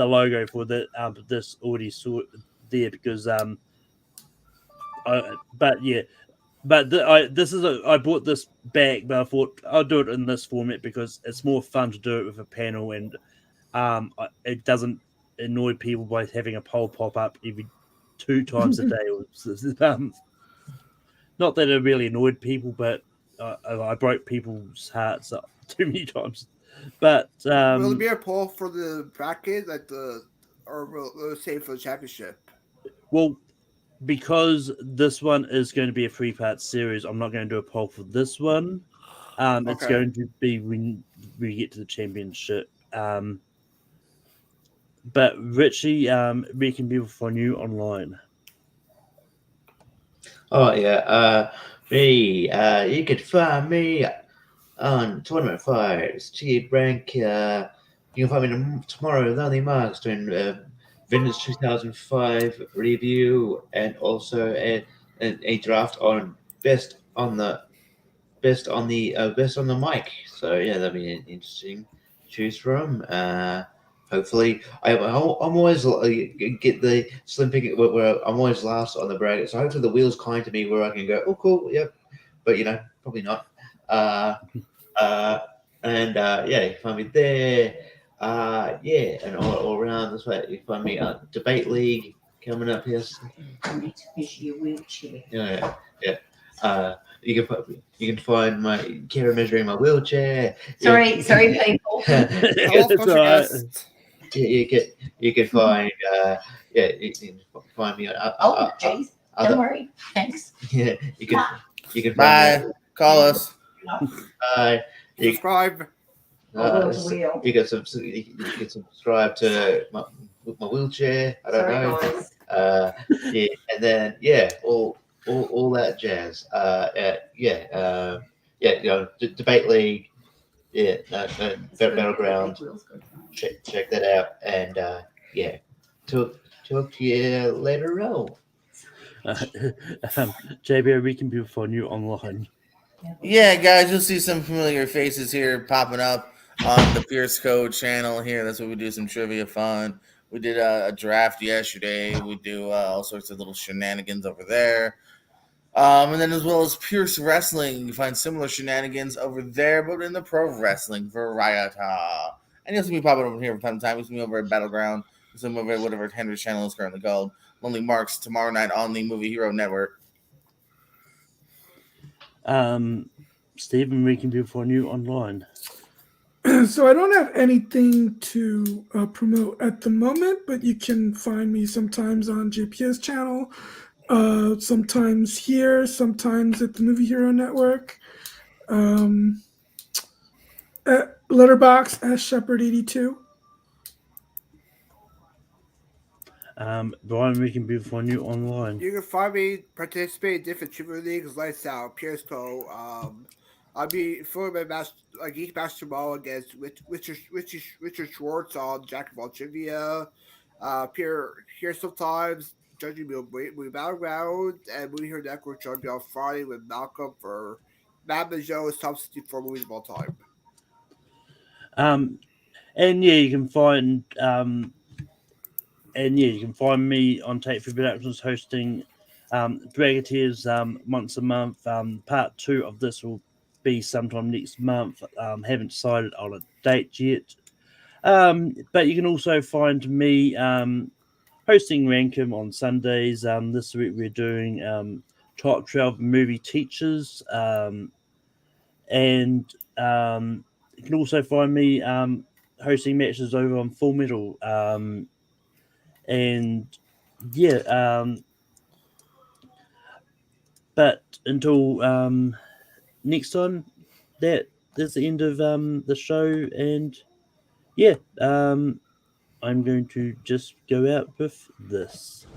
logo for the this already saw there because I bought this back, but I thought I'll do it in this format because it's more fun to do it with a panel and it doesn't annoy people by having a poll pop up every 2 times a day. Not that it really annoyed people, but I broke people's hearts up too many times. But will there be a poll for the bracket, or will it save for the championship? Well, because this one is going to be a 3-part series, I'm not going to do a poll for this one. It's going to be when we get to the championship. But Richie, where can people find you online? Oh yeah, me. You could find me on Tournament Fires, T Rank. You can find me tomorrow with Lonely Marks doing Avengers 2005 review and also a draft on best on the mic. So yeah, that'll be interesting to choose from. Hopefully, I'm always get the slim pick where I'm always last on the bracket. So hopefully the wheel's kind to me where I can go, oh cool, yep, but probably not. And you find me there. And all around this way. You find me Debate League coming up here. Yeah. You can find my Kara measuring my wheelchair. Sorry, people. you can find you can find me on Oh, jeez. other Don't worry. Thanks. yeah you can find Bye. me Call us. you, Subscribe. Wheel. you can subscribe to my wheelchair. I don't Sorry, know. guys. Yeah, and then all that jazz. Debate league. Yeah, battleground. Check that out, and yeah, talk to you later on. JB, we can be find you online. Yeah, guys, you'll see some familiar faces here popping up on the Pierce Code channel here. That's where we do some trivia fun. We did a draft yesterday. We do all sorts of little shenanigans over there. And then as well as Pierce Wrestling, you find similar shenanigans over there, but in the pro wrestling variety. And you'll see me popping over here from time to time. You'll see me over at Battleground. You'll see me over at whatever Henry's channel is currently called. Lonely Marks tomorrow night on the Movie Hero Network. Stephen, we can be find you online. So I don't have anything to promote at the moment, but you can find me sometimes on JP's channel, sometimes here, sometimes at the Movie Hero Network, at Letterbox as Shepherd82. Brian, we can be find you online. You can find me participate in different trivia leagues, lights out, Pierce Co. I'll be filming Geek Basketball against Richard Schwartz on Jack of all Trivia. Here sometimes judging me Battleground and Movie Hero Network join me on Friday with Malcolm for Mad Joe's top 64 movies of all time. And yeah, you can find me on Take 3 Productions hosting Bracketeers once a month. Part 2 of this will be sometime next month. Haven't decided on a date yet. But you can also find me hosting Rankum on Sundays. This week we're doing top 12 movie teachers. And you can also find me hosting matches over on Full Metal. And yeah, but until next time, that's the end of the show. And yeah, I'm going to just go out with this.